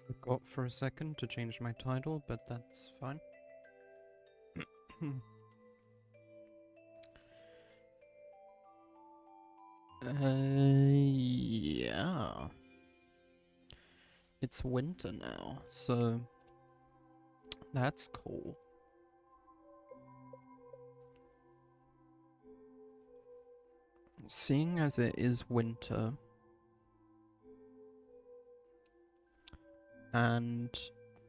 Forgot for a second to change my title, but that's fine. Yeah. It's winter now, so that's cool. Seeing as it is winter, and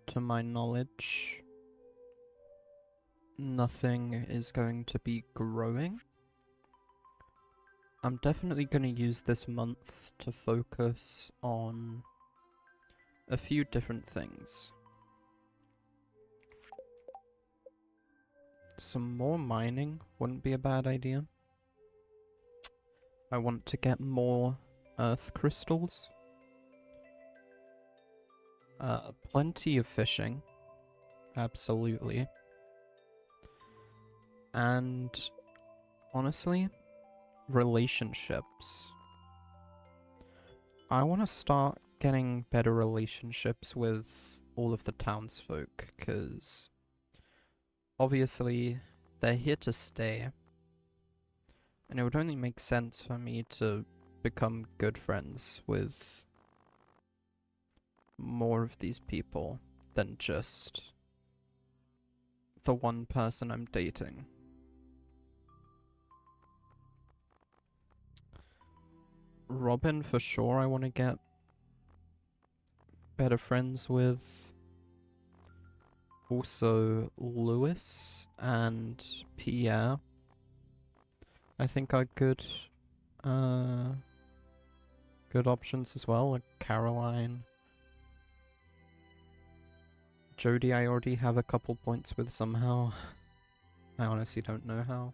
to my knowledge, nothing is going to be growing, I'm definitely going to use this month to focus on a few different things. Some more mining wouldn't be a bad idea. I want to get more earth crystals. Plenty of fishing. Absolutely. And honestly, relationships. I want to start getting better relationships with all of the townsfolk, because obviously they're here to stay. And it would only make sense for me to become good friends with more of these people than just the one person I'm dating. Robin, for sure, I want to get better friends with. Also, Lewis and Pierre, I think are good options as well, like Caroline. Jody I already have a couple points with somehow. I honestly don't know how.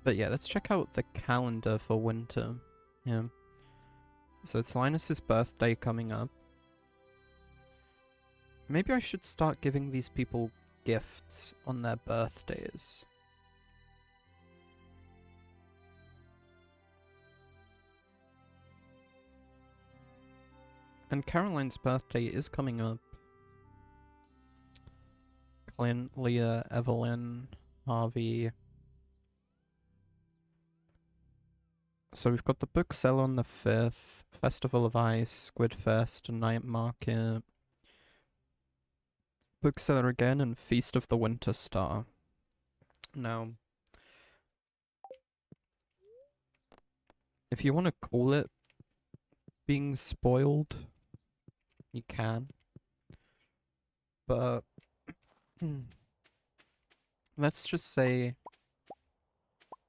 But yeah, let's check out the calendar for winter. Yeah. So it's Linus's birthday coming up. Maybe I should start giving these people gifts on their birthdays. And Caroline's birthday is coming up. Clint, Leah, Evelyn, Harvey. So we've got the book sale on the 5th, Festival of Ice, Squid Fest, Night Market, Bookseller again, and Feast of the Winter Star. Now, if you want to call it being spoiled, you can. But let's just say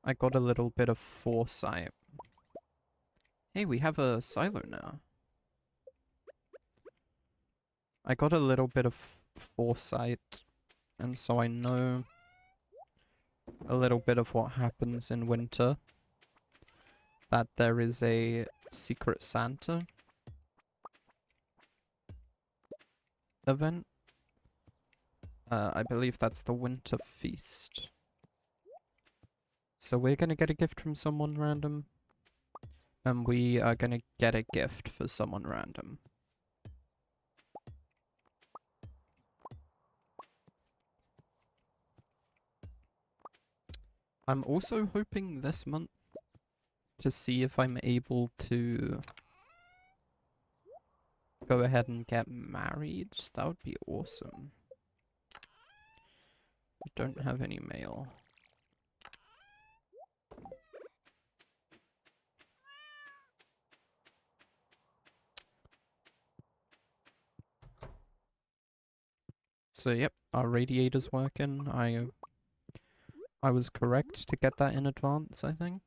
I got a little bit of foresight. Hey, we have a silo now. I got a little bit of foresight, and so I know a little bit of what happens in winter. That there is a Secret Santa event. I believe that's the Winter Feast. So we're gonna get a gift from someone random, and we are gonna get a gift for someone random. I'm also hoping this month to see if I'm able to go ahead and get married. That would be awesome. I don't have any mail. So yep, our radiator's working. I was correct to get that in advance, I think.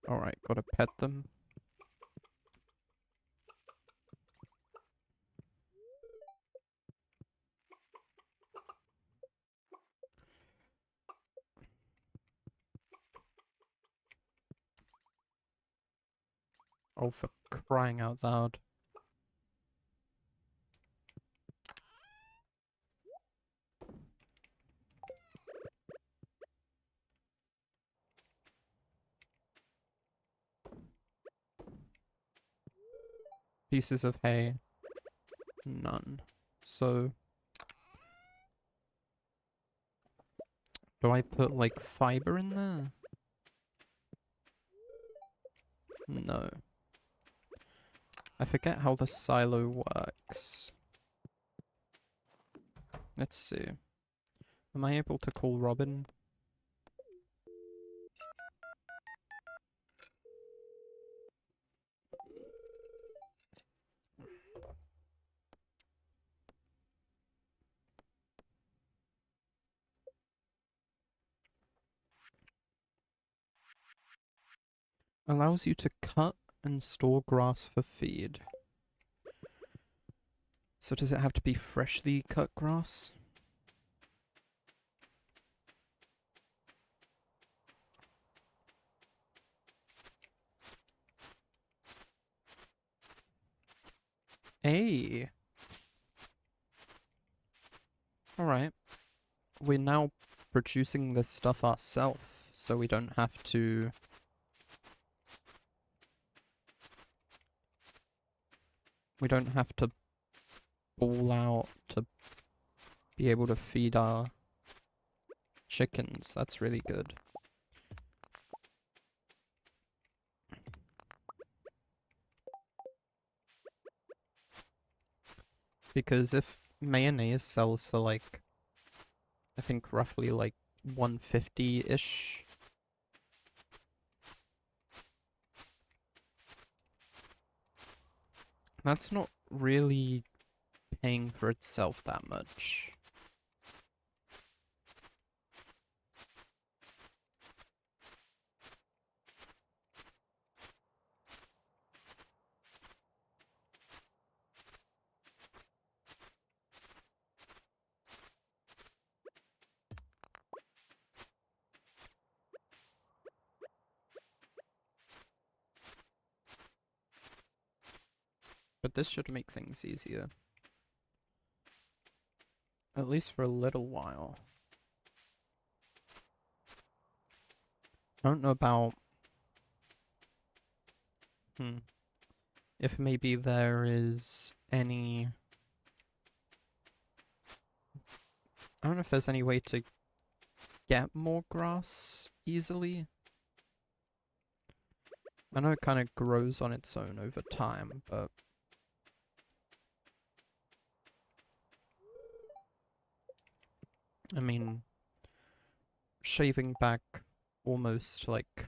Alright, gotta pet them. Oh, for crying out loud. Pieces of hay. None. So... do I put, like, fiber in there? No. I forget how the silo works. Let's see. Am I able to call Robin? Allows you to cut and store grass for feed. So does it have to be freshly cut grass? Hey! Alright. We're now producing this stuff ourselves, so we don't have to... we don't have to ball out to be able to feed our chickens. That's really good. Because if mayonnaise sells for like, I think roughly like 150-ish. That's not really paying for itself that much. But this should make things easier. At least for a little while. I don't know about... if maybe there is any... I don't know if there's any way to get more grass easily. I know it kind of grows on its own over time, but... I mean... shaving back almost like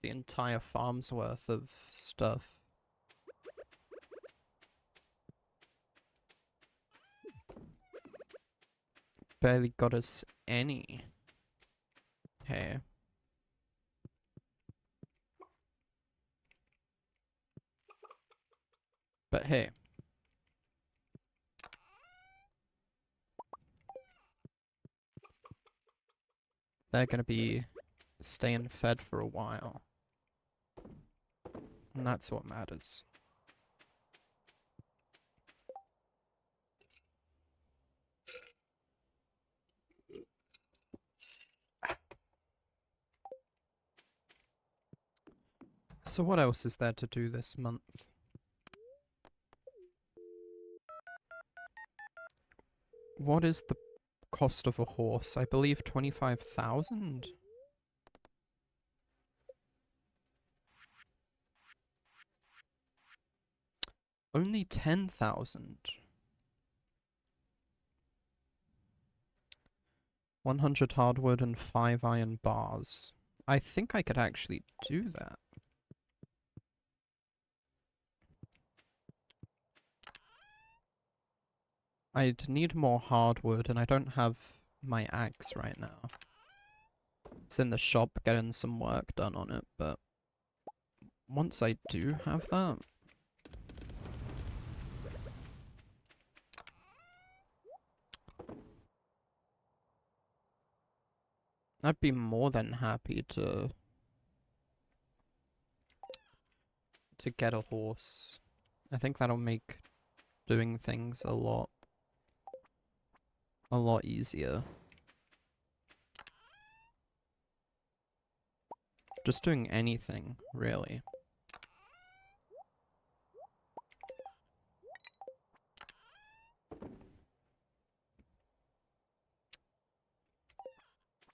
the entire farm's worth of stuff. Barely got us any hay. But hey. They're gonna be staying fed for a while. And that's what matters. So what else is there to do this month? What is the cost of a horse? I believe 25,000? Only 10,000. 100 hardwood and 5 iron bars. I think I could actually do that. I'd need more hardwood, and I don't have my axe right now. It's in the shop getting some work done on it, but once I do have that... I'd be more than happy to get a horse. I think that'll make doing things a lot easier. Just doing anything, really.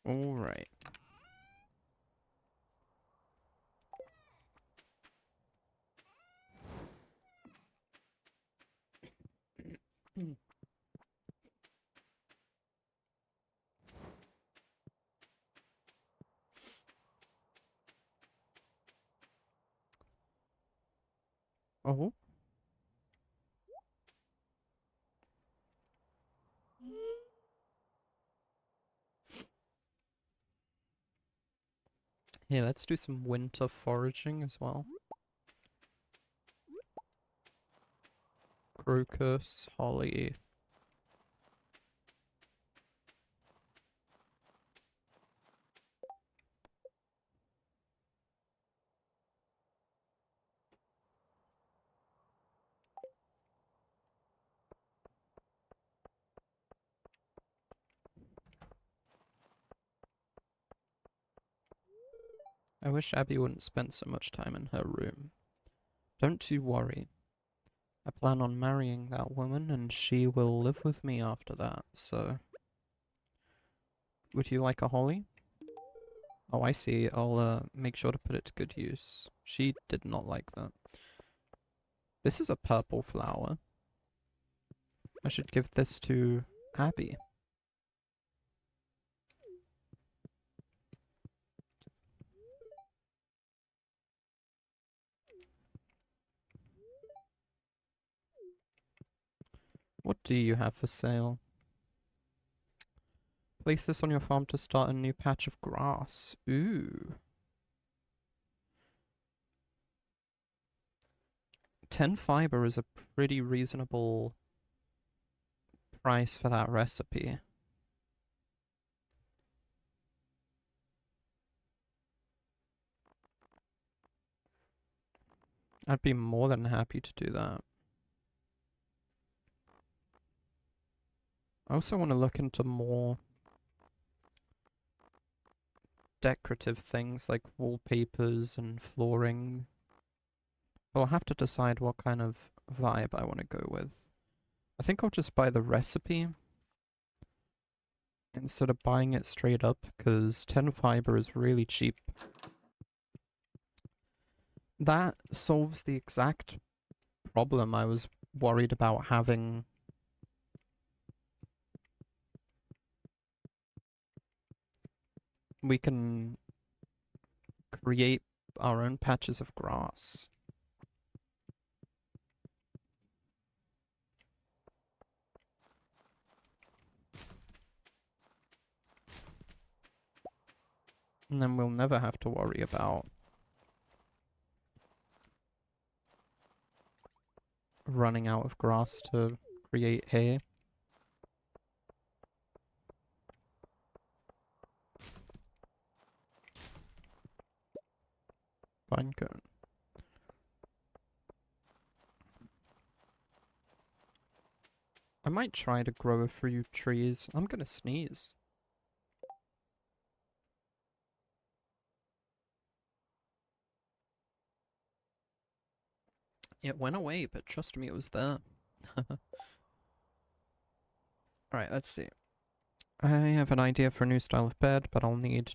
Alright. Oh. Here, let's do some winter foraging as well. Crocus, holly. I wish Abby wouldn't spend so much time in her room. Don't you worry. I plan on marrying that woman and she will live with me after that, so... Would you like a holly? Oh, I see. I'll make sure to put it to good use. She did not like that. This is a purple flower. I should give this to Abby. What do you have for sale? Place this on your farm to start a new patch of grass. Ooh. 10 fiber is a pretty reasonable price for that recipe. I'd be more than happy to do that. I also want to look into more decorative things like wallpapers and flooring. But I'll have to decide what kind of vibe I want to go with. I think I'll just buy the recipe instead of buying it straight up, because 10 fiber is really cheap. That solves the exact problem I was worried about having. We can create our own patches of grass. And then we'll never have to worry about running out of grass to create hay. Pinecone. I might try to grow a few trees. I'm gonna sneeze. It went away, but trust me, it was there. Alright, let's see. I have an idea for a new style of bed, but I'll need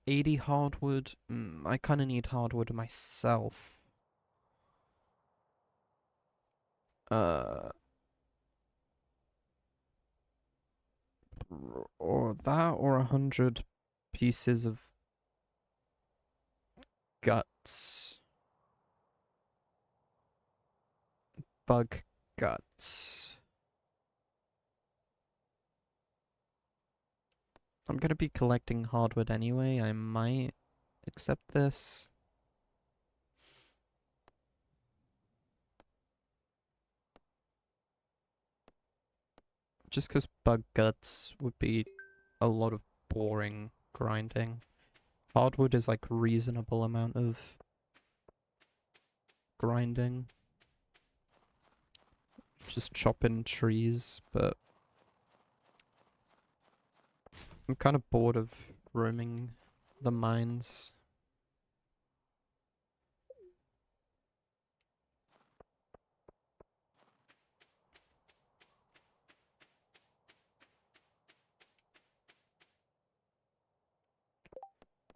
80 hardwood. I kind of need hardwood myself. Or that, or 100 pieces of guts. Bug guts. I'm gonna be collecting hardwood anyway. I might accept this. Just because bug guts would be a lot of boring grinding. Hardwood is like reasonable amount of grinding. Just chopping trees, but I'm kind of bored of roaming the mines.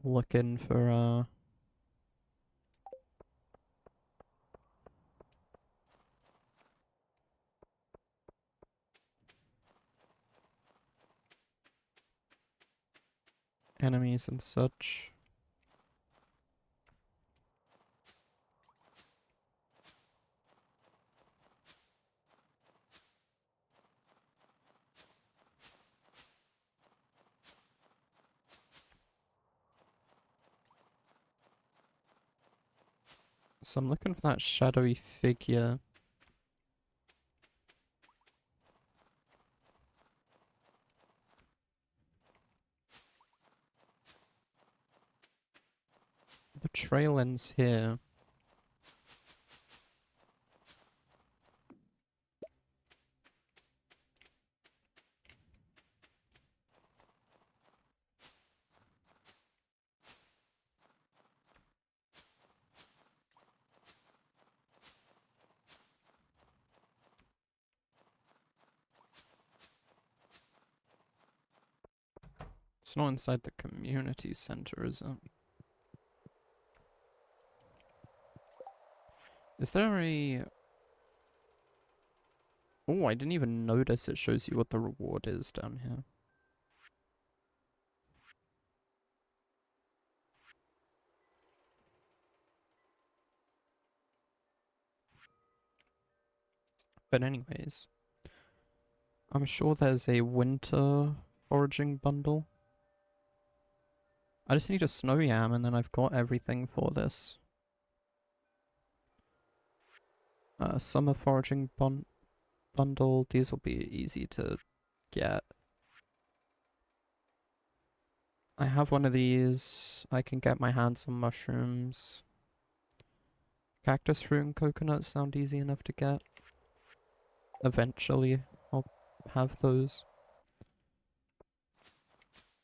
looking for enemies and such. So I'm looking for that shadowy figure. The trail ends here. It's not inside the community center, is it? Is there a... Oh, I didn't even notice it shows you what the reward is down here. But anyways, I'm sure there's a winter foraging bundle. I just need a snow yam and then I've got everything for this. Summer foraging bundle. These will be easy to get. I have one of these. I can get my hands on mushrooms. Cactus fruit and coconut sound easy enough to get. Eventually, I'll have those.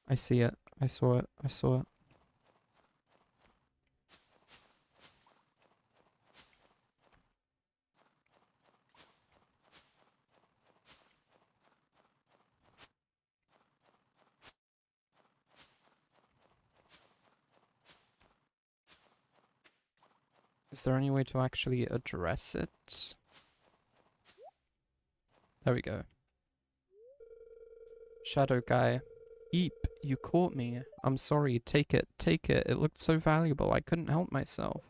I see it. I saw it. I saw it. Is there any way to actually address it? There we go. Shadow guy. Eep, you caught me. I'm sorry. Take it. Take it. It looked so valuable. I couldn't help myself.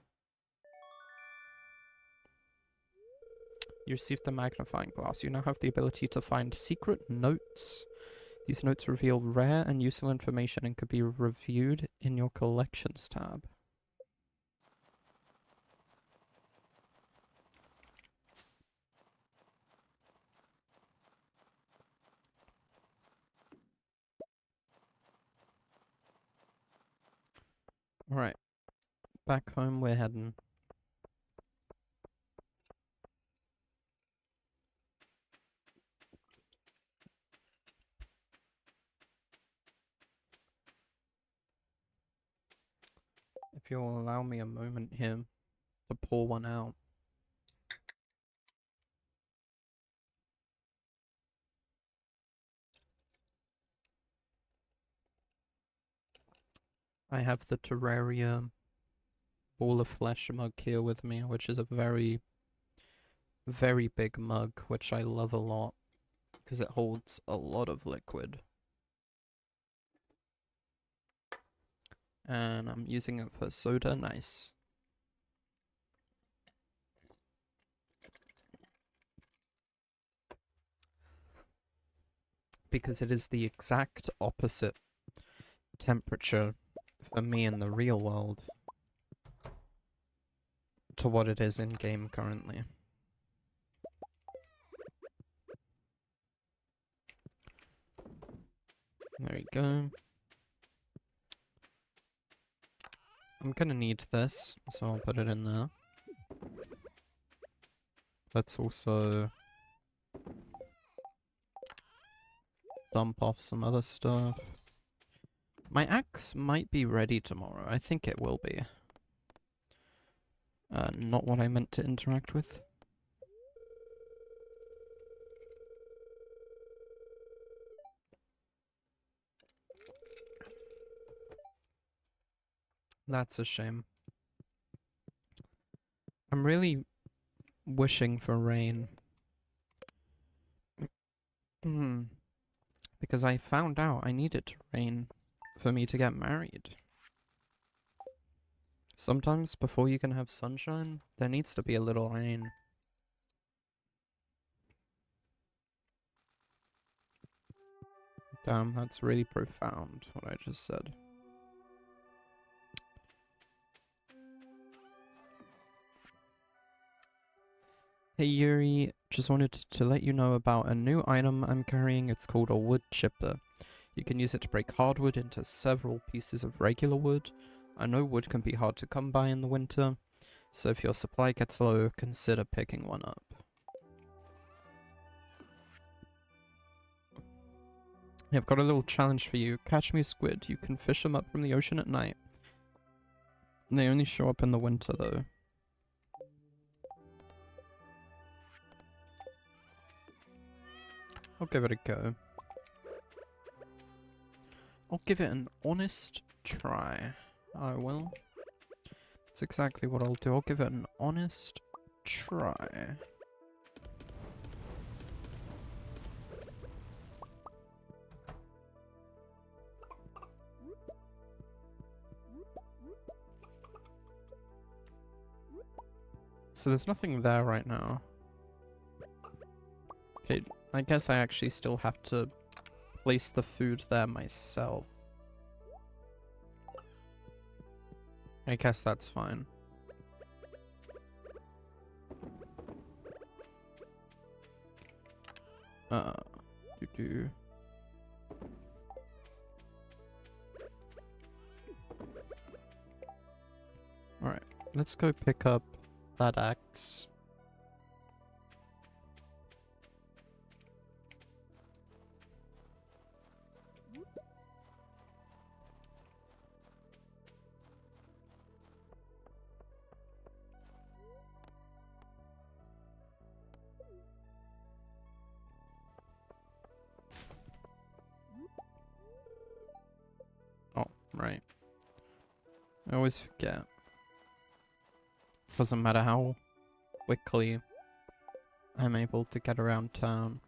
You received the magnifying glass. You now have the ability to find secret notes. These notes reveal rare and useful information and could be reviewed in your collections tab. Alright. Back home we're heading. If you'll allow me a moment here to pour one out. I have the Terraria ball of flesh mug here with me, which is a very, very big mug, which I love a lot, because it holds a lot of liquid. And I'm using it for soda, nice. Because it is the exact opposite temperature for me in the real world to what it is in game currently. There we go. I'm gonna need this, so I'll put it in there. Let's also dump off some other stuff. My axe might be ready tomorrow. I think it will be. Not what I meant to interact with. That's a shame. I'm really wishing for rain. Because I found out I need it to rain for me to get married. Sometimes before you can have sunshine, there needs to be a little rain. Damn, that's really profound, what I just said. Hey Yuri, just wanted to let you know about a new item I'm carrying. It's called a wood chipper. You can use it to break hardwood into several pieces of regular wood. I know wood can be hard to come by in the winter, so if your supply gets low, consider picking one up. I've got a little challenge for you. Catch me a squid. You can fish them up from the ocean at night. They only show up in the winter though. I'll give it a go. I'll give it an honest try. I will. That's exactly what I'll do. I'll give it an honest try. So there's nothing there right now. Okay, I guess I actually still have to place the food there myself. I guess that's fine. Doo-doo. Alright, let's go pick up that axe. Oh, right. I always forget. Doesn't matter how quickly I'm able to get around town.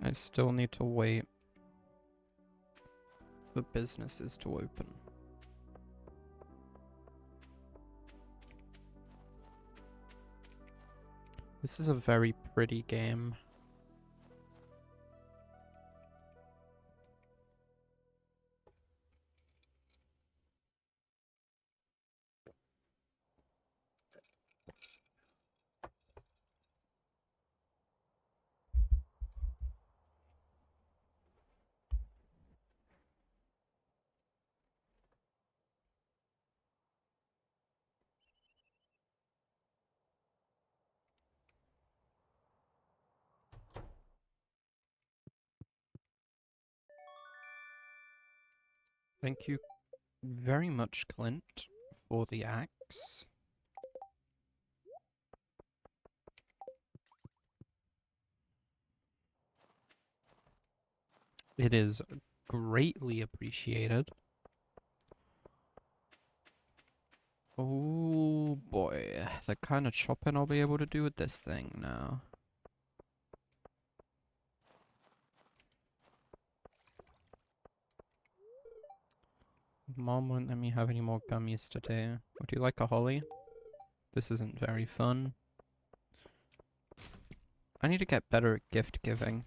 I still need to wait for businesses to open. This is a very pretty game. Thank you very much, Clint, for the axe. It is greatly appreciated. Oh boy, the kind of chopping I'll be able to do with this thing now. Mom won't let me have any more gummies today. Would you like a holly? This isn't very fun. I need to get better at gift giving.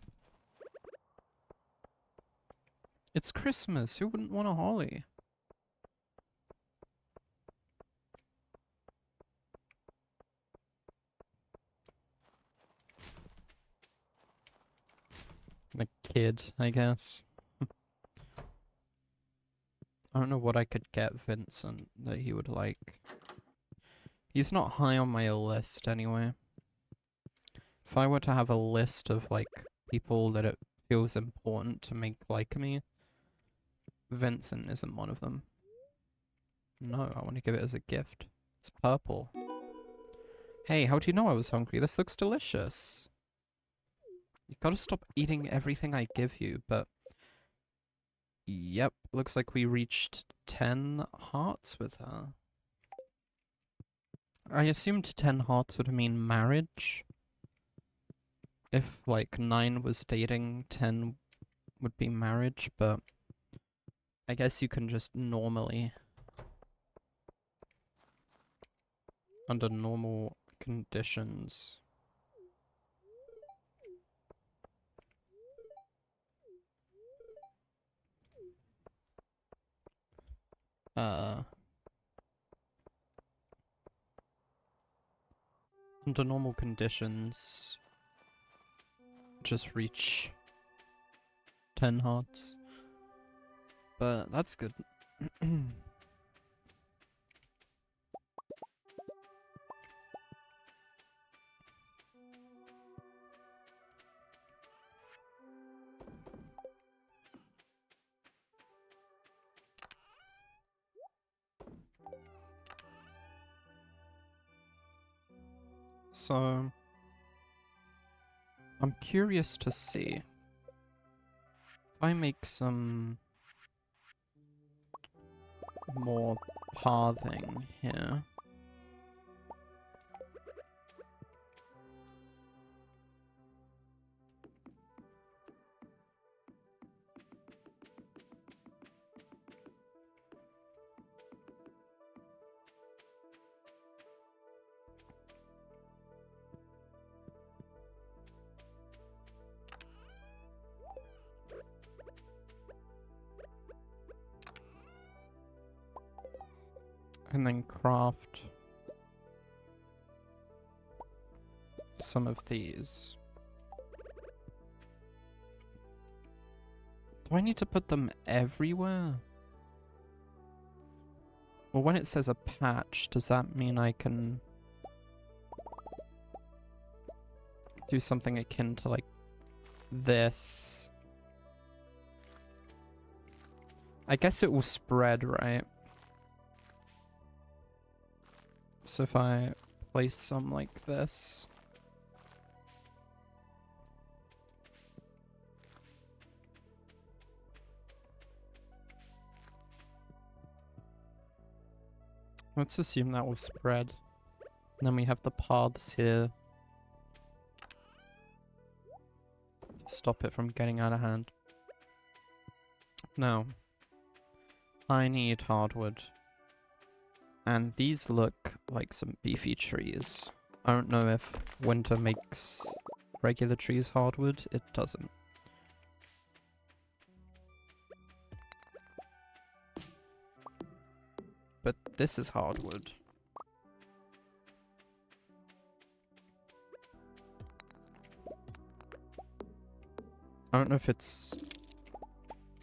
It's Christmas, who wouldn't want a holly? A kid, I guess. I don't know what I could get Vincent that he would like. He's not high on my list anyway. If I were to have a list of like people that it feels important to make like me, Vincent isn't one of them. No, I want to give it as a gift. It's purple. Hey, how do you know I was hungry? This looks delicious. You gotta stop eating everything I give you, but... Yep, looks like we reached 10 hearts with her. I assumed 10 hearts would mean marriage. If, like, 9 was dating, 10 would be marriage, but... I guess you can just normally... Under normal conditions... Under normal conditions... Just reach 10 hearts. But that's good. So, I'm curious to see if I make some more pathing here. And then craft some of these. Do I need to put them everywhere? Well, when it says a patch, does that mean I can do something akin to like this? I guess it will spread, right? So if I place some like this. Let's assume that will spread. And then we have the paths here. Stop it from getting out of hand. Now, I need hardwood. And these look like some beefy trees. I don't know if winter makes regular trees hardwood. It doesn't. But this is hardwood. I don't know if it's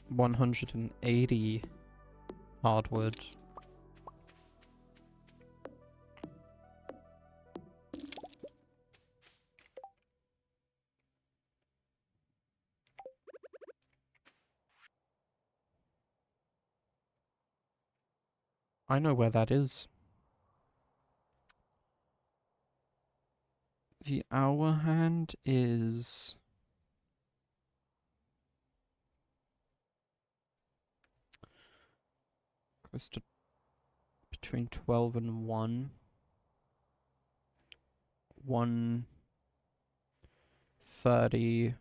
180 hardwood. I know where that is. The hour hand is... close to between 12 and 1. 1:30.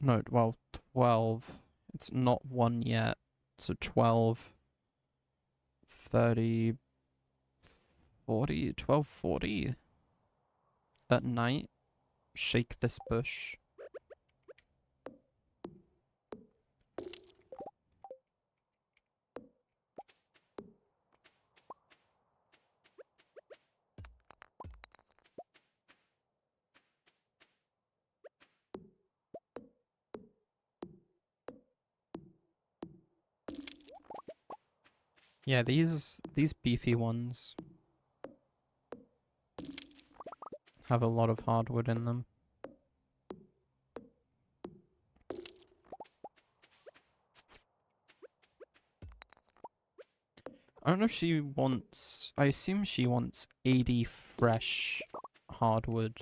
No, well, 12. It's not 1 yet. So 12, 30, 40, 12:40 at night. Shake this bush. Yeah, these beefy ones have a lot of hardwood in them. I don't know if she wants... I assume she wants 80 fresh hardwood.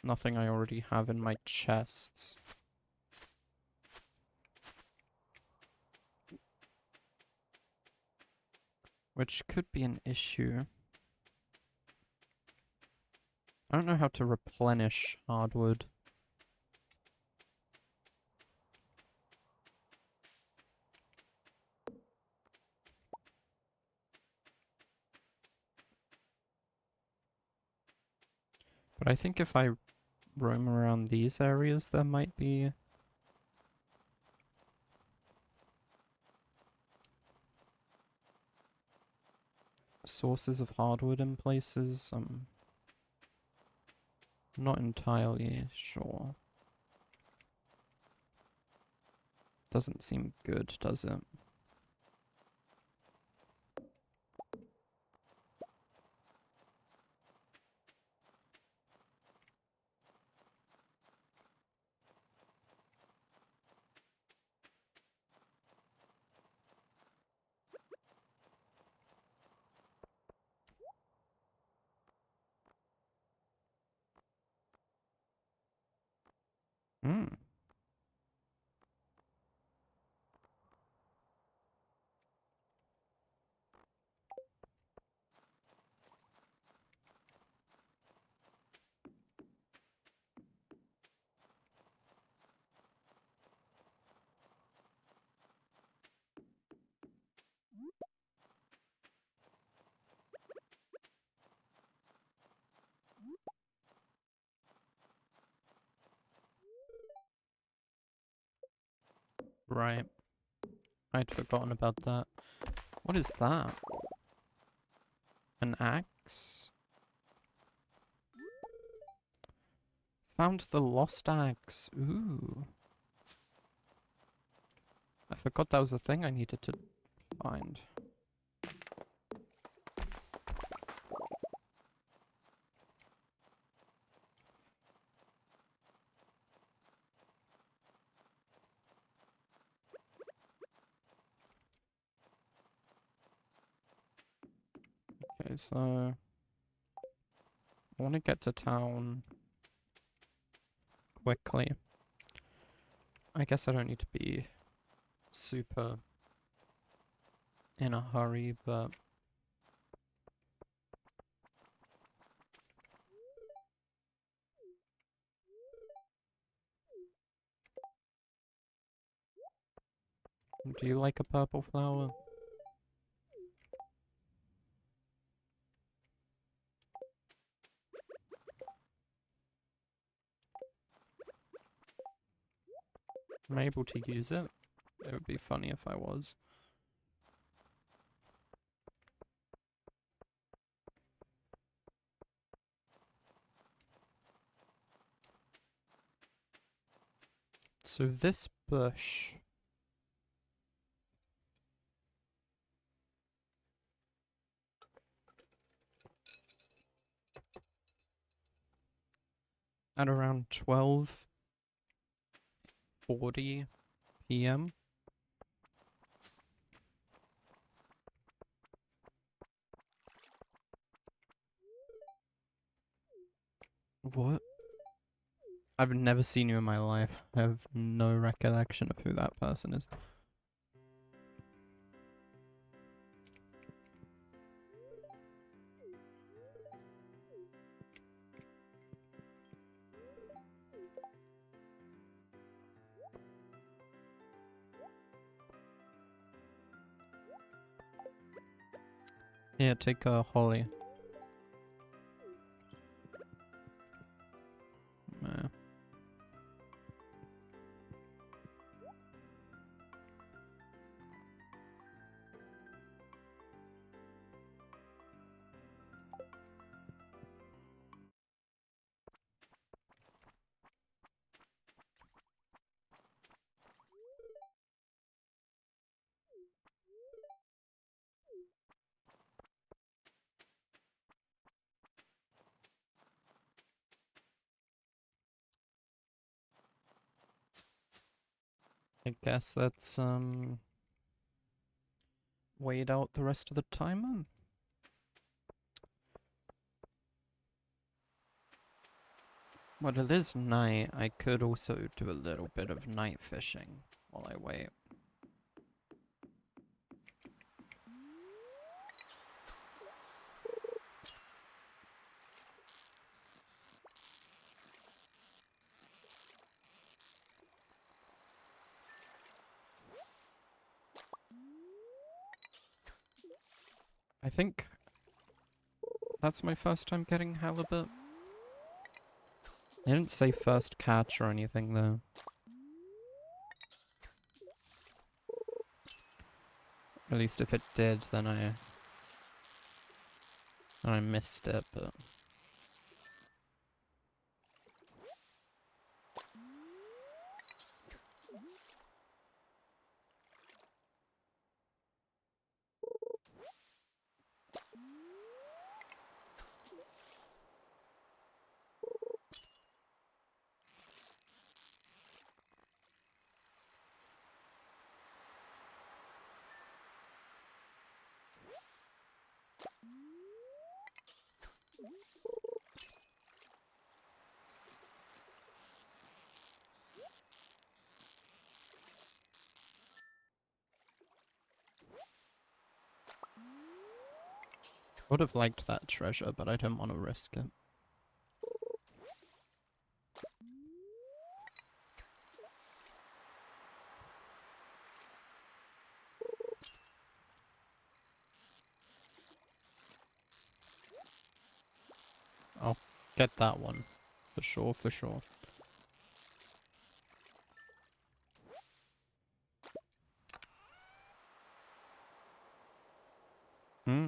Nothing I already have in my chests. Which could be an issue. I don't know how to replenish hardwood. But I think if I roam around these areas, there might be sources of hardwood in places. I'm not entirely sure. Doesn't seem good, does it? Hmm. Right. I'd forgotten about that. What is that? An axe? Found the lost axe. Ooh. I forgot that was a thing I needed to find. Okay, so I want to get to town quickly. I guess I don't need to be super in a hurry, but do you like a purple flower? I'm able to use it. It would be funny if I was. So this bush... at around 12:40 p.m. What? I've never seen you in my life. I have no recollection of who that person is. Here, take a holly. Meh. I guess let's wait out the rest of the timer. Well, it is night. I could also do a little bit of night fishing while I wait. I think that's my first time getting halibut. I didn't say first catch or anything though. At least if it did, then I missed it, but... Would have liked that treasure, but I didn't want to risk it. I'll get that one. For sure, for sure. Hmm.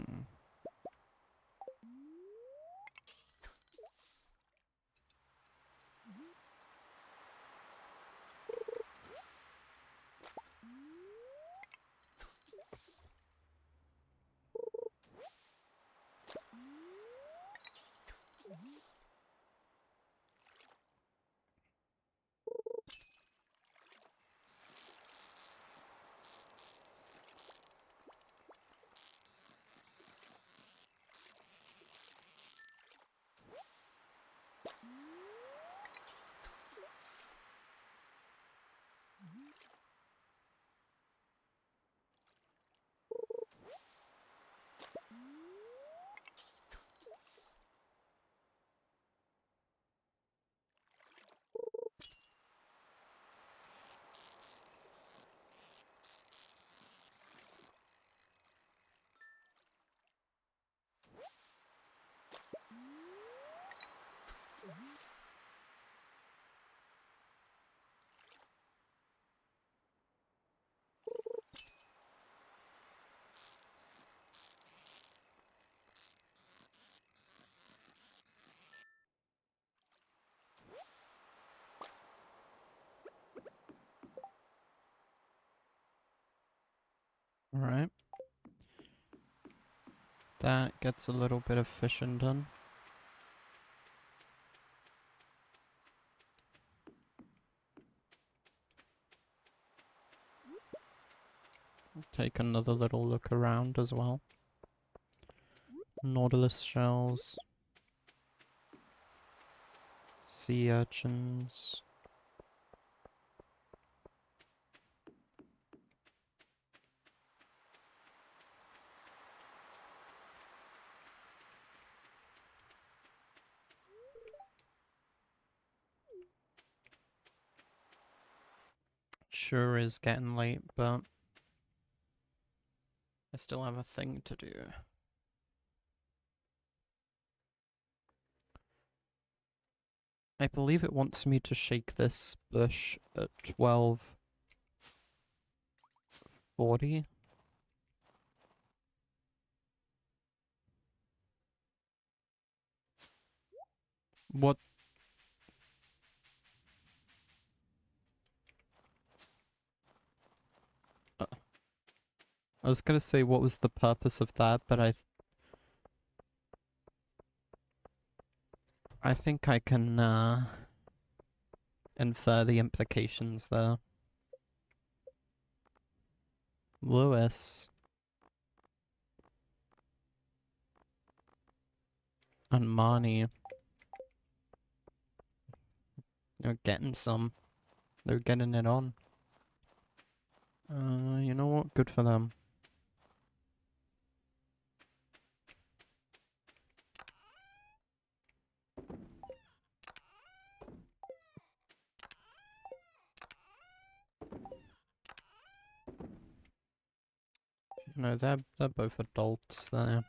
Alright. That gets a little bit of fishing done. Take another little look around as well. Nautilus shells. Sea urchins. Sure is getting late, but I still have a thing to do. I believe it wants me to shake this bush at 12:40. What? I was gonna say what was the purpose of that, but I think I can infer the implications there. Lewis. And Marnie. They're getting some. They're getting it on. You know what? Good for them. No, they're both adults. They're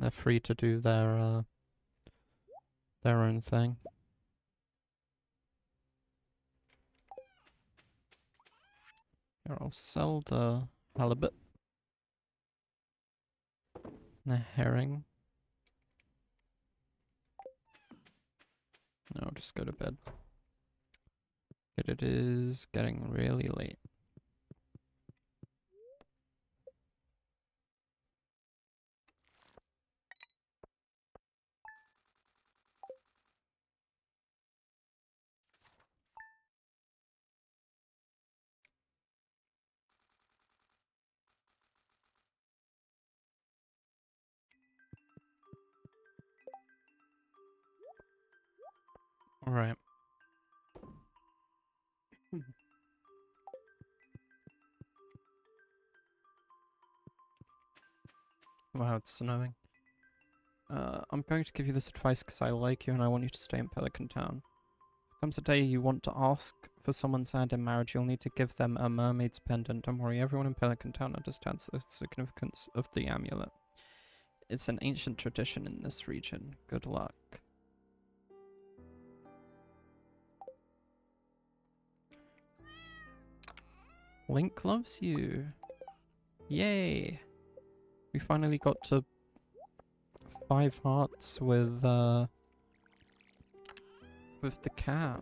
free to do their own thing. Here, I'll sell the halibut. The herring. No, just go to bed. It is getting really late. Alright. Wow, it's snowing. I'm going to give you this advice because I like you and I want you to stay in Pelican Town. If comes a day you want to ask for someone's hand in marriage, you'll need to give them a mermaid's pendant. Don't worry, everyone in Pelican Town understands the significance of the amulet. It's an ancient tradition in this region. Good luck. Link loves you. Yay! We finally got to 5 hearts with the cat.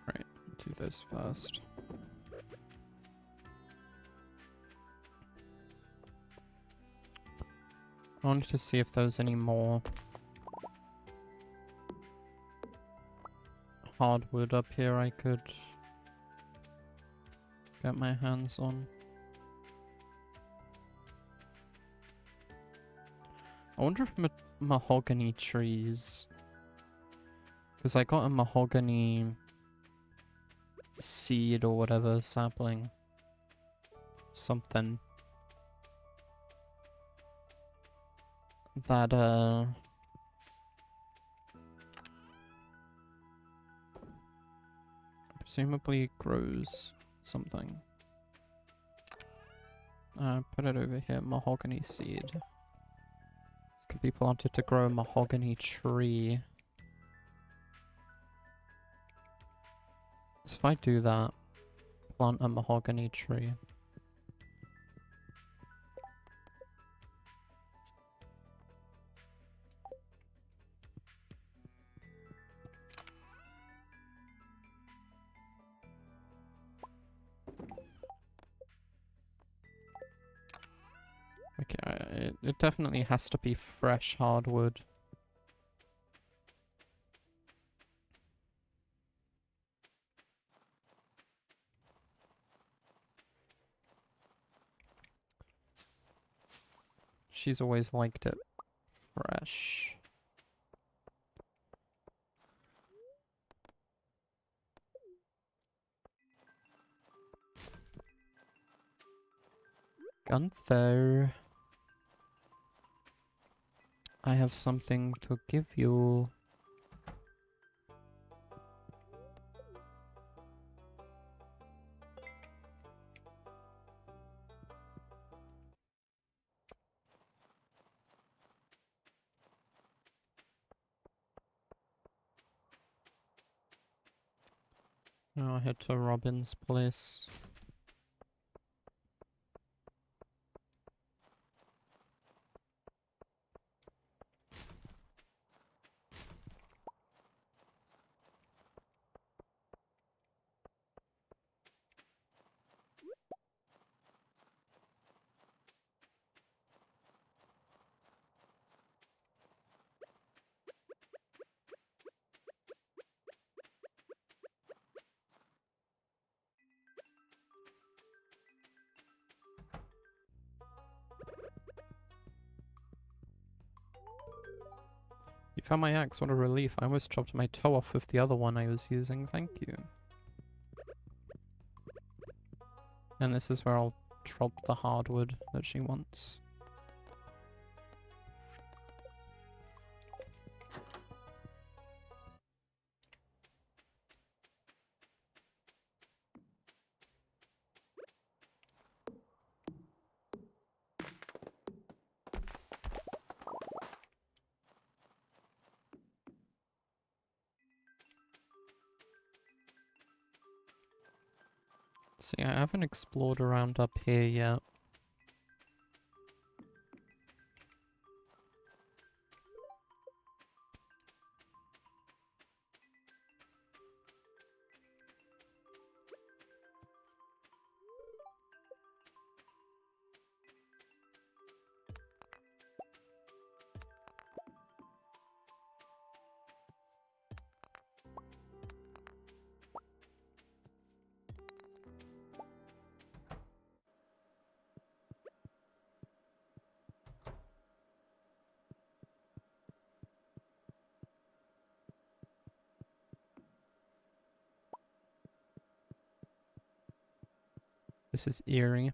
Right, do this first. I wanted to see if there was any more hardwood up here I could get my hands on. I wonder if mahogany trees... Because I got a mahogany seed or whatever, sapling. Something. That, presumably grows something. Put it over here, mahogany seed. This could be planted to grow a mahogany tree. So if I do that, plant a mahogany tree. Okay, it definitely has to be fresh hardwood. She's always liked it fresh. Gunther, I have something to give you. I'll head to Robin's place. You found my axe, what a relief. I almost chopped my toe off with the other one I was using, thank you. And this is where I'll drop the hardwood that she wants. See, I haven't explored around up here yet. This is eerie.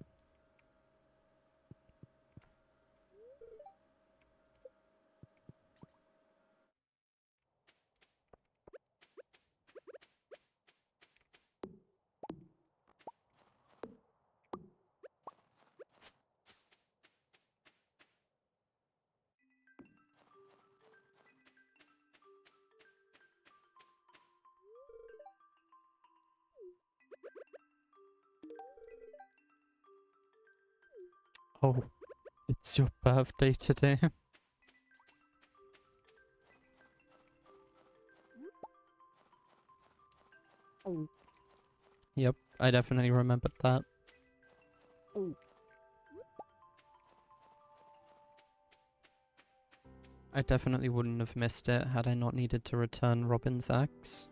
Oh, it's your birthday today. Yep, I definitely remembered that. I definitely wouldn't have missed it had I not needed to return Robin's axe.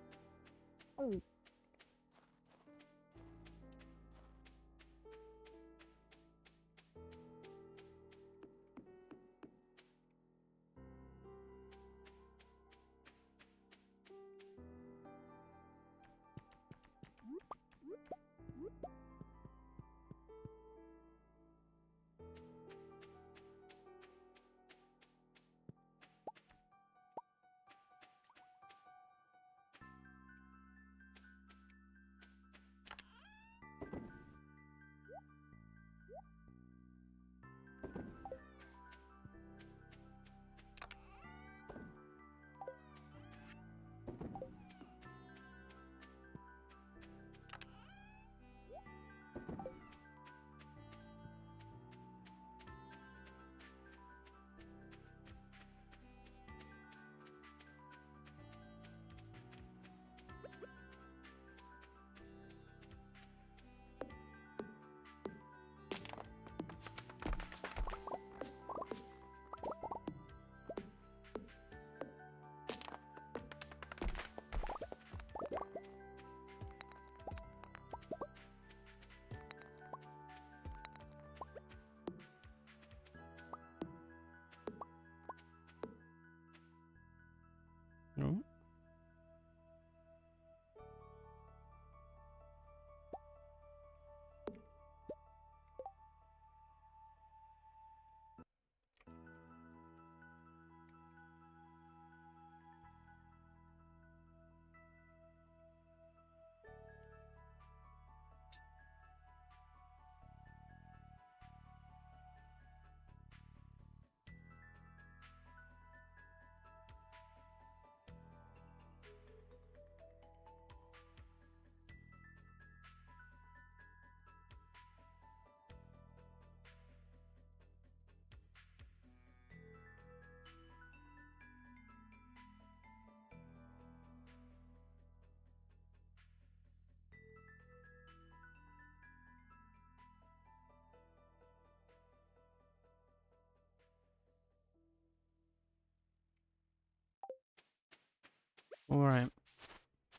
Alright.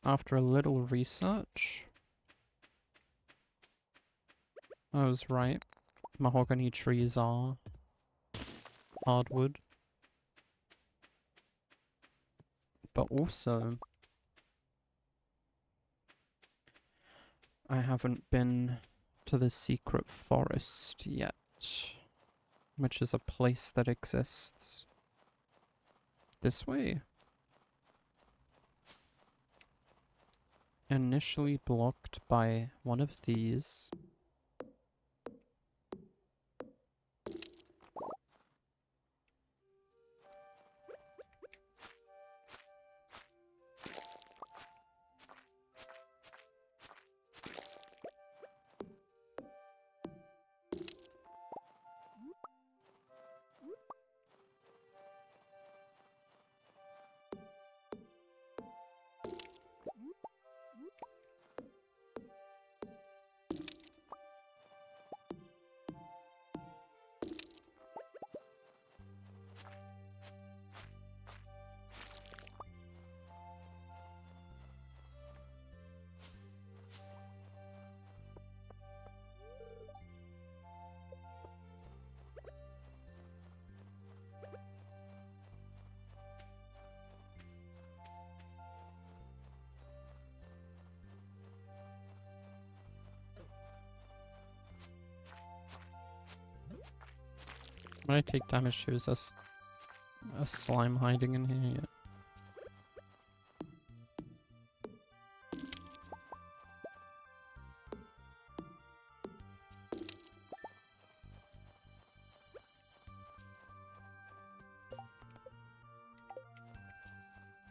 After a little research, I was right. Mahogany trees are hardwood. But also, I haven't been to the secret forest yet, which is a place that exists this way. Initially blocked by one of these. When I take damage to, is a slime hiding in here yet?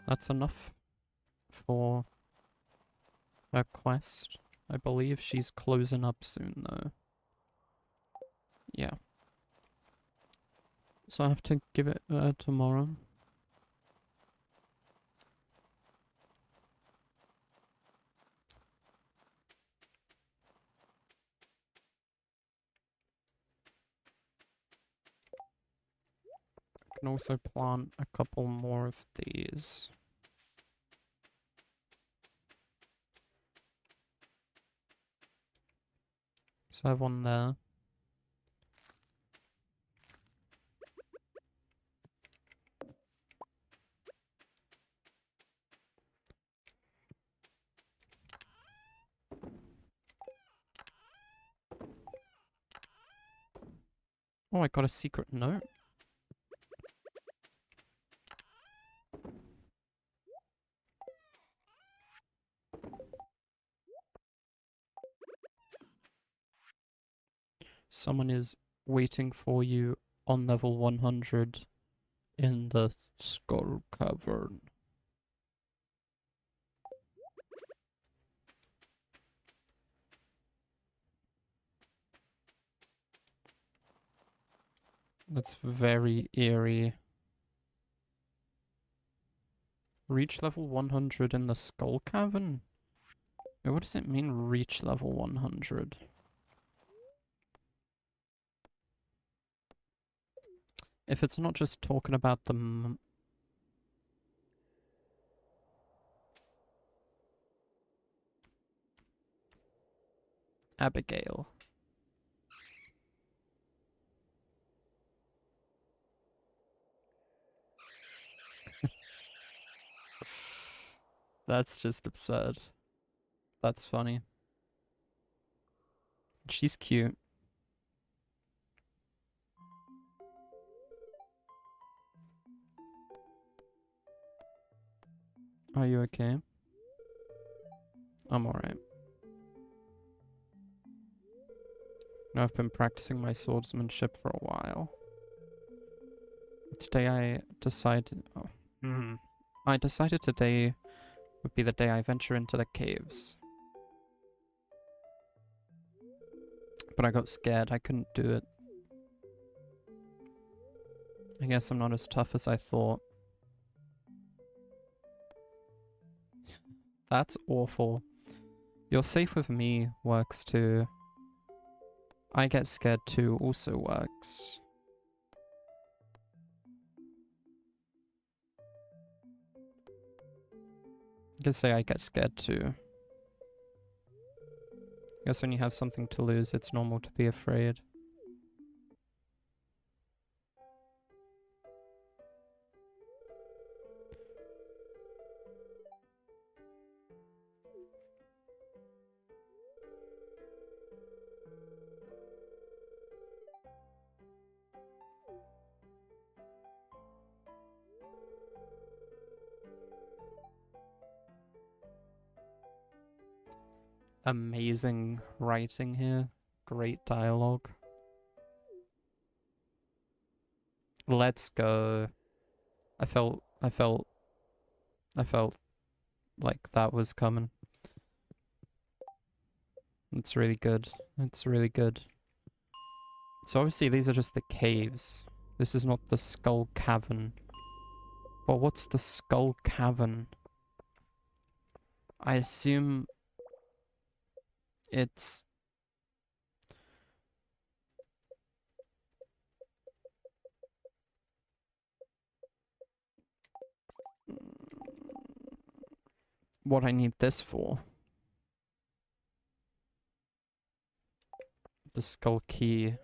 That's enough for her quest. I believe she's closing up soon though. Yeah. So I have to give it tomorrow. I can also plant a couple more of these. So I have one there. Oh, I got a secret note. Someone is waiting for you on level 100 in the skull cavern. That's very eerie. Reach level 100 in the skull cavern? What does it mean, reach level 100? If it's not just talking about the Abigail. That's just absurd. That's funny. She's cute. Are you okay? I'm alright. Now I've been practicing my swordsmanship for a while. Today I decided... Oh. I decided today would be the day I venture into the caves. But I got scared, I couldn't do it. I guess I'm not as tough as I thought. That's awful. You're safe with me works too. I get scared too also works. could say I get scared too. I guess when you have something to lose, it's normal to be afraid. Amazing writing here. Great dialogue. Let's go. I felt like that was coming. It's really good. It's really good. So obviously these are just the caves. This is not the Skull Cavern. But what's the Skull Cavern? I assume it's... what I need this for. The Skull Key.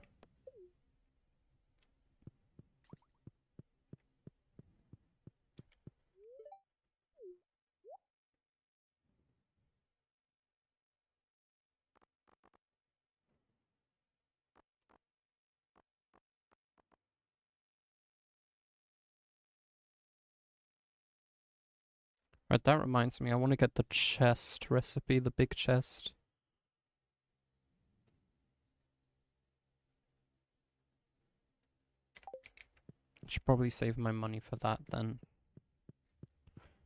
Right, that reminds me, I want to get the chest recipe, the big chest. I should probably save my money for that then.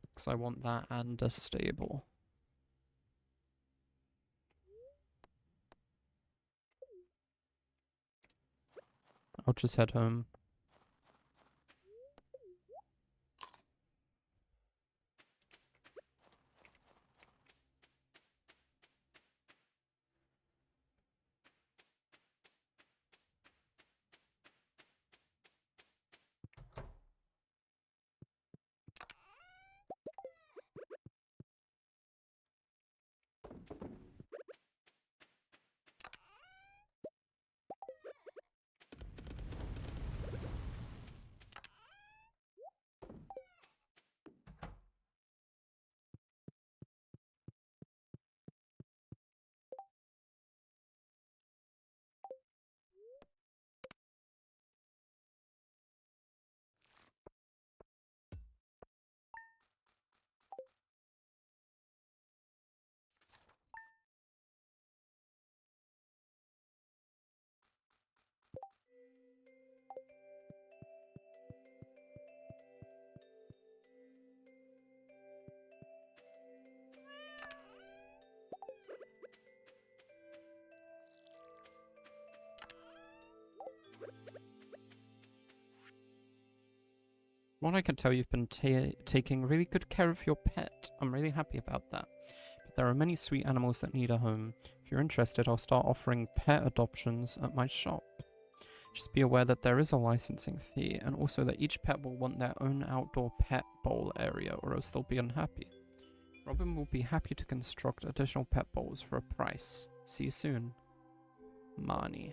Because I want that and a stable. I'll just head home. What I can tell, you've been taking really good care of your pet. I'm really happy about that. But there are many sweet animals that need a home. If you're interested, I'll start offering pet adoptions at my shop. Just be aware that there is a licensing fee, and also that each pet will want their own outdoor pet bowl area, or else they'll be unhappy. Robin will be happy to construct additional pet bowls for a price. See you soon. Marnie.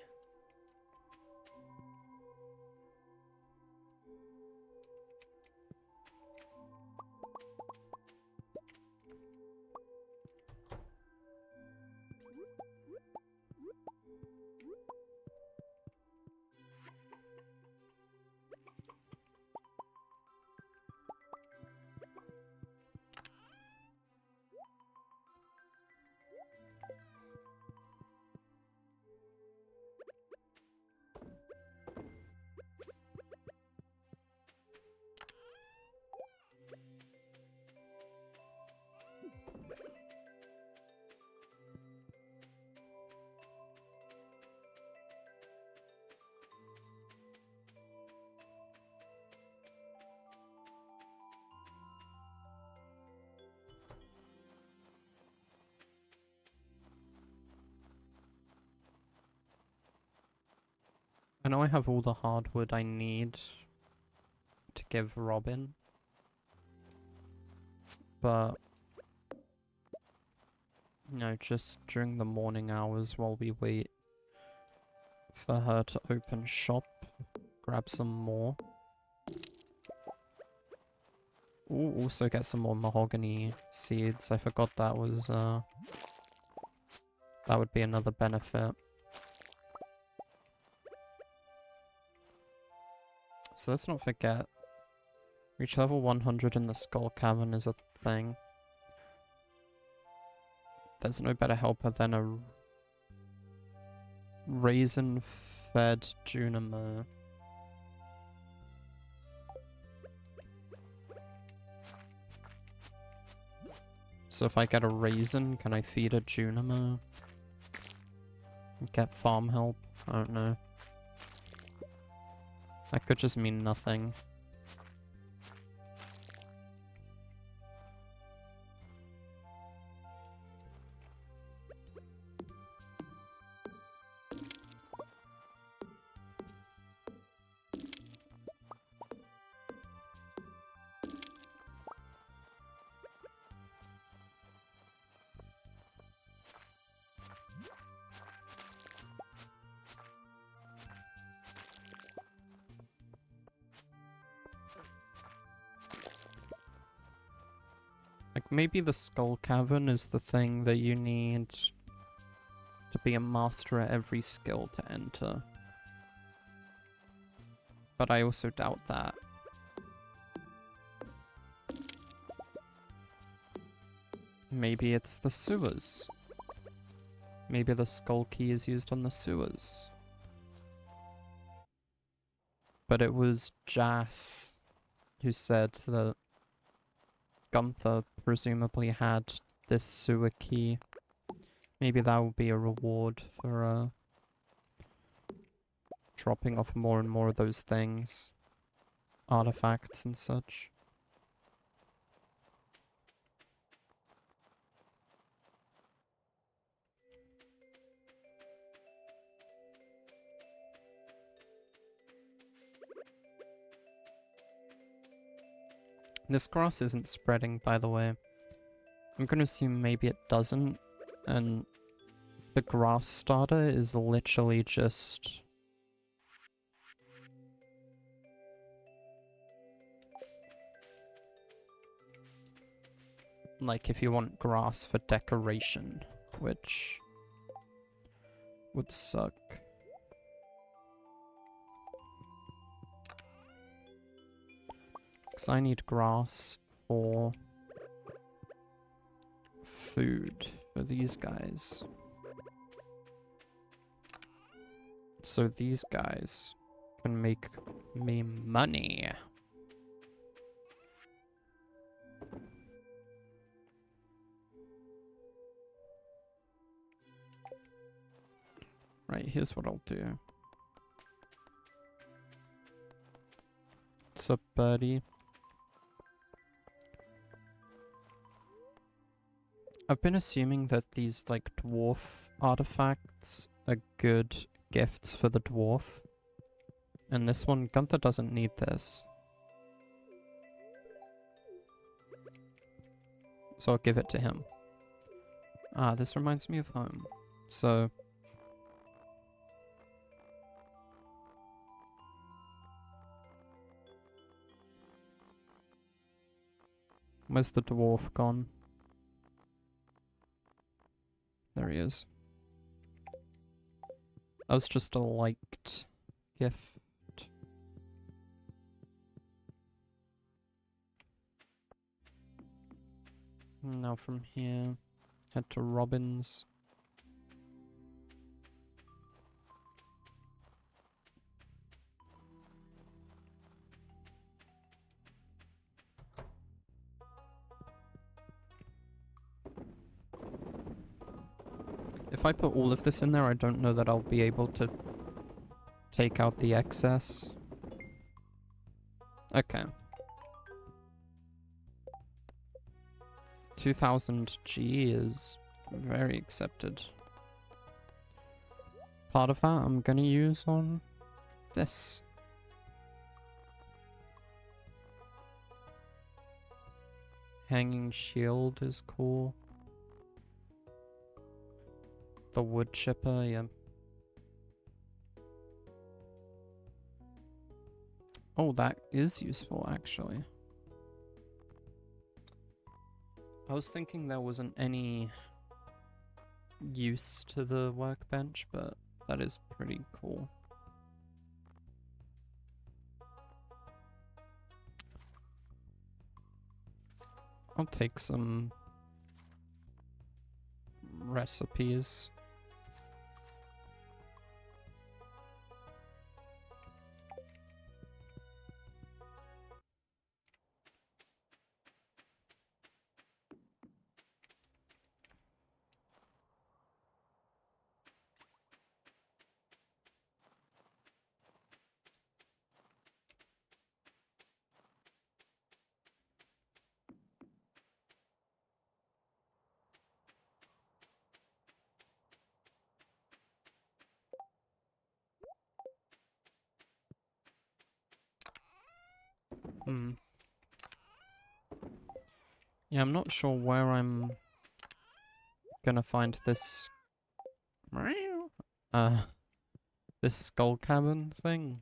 I know I have all the hardwood I need to give Robin, but No, just during the morning hours while we wait for her to open shop. Grab some more. Ooh, also get some more mahogany seeds. I forgot that was, that would be another benefit. So let's not forget, reach level 100 in the Skull Cavern is a thing. There's no better helper than a raisin-fed Junimo. So if I get a raisin, can I feed a Junimo? Get farm help? I don't know. That could just mean nothing. Like, maybe the Skull Cavern is the thing that you need to be a master at every skill to enter. But I also doubt that. Maybe it's the sewers. Maybe the Skull Key is used on the sewers. But it was Jas who said that Gunther presumably had this sewer key. Maybe that would be a reward for dropping off more and more of those things. Artifacts and such. This grass isn't spreading, by the way. I'm gonna assume maybe it doesn't, and the grass starter is literally just... like if you want grass for decoration, which would suck. Because I need grass for food for these guys. So these guys can make me money. Right, here's what I'll do. What's up, buddy? I've been assuming that these, like, dwarf artifacts are good gifts for the dwarf. And this one, Gunther doesn't need this. So I'll give it to him. Ah, this reminds me of home. So... where's the dwarf gone? There he is. That was just a liked gift. Now from here, head to Robin's. If I put all of this in there, I don't know that I'll be able to take out the excess. Okay. 2000 G is very accepted. Part of that I'm gonna use on this. Hanging shield is cool. The wood chipper, yeah. Oh, that is useful, actually. I was thinking there wasn't any use to the workbench, but that is pretty cool. I'll take some recipes. Yeah, I'm not sure where I'm gonna find this this skull cabin thing.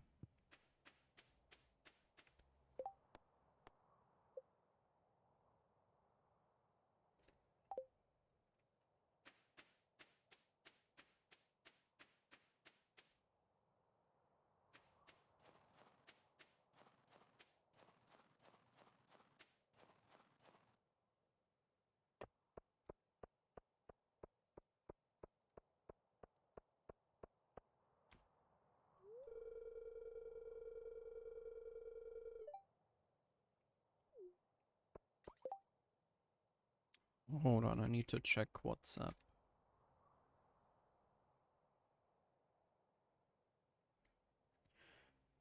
Hold on, I need to check WhatsApp.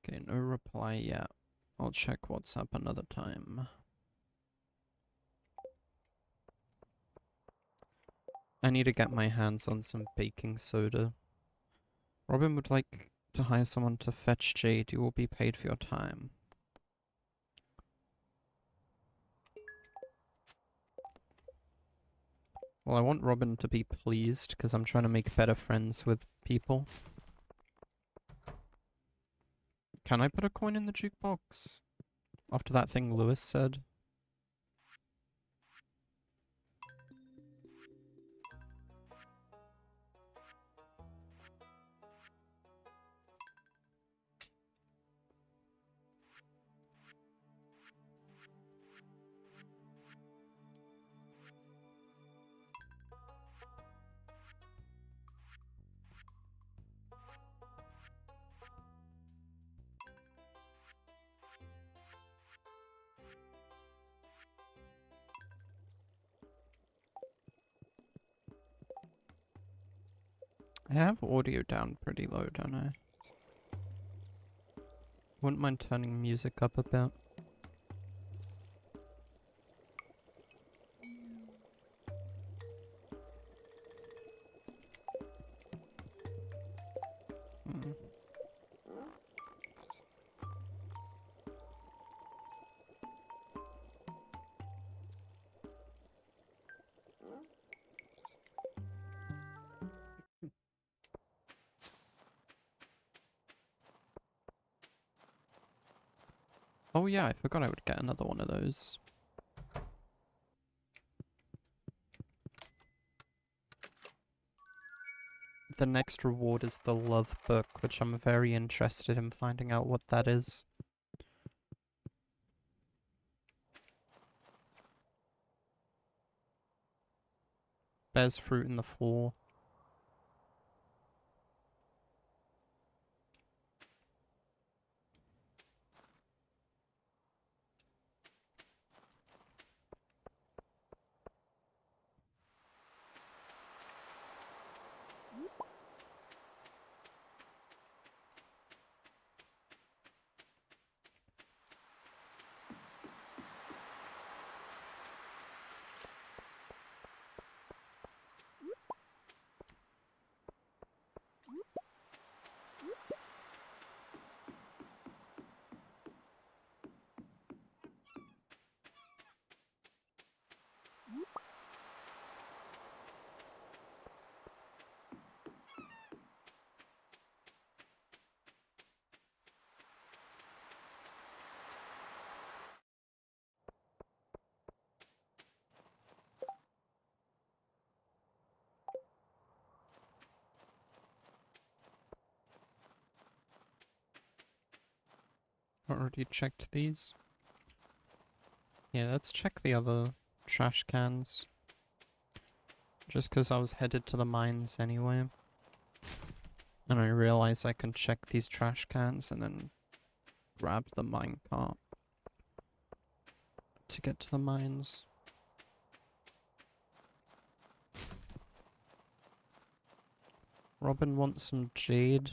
Okay, no reply yet. I'll check WhatsApp another time. I need to get my hands on some baking soda. Robin would like to hire someone to fetch Jade. You will be paid for your time. Well, I want Robin to be pleased because I'm trying to make better friends with people. Can I put a coin in the jukebox? After that thing Lewis said. I have audio down pretty low, don't I? Wouldn't mind turning music up a bit. Hmm. Oh yeah, I forgot I would get another one of those. The next reward is the love book, which I'm very interested in finding out what that is. Bears fruit in the floor. already checked these. Yeah, let's check the other trash cans. Just because I was headed to the mines anyway. And I realized I can check these trash cans and then grab the minecart to get to the mines. Robin wants some jade.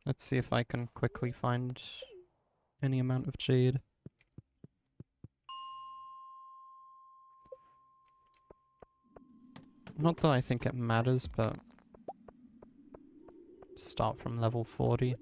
Let's see if I can quickly find any amount of jade. Not that I think it matters, but start from level 40.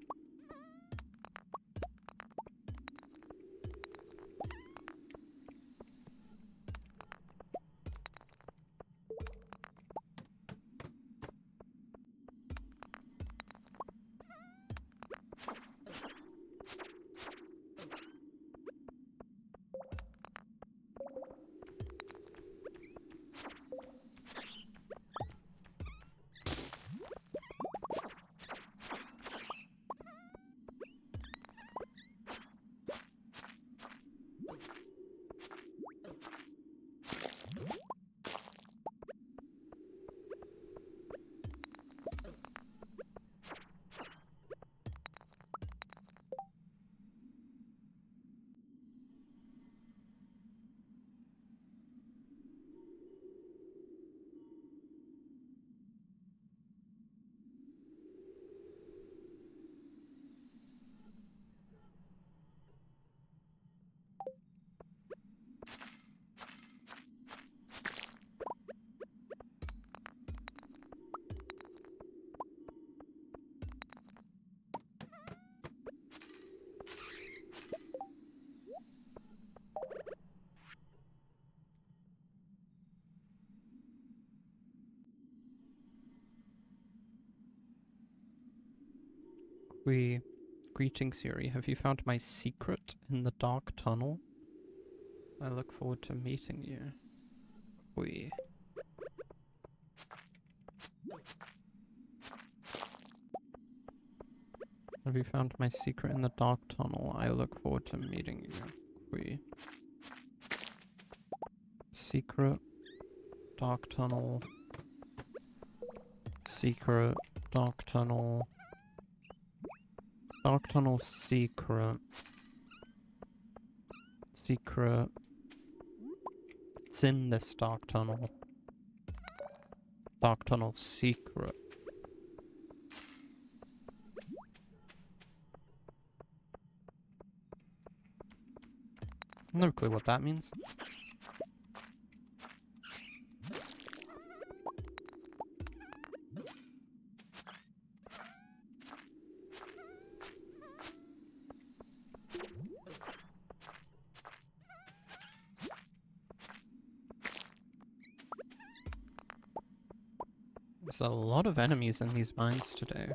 Greetings, Yuri. Have you found my secret in the dark tunnel? I look forward to meeting you. Have you found my secret in the dark tunnel? I look forward to meeting you. Secret, dark tunnel. Secret, dark tunnel. Dark tunnel secret. Secret. It's in this dark tunnel. Dark tunnel secret. No clue what that means. There's a lot of enemies in these mines today.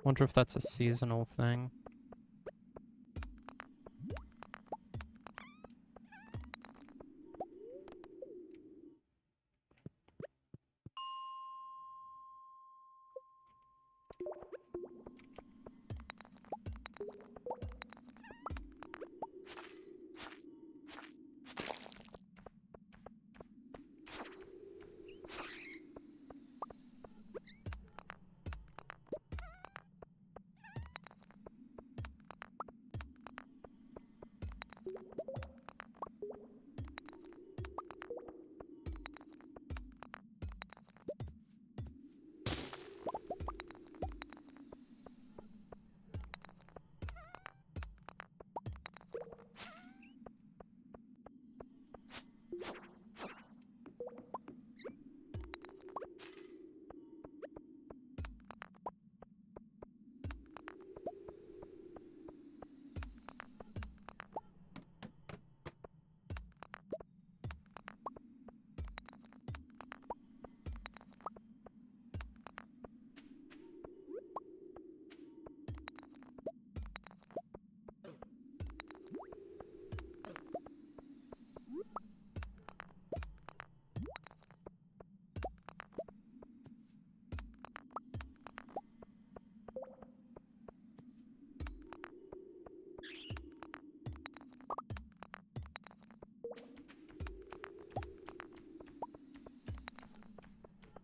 Wonder if that's a seasonal thing.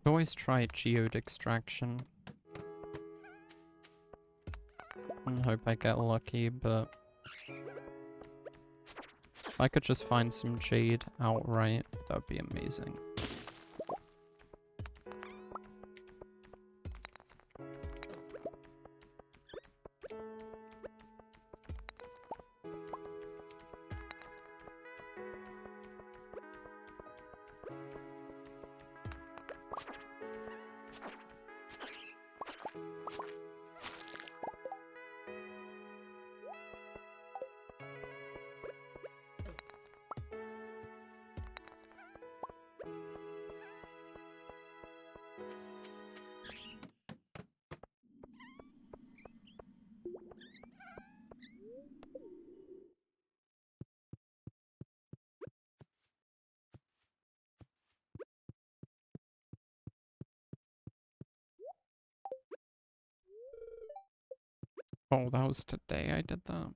Always try geode extraction. And hope I get lucky, but if I could just find some jade outright, that would be amazing. Oh, that was today I did that.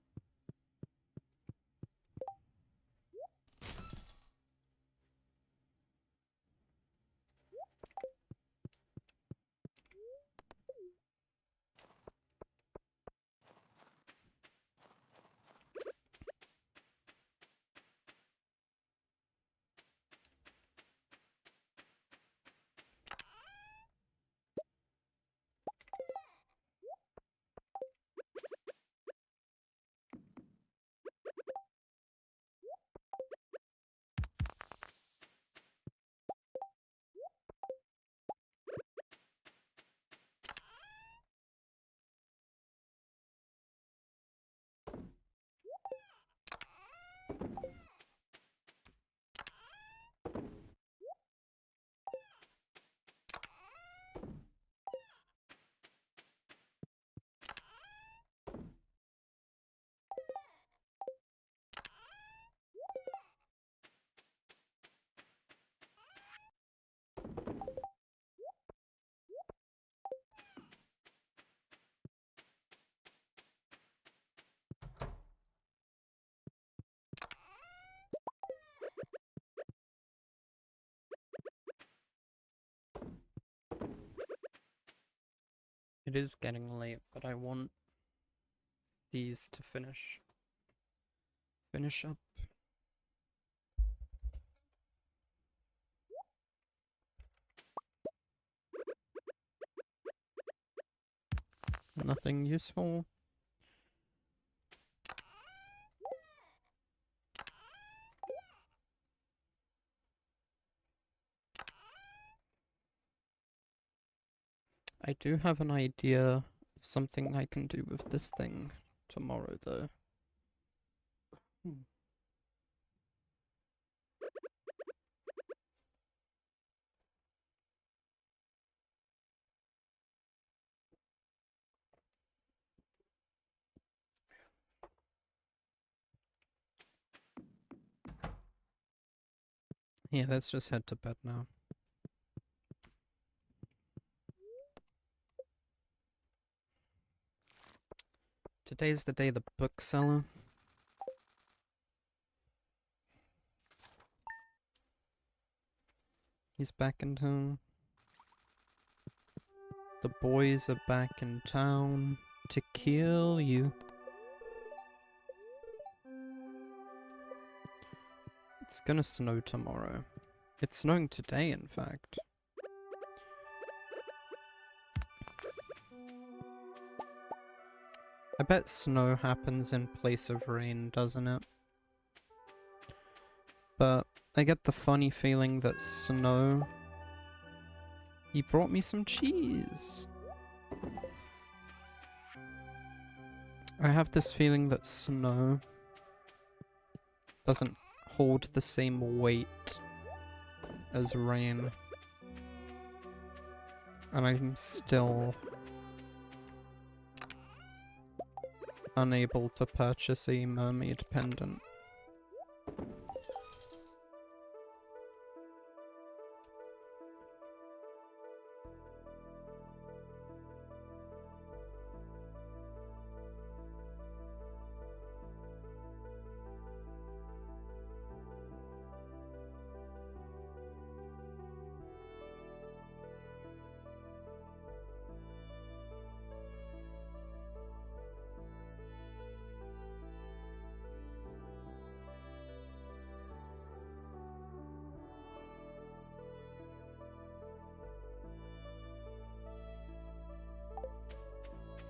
It is getting late, but I want these to finish up. Nothing useful. I do have an idea of something I can do with this thing tomorrow, though. Yeah, let's just head to bed now. Today's the day the bookseller. He's back in town. The boys are back in town to kill you. It's gonna snow tomorrow. It's snowing today, in fact. I bet snow happens in place of rain, doesn't it? But I get the funny feeling that snow... He brought me some cheese! I have this feeling that snow doesn't hold the same weight as rain. And I'm still unable to purchase a mermaid pendant.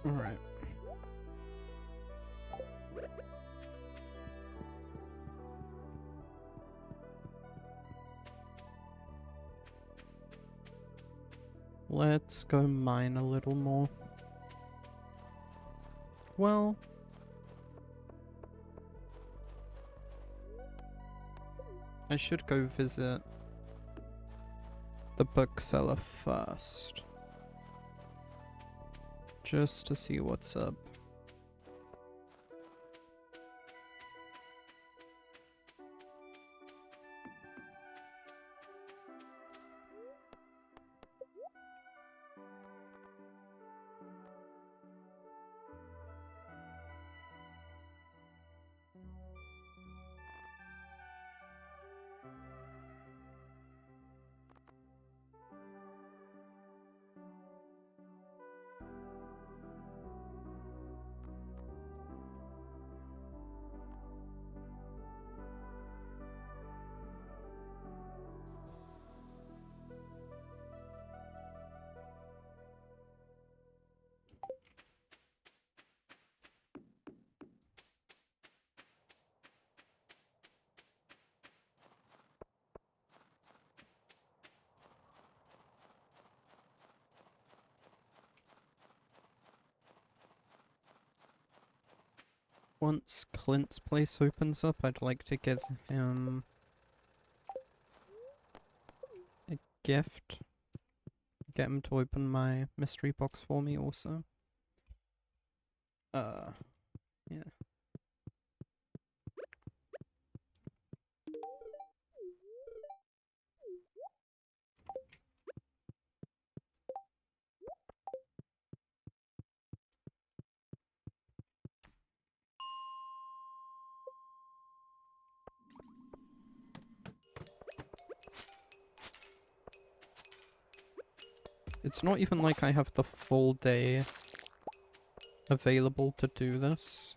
Alright. Let's go mine a little more. Well, I should go visit the bookseller first. Just to see what's up. Once Clint's place opens up, I'd like to give him a gift. Get him to open my mystery box for me also. Yeah. It's not even like I have the full day available to do this.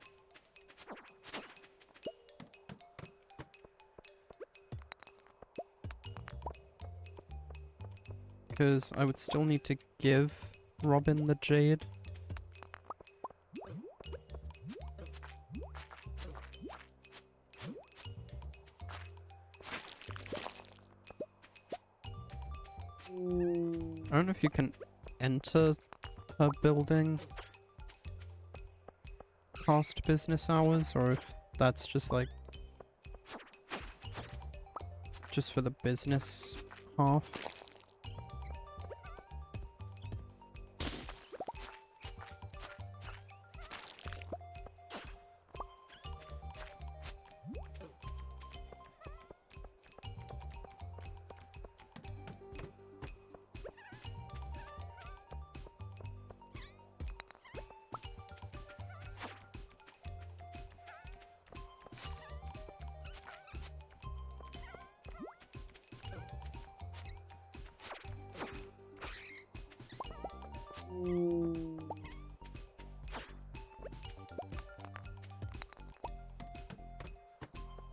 Because I would still need to give Robin the jade. I don't know if you can enter her building past business hours, or if that's just like just for the business half.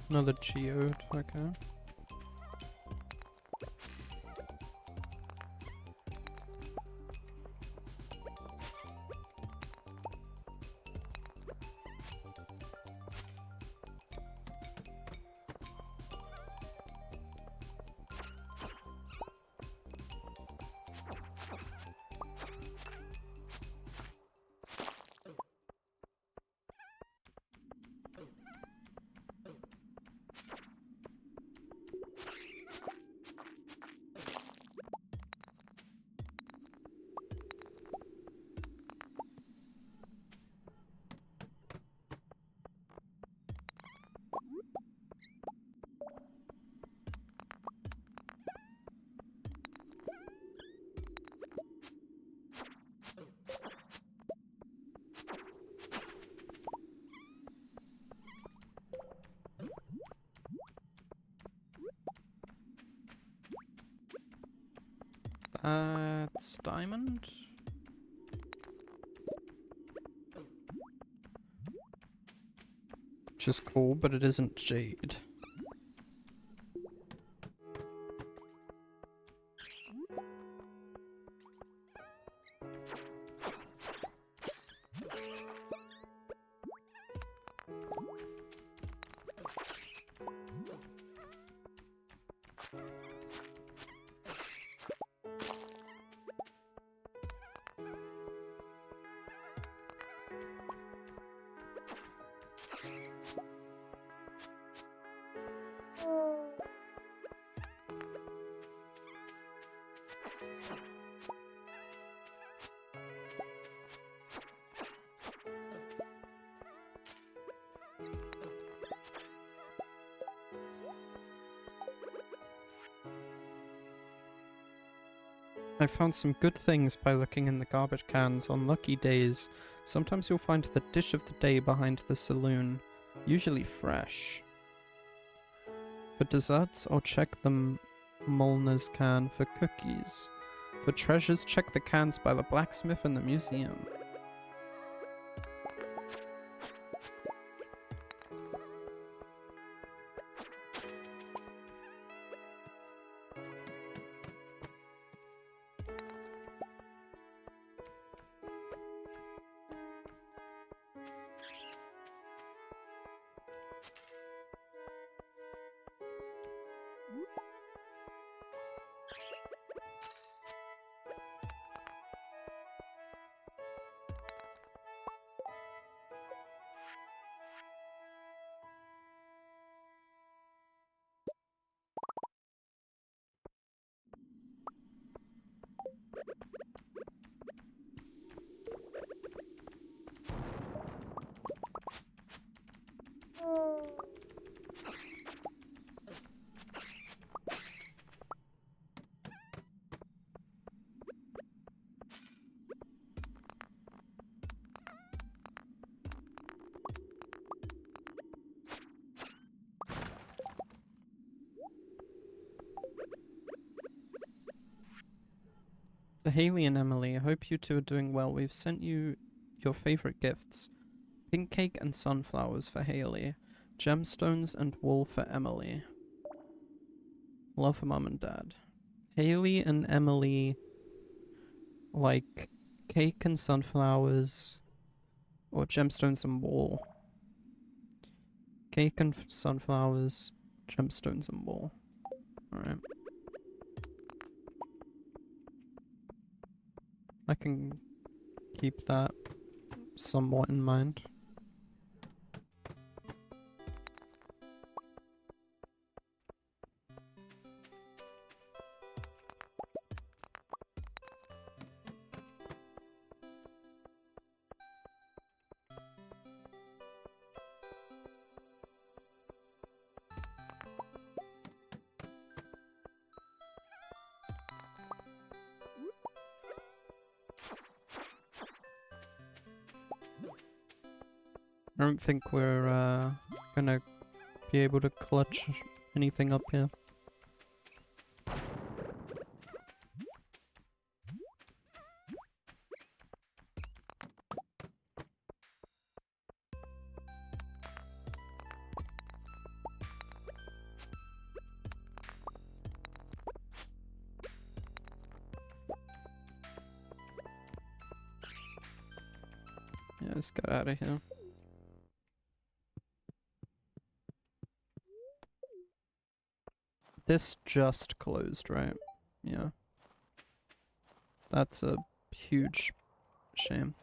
Another geode, okay. That's diamond. Which is cool, but it isn't jade. I found some good things by looking in the garbage cans on lucky days. Sometimes you'll find the dish of the day behind the saloon, usually fresh. For desserts, I'll check the Molnar's can for cookies. For treasures, check the cans by the blacksmith and the museum. To Haley and Emily, I hope you two are doing well. We've sent you your favorite gifts. Pink cake and sunflowers for Haley. Gemstones and wool for Emily. Love for Mum and Dad. Haley and Emily like cake and sunflowers or gemstones and wool. Cake and sunflowers, gemstones and wool. Alright. I can keep that somewhat in mind. I don't think we're gonna be able to clutch anything up here. Yeah, let's get out of here. This just closed, right? Yeah. That's a huge shame.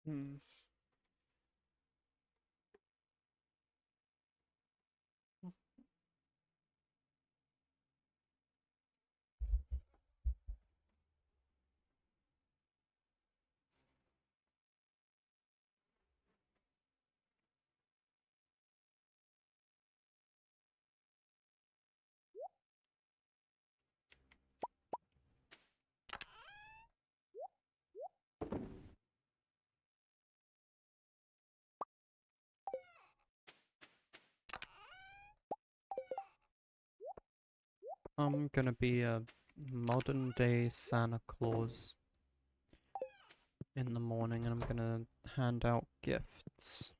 Hmm. I'm gonna be a modern day Santa Claus in the morning and I'm gonna hand out gifts.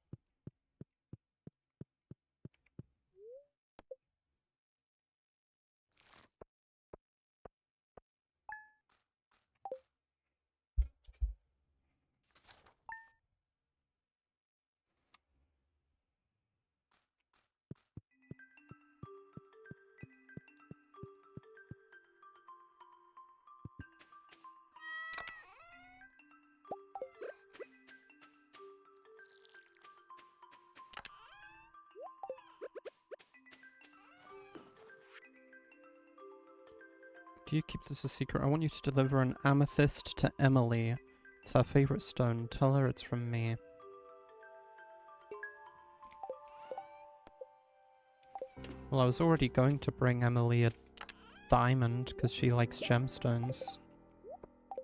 Do you keep this a secret? I want you to deliver an amethyst to Emily. It's her favorite stone. Tell her it's from me. Well, I was already going to bring Emily a diamond because she likes gemstones.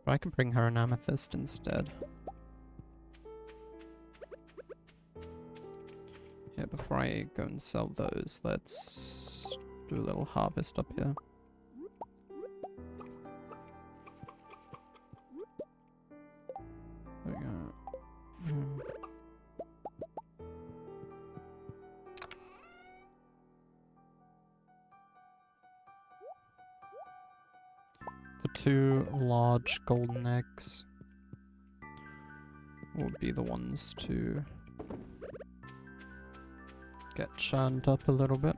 But I can bring her an amethyst instead. Yeah, before I go and sell those, let's do a little harvest up here. There we go. The 2 large golden eggs would be the ones to get churned up a little bit.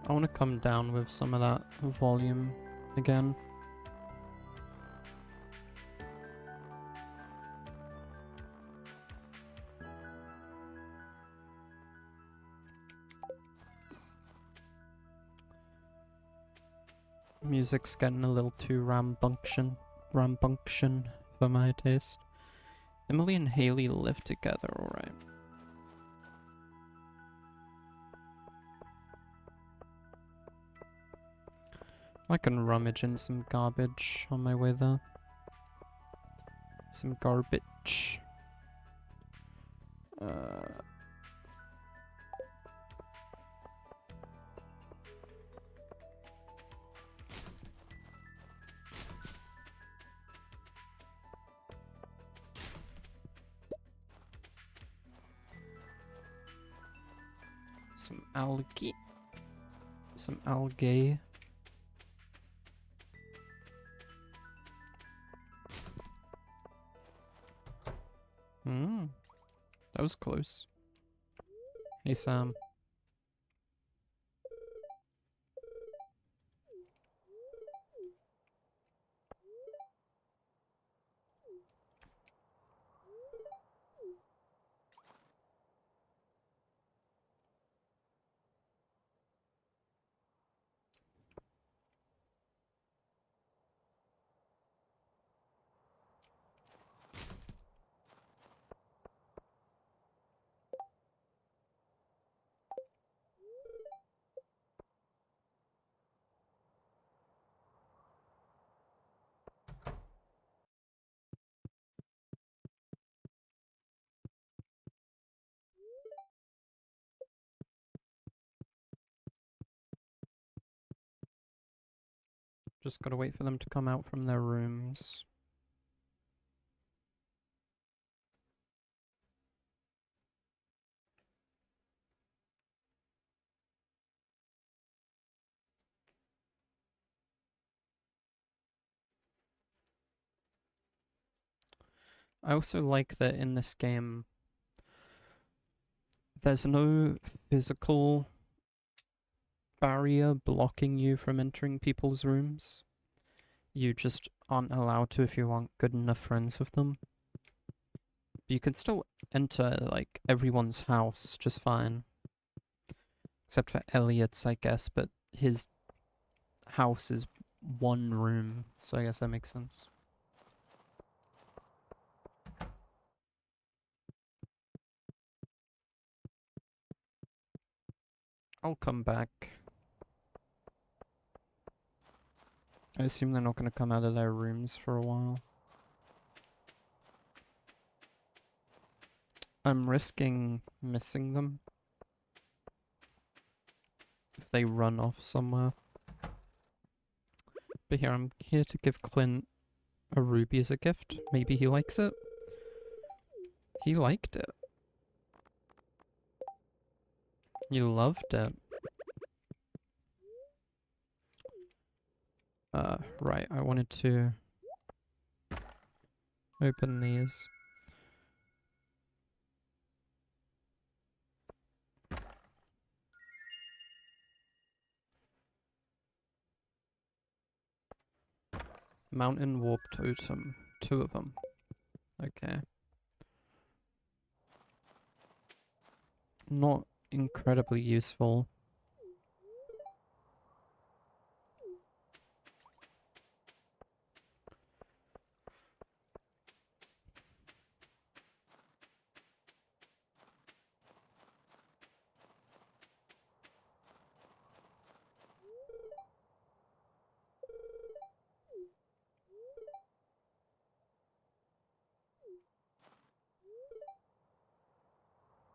I want to come down with some of that volume again. Music's getting a little too rambunctious for my taste. Emily and Haley live together, alright. I can rummage in some garbage on my way there. Some garbage. Some algae. Some algae. That was close. Hey Sam. Just gotta wait for them to come out from their rooms. I also like that in this game, there's no physical barrier blocking you from entering people's rooms. You just aren't allowed to if you aren't good enough friends with them. But you can still enter, like, everyone's house just fine. Except for Elliot's, I guess, but his house is one room, so I guess that makes sense. I'll come back. I assume they're not going to come out of their rooms for a while. I'm risking missing them if they run off somewhere. But here, I'm here to give Clint a ruby as a gift. Maybe he likes it. He liked it. You loved it. Right, I wanted to open these. Mountain warp totem. 2 of them. Okay. Not incredibly useful.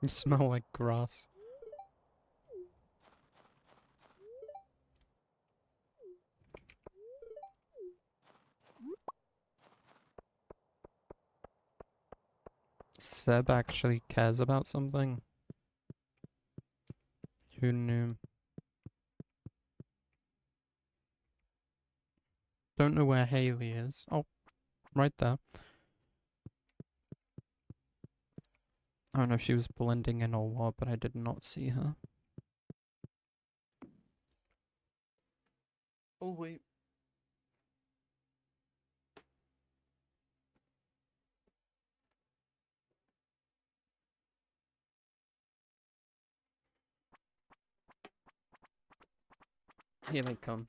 You smell like grass. Seb actually cares about something. Who knew? Don't know where Haley is. Oh, right there. I don't know if she was blending in or what, but I did not see her. Oh, wait. Here they come.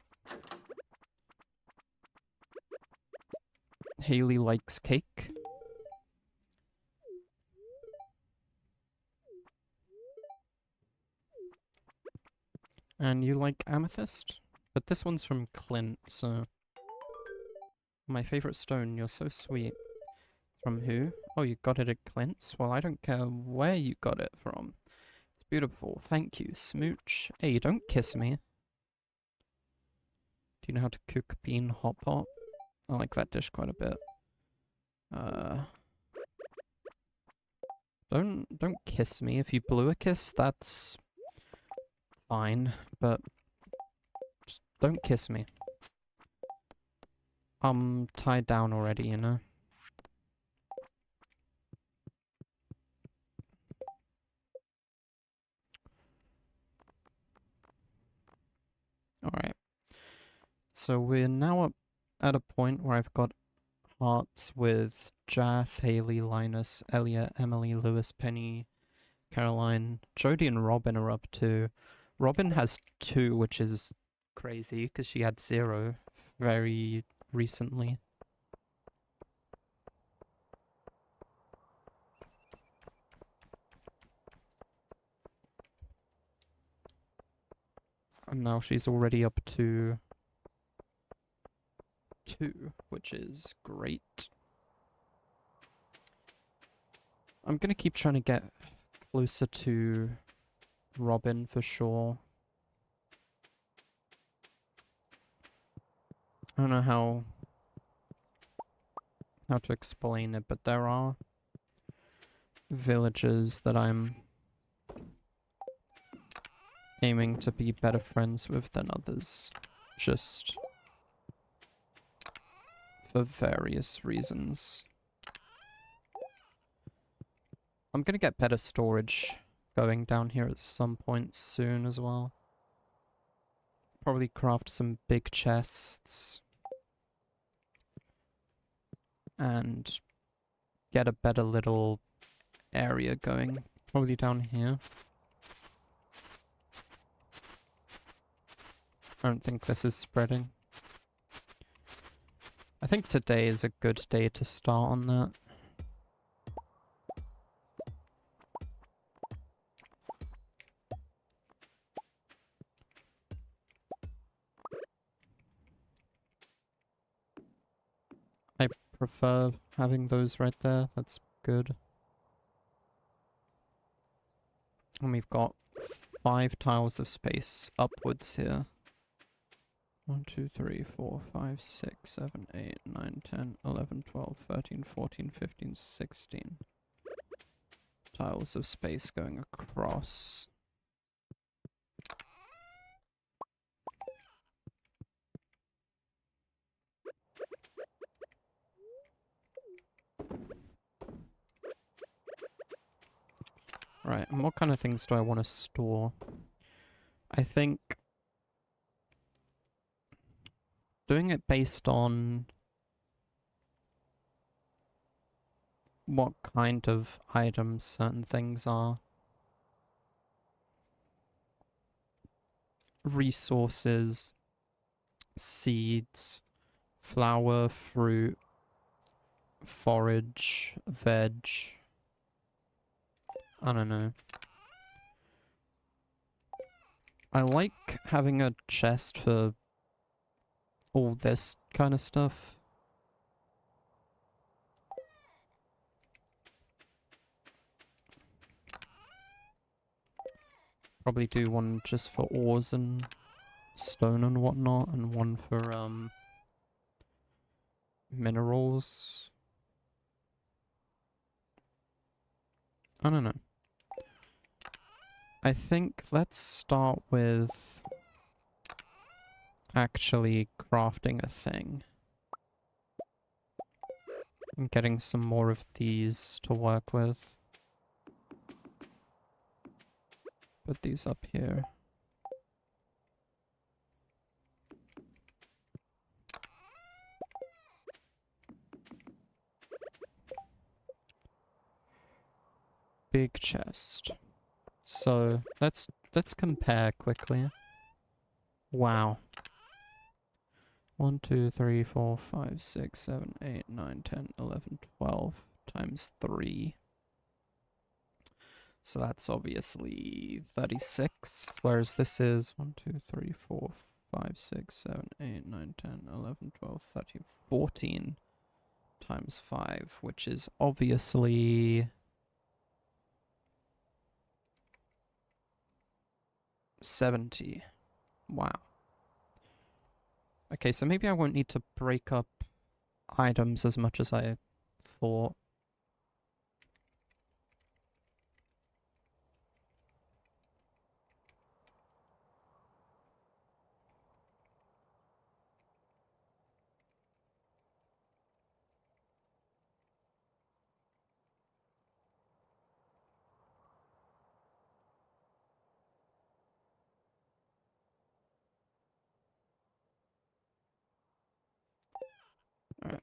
Haley likes cake. And you like amethyst? But this one's from Clint, so... My favorite stone, you're so sweet. From who? Oh, you got it at Clint's? Well, I don't care where you got it from. It's beautiful. Thank you, smooch. Hey, don't kiss me. Do you know how to cook bean hot pot? I like that dish quite a bit. Don't kiss me. If you blew a kiss, that's fine, but just don't kiss me. I'm tied down already, you know? Alright. So we're now up at a point where I've got hearts with Jas, Haley, Linus, Elliot, Emily, Lewis, Penny, Caroline, Jodie and Robin are up to. Robin has 2, which is crazy because she had 0 very recently. And now she's already up to 2, which is great. I'm gonna keep trying to get closer to Robin for sure. I don't know how to explain it, but there are villages that I'm aiming to be better friends with than others. Just for various reasons. I'm gonna get better storage going down here at some point soon as well. Probably craft some big chests and get a better little area going. Probably down here. I don't think this is spreading. I think today is a good day to start on that. I prefer having those right there. That's good. And we've got 5 tiles of space upwards here. 1, 2, 3, 4, 5, 6, 7, 8, 9, 10, 11, 12, 13, 14, 15, 16 tiles of space going across. Right, and what kind of things do I want to store? I think doing it based on what kind of items certain things are. Resources, seeds, flour, fruit, forage, veg. I don't know. I like having a chest for all this kind of stuff. Probably do one just for ores and stone and whatnot, and one for minerals. I don't know. I think let's start with actually crafting a thing. And getting some more of these to work with. Put these up here. Big chest. So let's compare quickly. Wow. 1, 2, 3, 4, 5, 6, 7, 8, 9, 10, 11, 12 times 3. So that's obviously 36, whereas this is 1, 2, 3, 4, 5, 6, 7, 8, 9, 10, 11, 12, 13, 14 times 5, which is obviously 70. Wow. Okay, so maybe I won't need to break up items as much as I thought. Alright.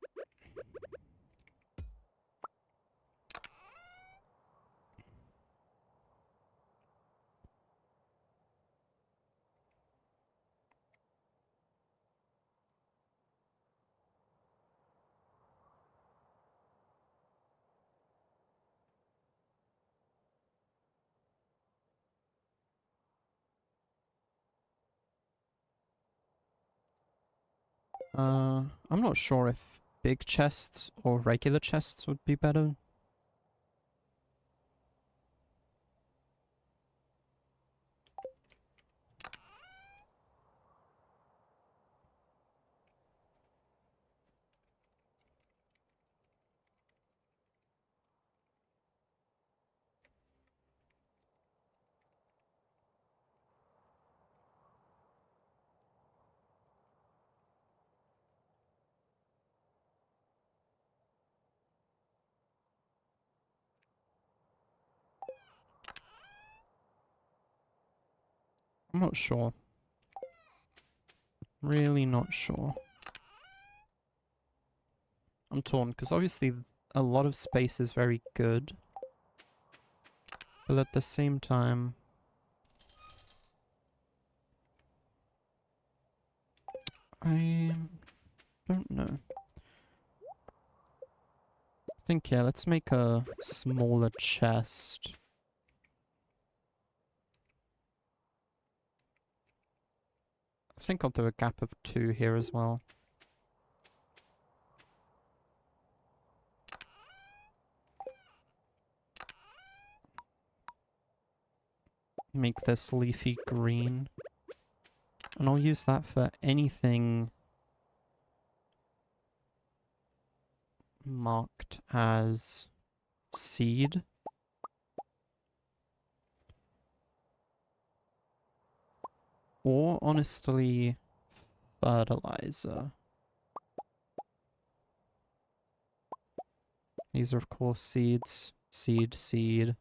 I'm not sure if big chests or regular chests would be better. I'm not sure. Really not sure. I'm torn, because obviously a lot of space is very good. But at the same time... I don't know. I think, yeah, let's make a smaller chest. I think I'll do a gap of 2 here as well. Make this leafy green. And I'll use that for anything marked as seed. Or, honestly, fertilizer. These are, of course, seeds. Seed, seed.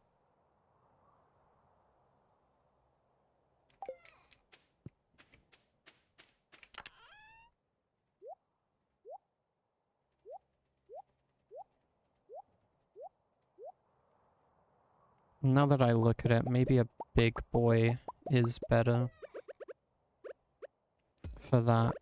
Now that I look at it, maybe a big boy is better for that.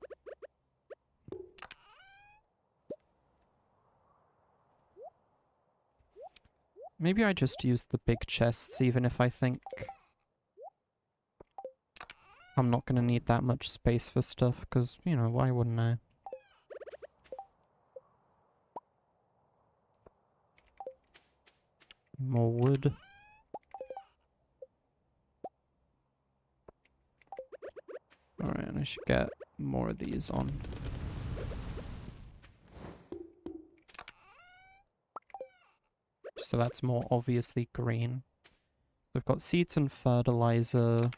Maybe I just use the big chests, even if I think I'm not gonna need that much space for stuff, because, you know, why wouldn't I? More wood. Alright, and I should get more of these on. So that's more obviously green. We've got seeds and fertilizer.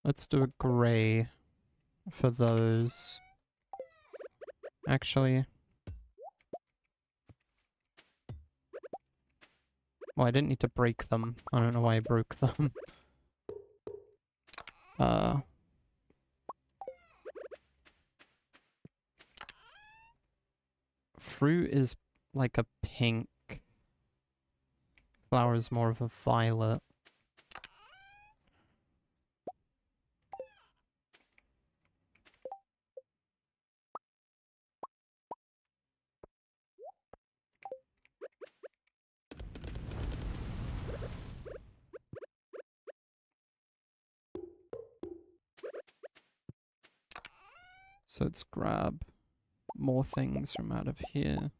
Let's do a grey for those. Actually... Well, I didn't need to break them. I don't know why I broke them. Fruit is like a pink. Flower is more of a violet. So let's grab more things from out of here.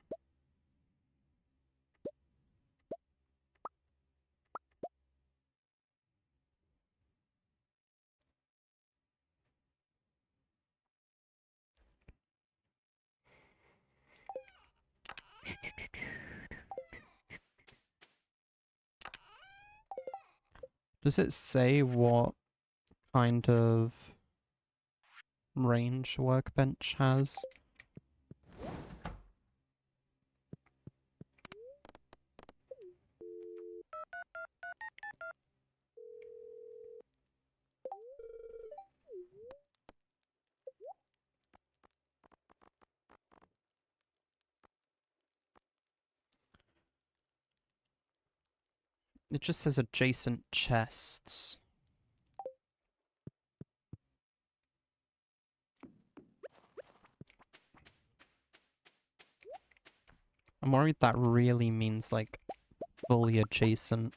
Does it say what kind of range workbench has? It just says adjacent chests. I'm worried that really means, like, fully adjacent.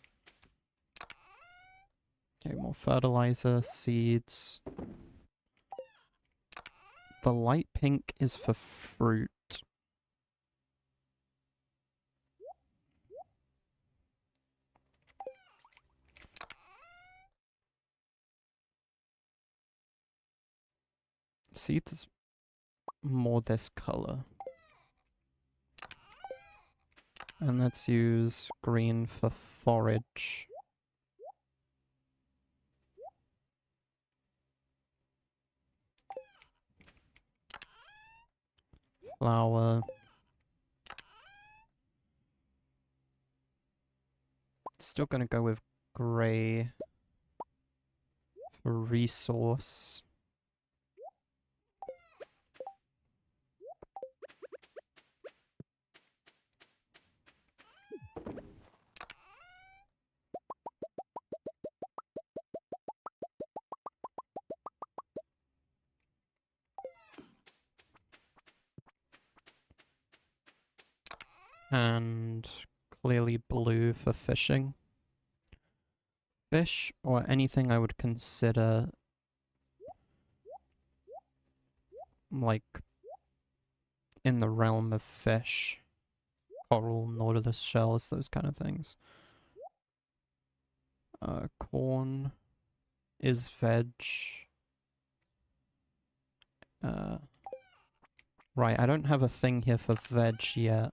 Okay, more fertilizer, seeds. The light pink is for fruit. Seeds more this color. And let's use green for forage. Flower. Still gonna go with grey for resource. And clearly blue for fishing. Fish or anything I would consider like in the realm of fish. Coral, nautilus shells, those kind of things. Corn is veg. Right, I don't have a thing here for veg yet.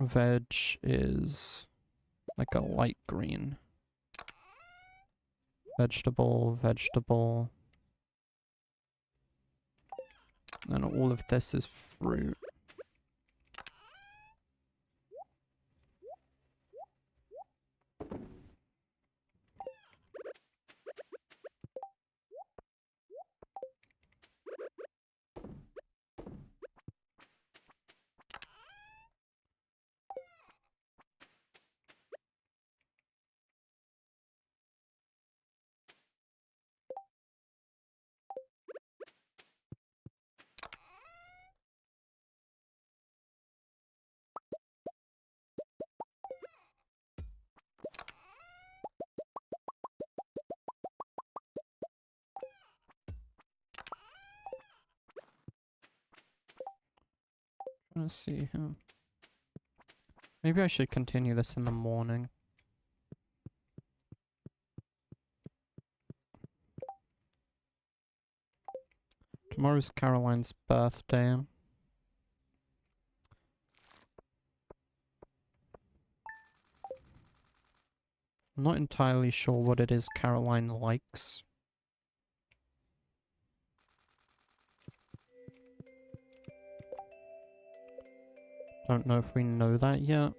Veg is like a light green. Vegetable, vegetable. And all of this is fruit. Let's see here. Maybe I should continue this in the morning. Tomorrow's Caroline's birthday. I'm not entirely sure what it is Caroline likes. Don't know if we know that yet.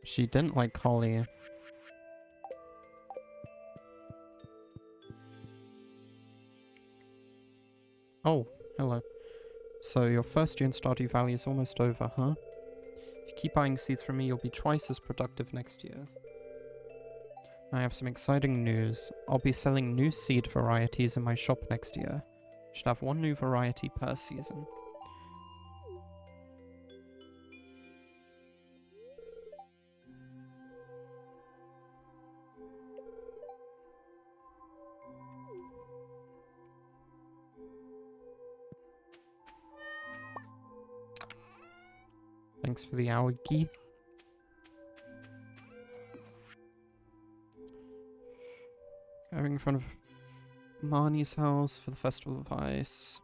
She didn't like holly. Oh, hello. So your first year in Stardew Valley is almost over, huh? If you keep buying seeds from me, you'll be twice as productive next year. I have some exciting news. I'll be selling new seed varieties in my shop next year. Should have one new variety per season. Thanks for the algae. Going in front of Marnie's house for the Festival of Ice.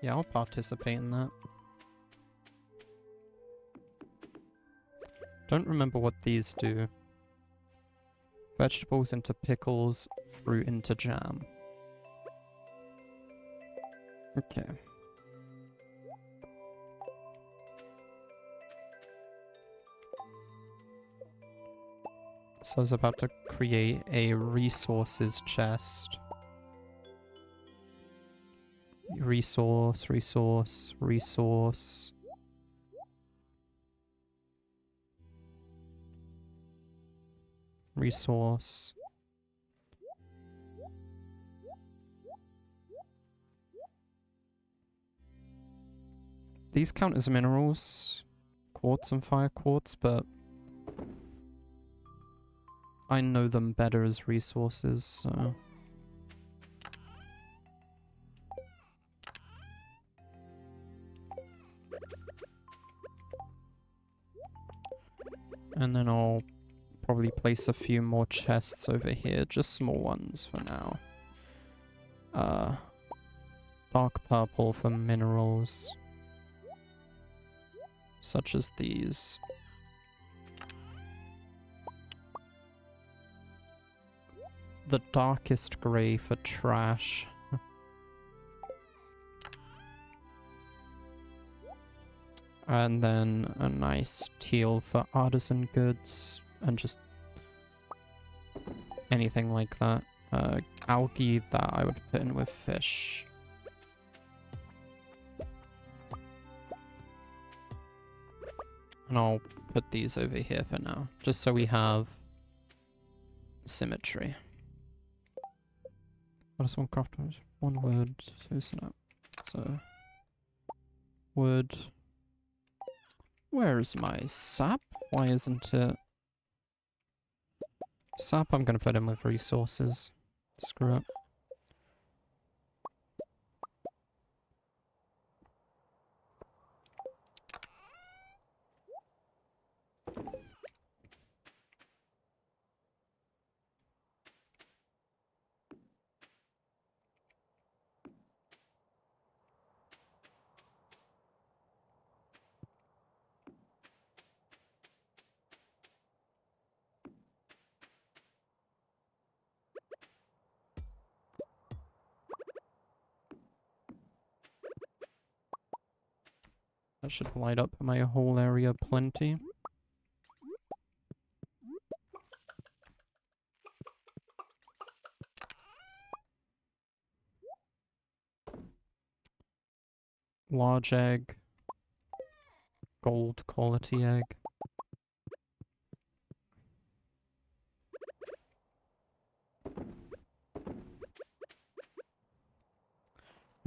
Yeah, I'll participate in that. Don't remember what these do. Vegetables into pickles, fruit into jam. Okay. So I was about to create a resources chest. Resource, resource, resource. Resource. These count as minerals. Quartz and fire quartz, but I know them better as resources, so... And then I'll probably place a few more chests over here, just small ones for now. Dark purple for minerals. Such as these. the darkest grey for trash. And then a nice teal for artisan goods, and just anything like that. Algae that I would put in with fish. And I'll put these over here for now, just so we have symmetry. What is one craft? One wood, so wood. Where's my sap? Why isn't it? Sap I'm gonna put in with resources. Screw it. That should light up my whole area plenty. Large egg. Gold quality egg.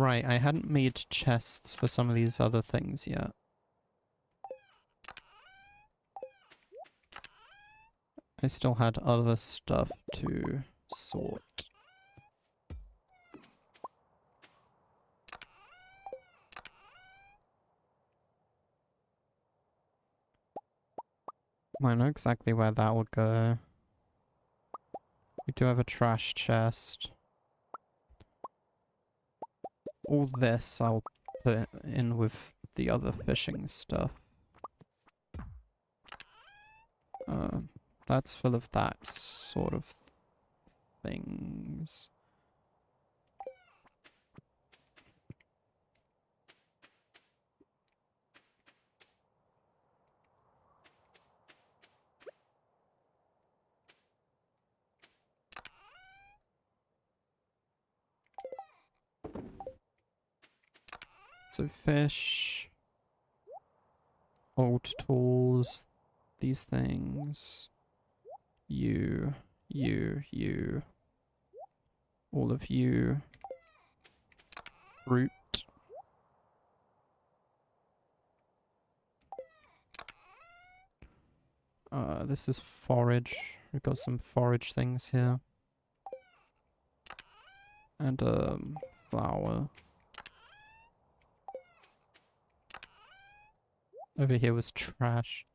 Right, I hadn't made chests for some of these other things yet. I still had other stuff to sort. I know exactly where that will go. We do have a trash chest. All this I'll put in with the other fishing stuff. That's full of that sort of things. So fish, old tools, these things, you, all of you, root. This is forage. We've got some forage things here. And, flour. Over here was trash.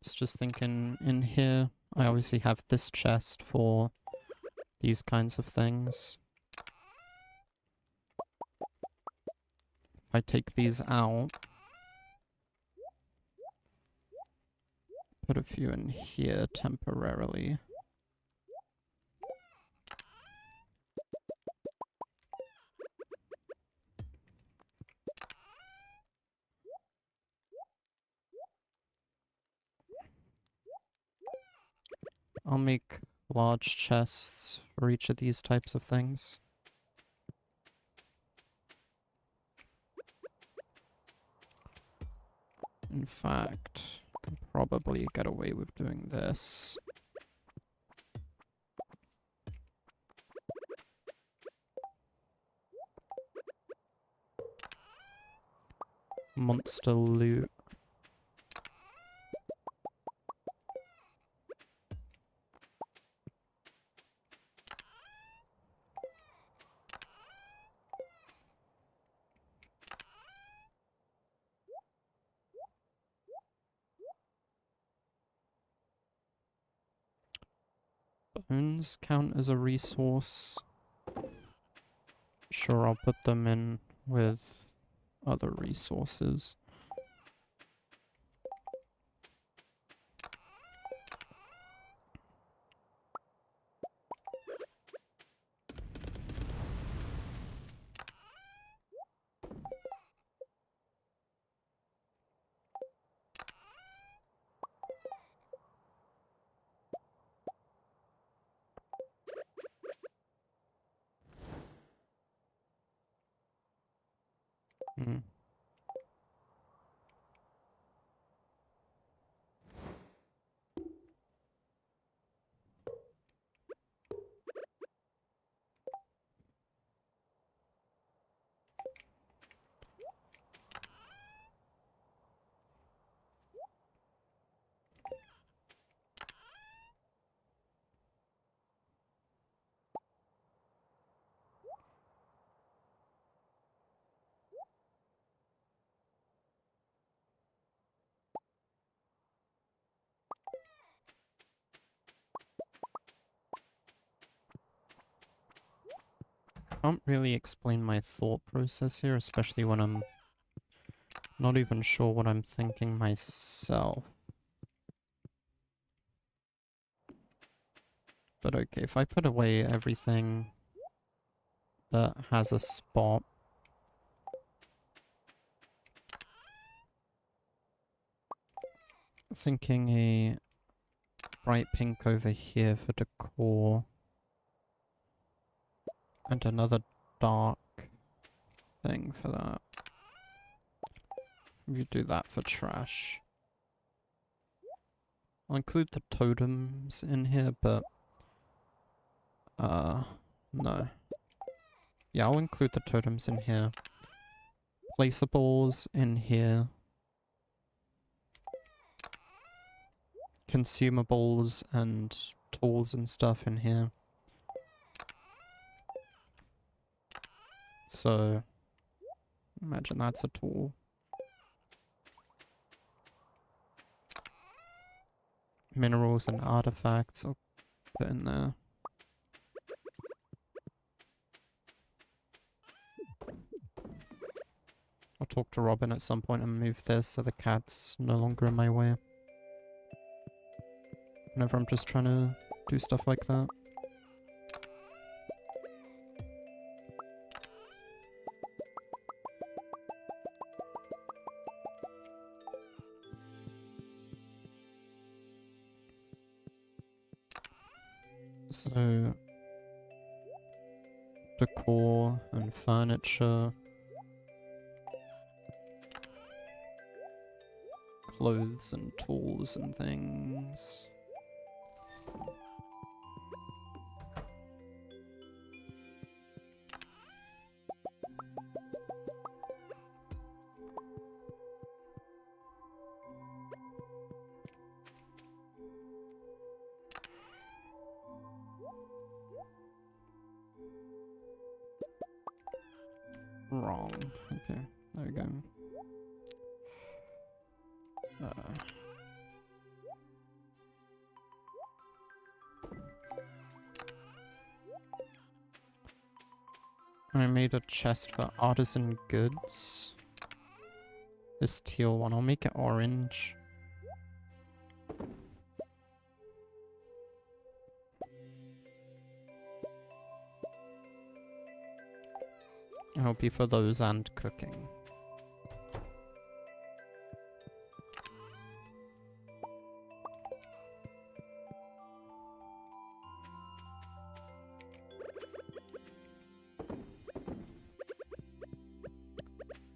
It's just thinking in here, I obviously have this chest for these kinds of things. If I take these out, put a few in here temporarily. I'll make large chests for each of these types of things. In fact, I can probably get away with doing this. Monster loot. Cones count as a resource. Sure, I'll put them in with other resources. Hmm. Can't really explain my thought process here, especially when I'm not even sure what I'm thinking myself. But okay, if I put away everything that has a spot, thinking a bright pink over here for decor, and another dark thing for that. You do that for trash. I'll include the totems in here, but no. Yeah, I'll include the totems in here. Placeables in here. Consumables and tools and stuff in here. So, imagine that's a tool. Minerals and artifacts I'll put in there. I'll talk to Robin at some point and move this so the cat's no longer in my way. Whenever I'm just trying to do stuff like that. So, decor and furniture. Clothes and tools and things. Wrong. Okay, there we go. I made a chest for artisan goods. This teal one, I'll make it orange. It'll be for those and cooking.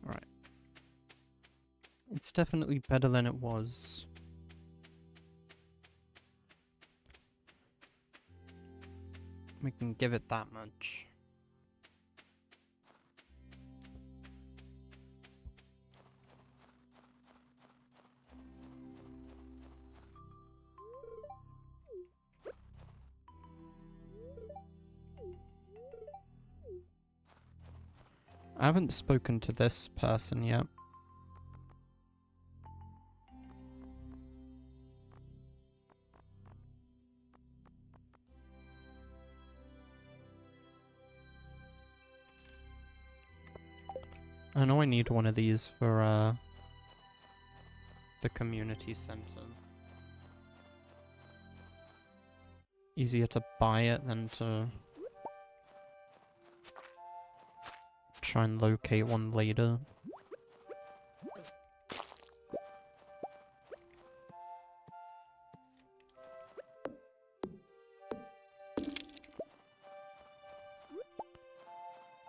Alright. It's definitely better than it was. We can give it that much. I haven't spoken to this person yet. I know I need one of these for the community center. Easier to buy it than to try and locate one later.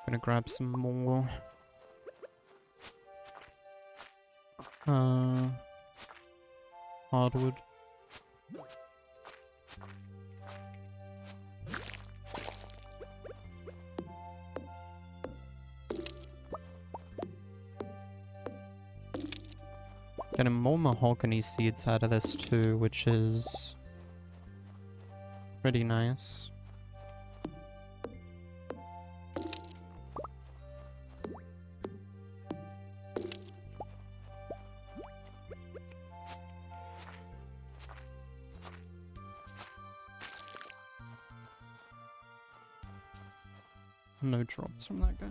Gonna grab some more. Hardwood. Getting more mahogany seeds out of this too, which is pretty nice. No drops from that guy.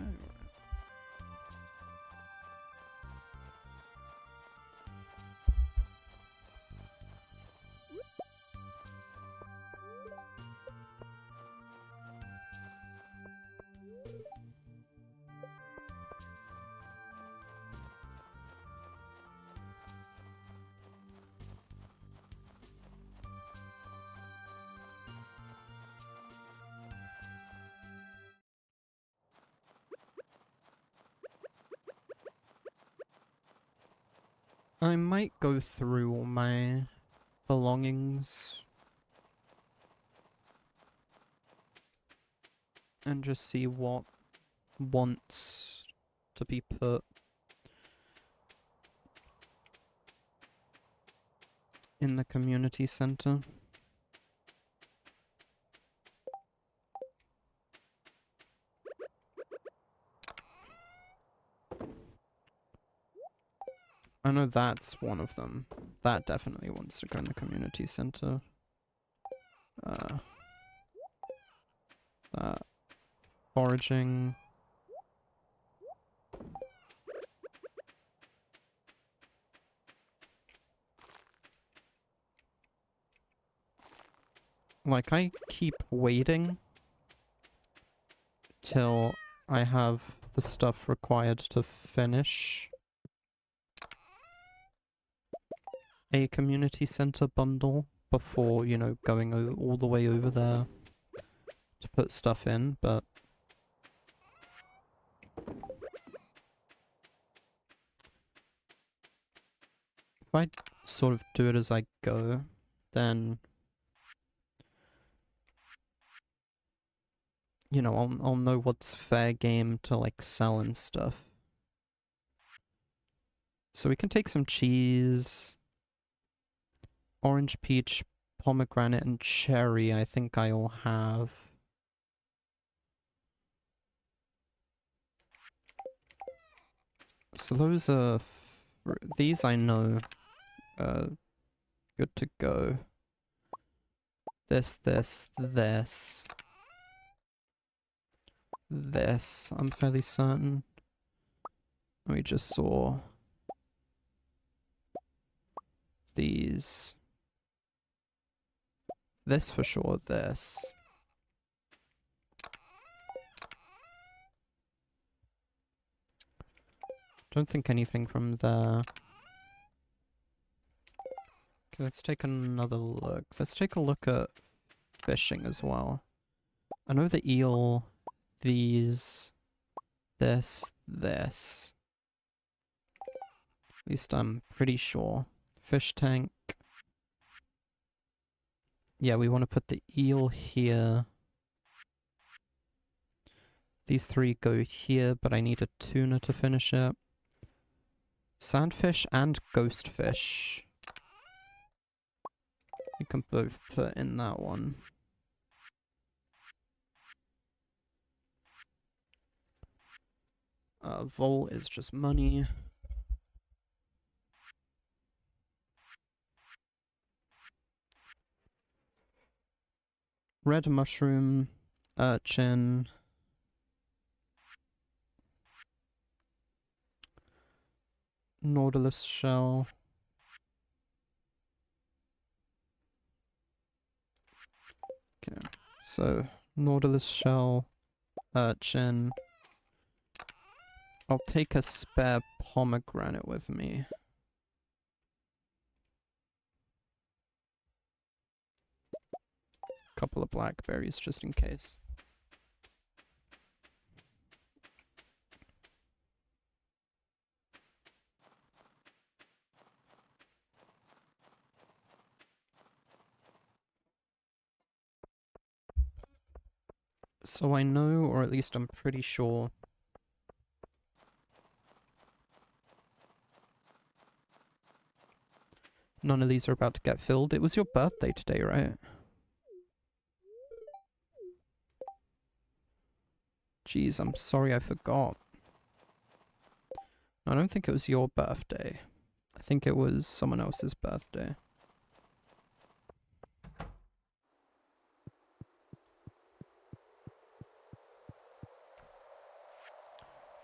I might go through all my belongings and just see what wants to be put in the community center. I know that's one of them. That definitely wants to go in the community center. That foraging. Like, I keep waiting till I have the stuff required to finish a community center bundle before, you know, going all the way over there to put stuff in, but if I sort of do it as I go, then, you know, I'll know what's fair game to, like, sell and stuff. So we can take some cheese, orange, peach, pomegranate, and cherry. I think I all have. So those are... these I know good to go. This, I'm fairly certain. We just saw these. This for sure, this. Don't think anything from there. Okay, let's take another look. Let's take a look at fishing as well. I know the eel, these, this. At least I'm pretty sure. Fish tank. Yeah, we want to put the eel here. These three go here, but I need a tuna to finish it. Sandfish and ghostfish. You can both put in that one. Vol is just money. Red mushroom, urchin. Nautilus shell. Okay, so Nautilus shell, urchin. I'll take a spare pomegranate with me. Couple of blackberries just in case. So I know, or at least I'm pretty sure, none of these are about to get filled. It was your birthday today, right? Jeez, I'm sorry I forgot. I don't think it was your birthday. I think it was someone else's birthday.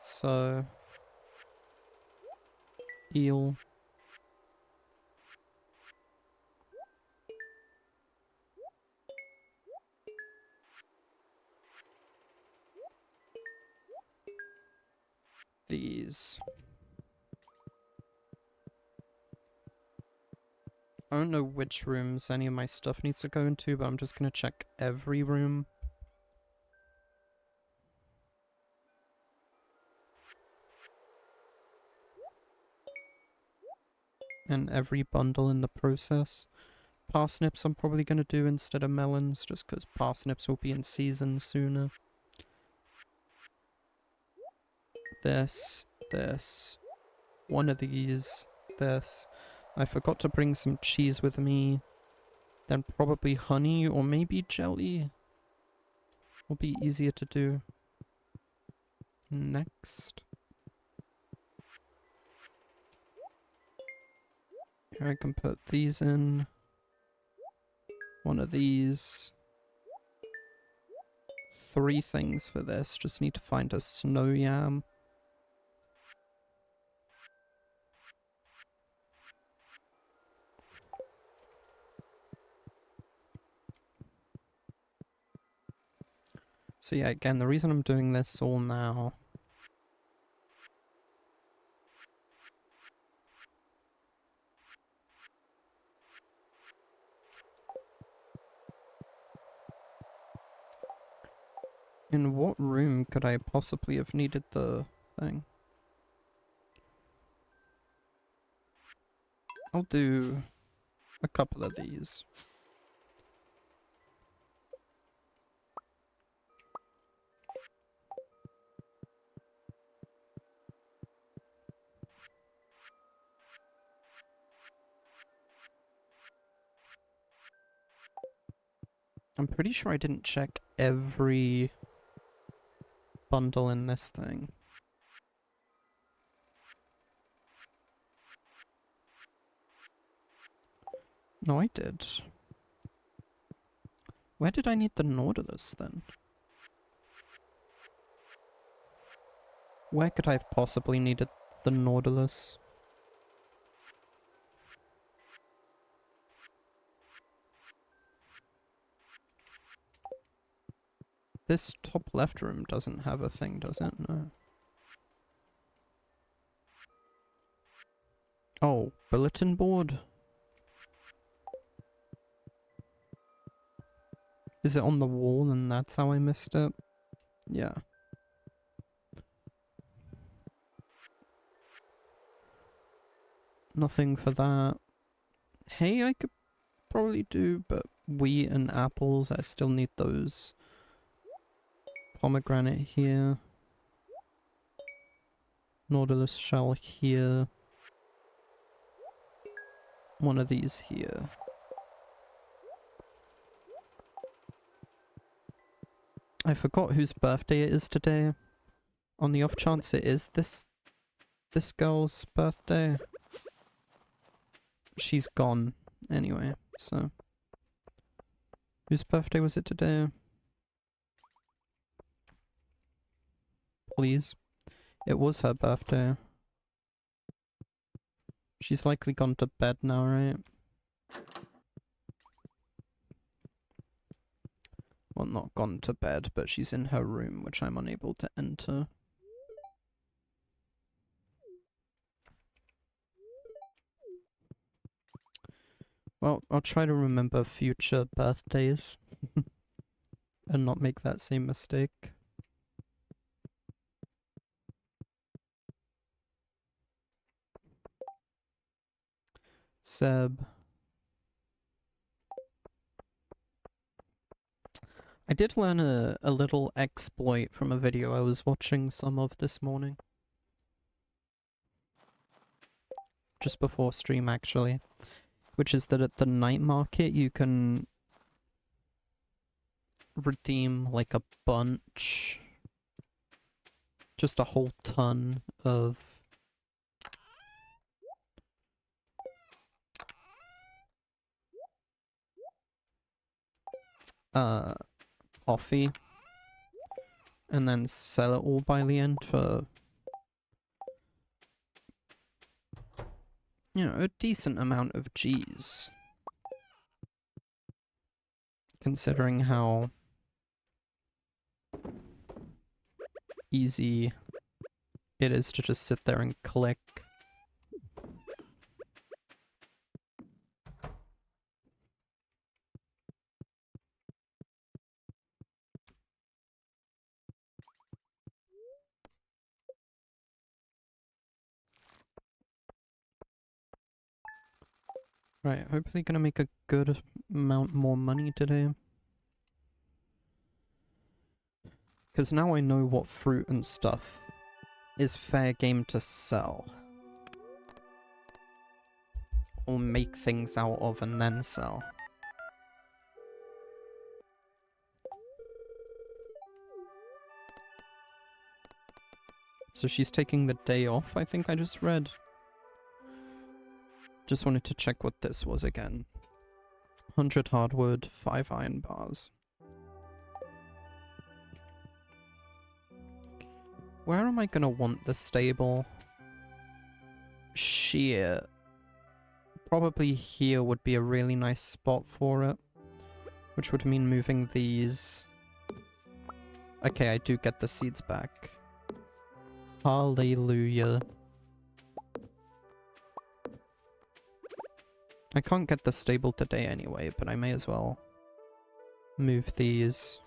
So... eel. These. I don't know which rooms any of my stuff needs to go into, but I'm just gonna check every room. And every bundle in the process. Parsnips I'm probably gonna do instead of melons, just because parsnips will be in season sooner. This. One of these. This. I forgot to bring some cheese with me. Then probably honey or maybe jelly. Will be easier to do. Next. Here I can put these in. One of these. 3 things for this. Just need to find a snow yam. So yeah, again, the reason I'm doing this all now in what room could I possibly have needed the thing? I'll do a couple of these. I'm pretty sure I didn't check every bundle in this thing. No, I did. Where did I need the Nautilus then? Where could I have possibly needed the Nautilus? This top left room doesn't have a thing, does it? No. Oh, bulletin board? Is it on the wall and that's how I missed it? Yeah. Nothing for that. Hay I could probably do, but wheat and apples, I still need those. Pomegranate here. Nautilus shell here. One of these here. I forgot whose birthday it is today. On the off chance it is this girl's birthday. She's gone anyway, so. Whose birthday was it today? Please. It was her birthday. She's likely gone to bed now, right? Well, not gone to bed, but she's in her room, which I'm unable to enter. Well, I'll try to remember future birthdays and not make that same mistake. Seb. I did learn a little exploit from a video I was watching some of this morning. Just before stream, actually. Which is that at the night market, you can redeem like a bunch, just a whole ton of coffee and then sell it all by the end for, you know, a decent amount of G's. Considering how easy it is to just sit there and click. Right, hopefully gonna make a good amount more money today. Because now I know what fruit and stuff is fair game to sell. Or make things out of and then sell. So she's taking the day off, I think I just read. Just wanted to check what this was again. 100 hardwood, 5 iron bars. Where am I gonna want the stable? Shit. Probably here would be a really nice spot for it. Which would mean moving these. Okay, I do get the seeds back. Hallelujah. I can't get the stable today anyway, but I may as well move these.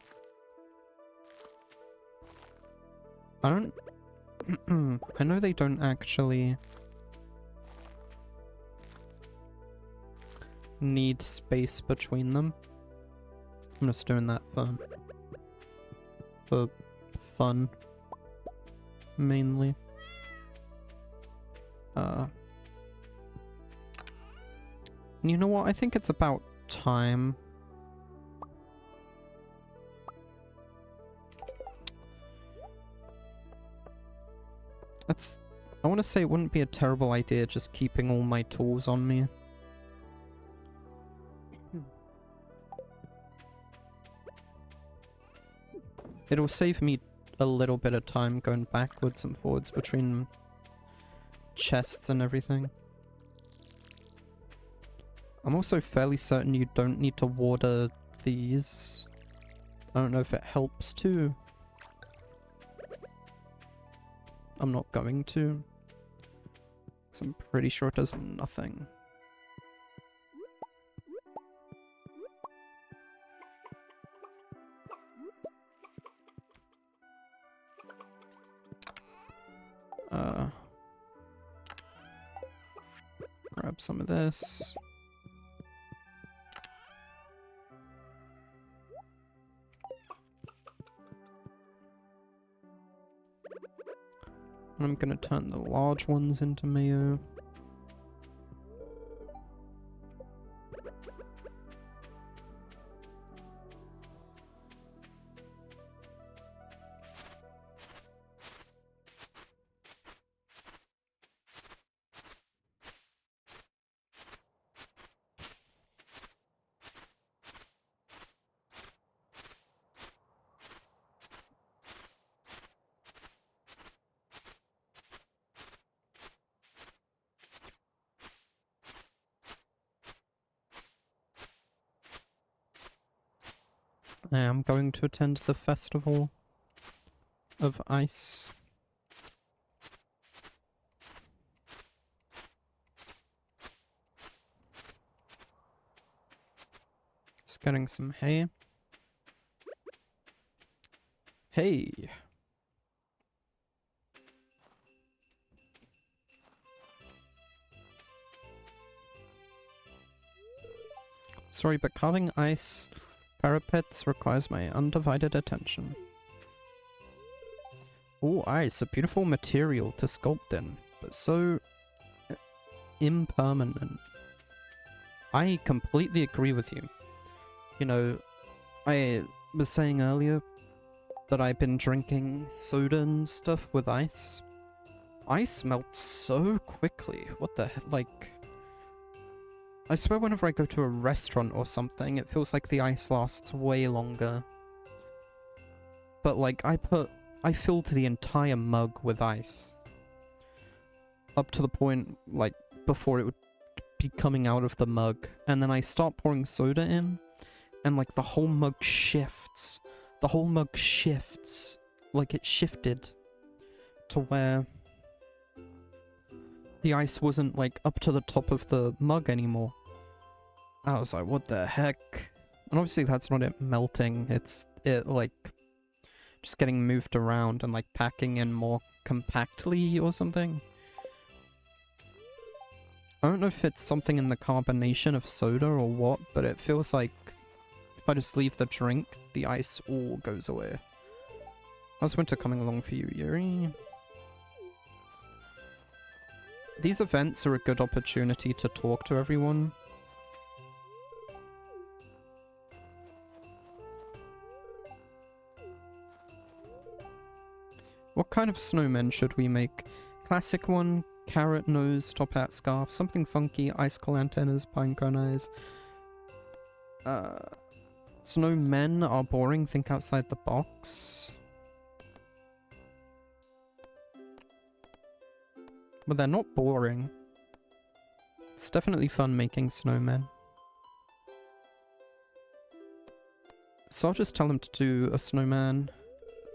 I don't... I know they don't actually need space between them. I'm just doing that for fun, mainly. And you know what? I think it's about time. I want to say it wouldn't be a terrible idea just keeping all my tools on me. It'll save me a little bit of time going backwards and forwards between chests and everything. I'm also fairly certain you don't need to water these. I don't know if it helps to. I'm not going to. 'Cause I'm pretty sure it does nothing. Grab some of this. And I'm gonna turn the large ones into mayo. I am going to attend the Festival of Ice. Just getting some hay. Hey! Sorry, but carving ice parapets requires my undivided attention. Oh, ice, a beautiful material to sculpt in, but so impermanent. I completely agree with you. You know, I was saying earlier that I've been drinking soda and stuff with ice. Ice melts so quickly. What the heck? Like, I swear whenever I go to a restaurant or something, it feels like the ice lasts way longer. But like, I filled the entire mug with ice. Up to the point, like, before it would be coming out of the mug. And then I start pouring soda in, and like the whole mug shifts. The whole mug shifts. Like it shifted to where the ice wasn't like up to the top of the mug anymore. I was like, what the heck? And obviously that's not it melting, it's it like just getting moved around and like packing in more compactly or something. I don't know if it's something in the carbonation of soda or what, but it feels like if I just leave the drink, the ice all goes away. How's winter coming along for you, Yuri? These events are a good opportunity to talk to everyone. What kind of snowmen should we make? Classic one, carrot nose, top hat scarf, something funky, icicle antennas, pinecone eyes. Snowmen are boring, think outside the box. But they're not boring. It's definitely fun making snowmen. So I'll just tell him to do a snowman,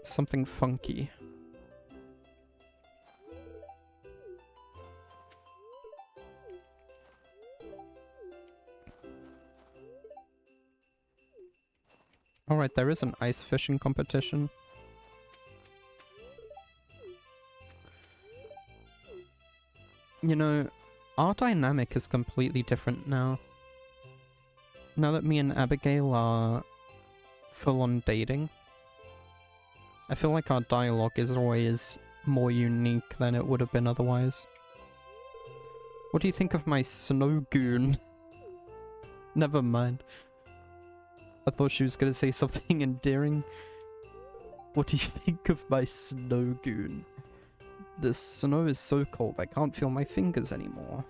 something funky. Alright, there is an ice fishing competition. You know, our dynamic is completely different now. Now that me and Abigail are full-on dating, I feel like our dialogue is always more unique than it would have been otherwise. What do you think of my snow goon? Never mind. I thought she was gonna say something endearing. What do you think of my snow goon? The snow is so cold I can't feel my fingers anymore.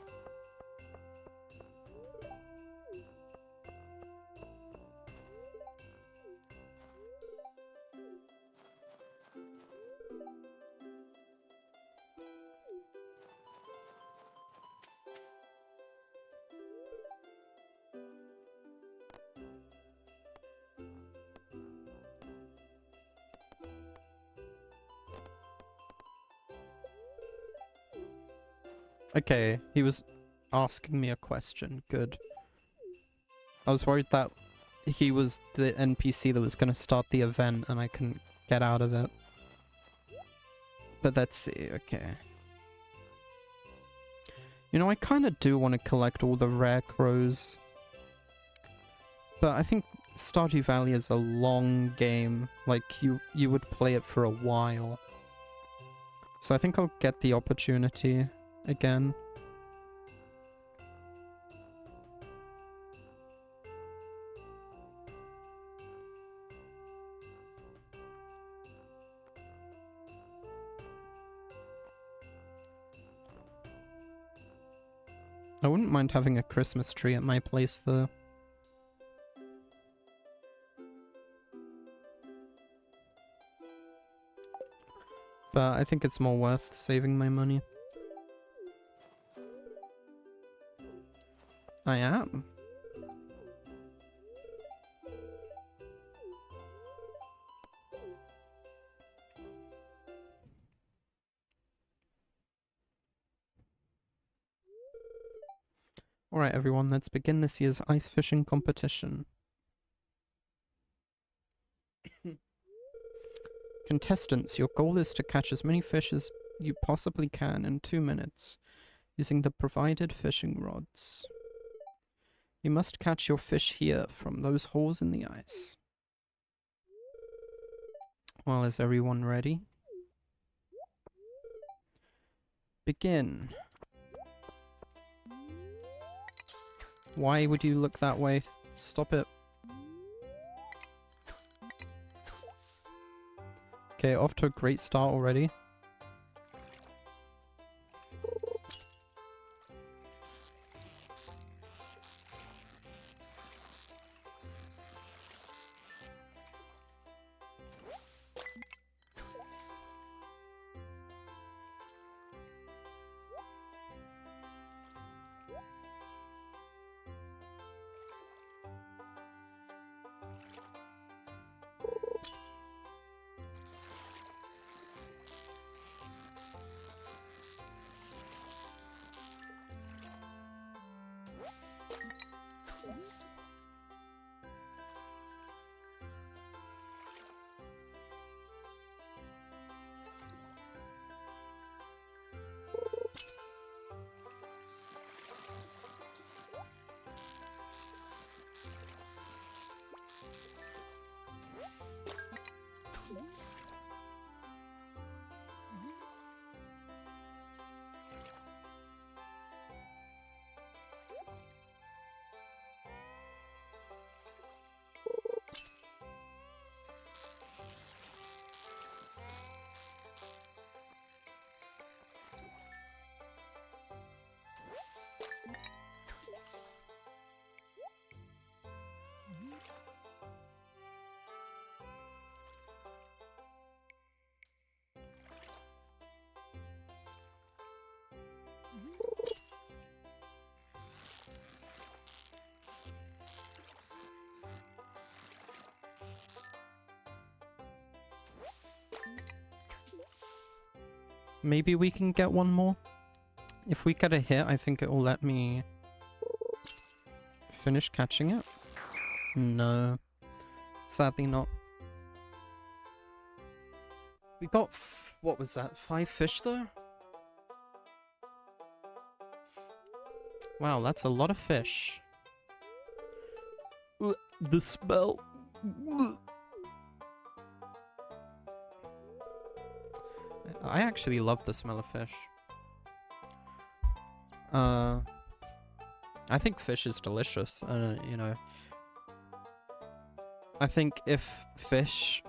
Okay, he was asking me a question. Good. I was worried that he was the NPC that was going to start the event and I couldn't get out of it. But let's see, okay. You know, I kind of do want to collect all the rare crows. But I think Stardew Valley is a long game. Like, you would play it for a while. So I think I'll get the opportunity again. I wouldn't mind having a Christmas tree at my place though. But I think it's more worth saving my money. I am. Alright everyone, let's begin this year's ice fishing competition. Contestants, your goal is to catch as many fish as you possibly can in 2 minutes, using the provided fishing rods. You must catch your fish here from those holes in the ice. Well, is everyone ready? Begin. Why would you look that way? Stop it. Okay, off to a great start already. Maybe we can get one more. If we get a hit, I think it will let me finish catching it. No. Sadly not. We got, what was that, 5 fish though? Wow, that's a lot of fish. The smell. I actually love the smell of fish. I think fish is delicious. You know, I think if fish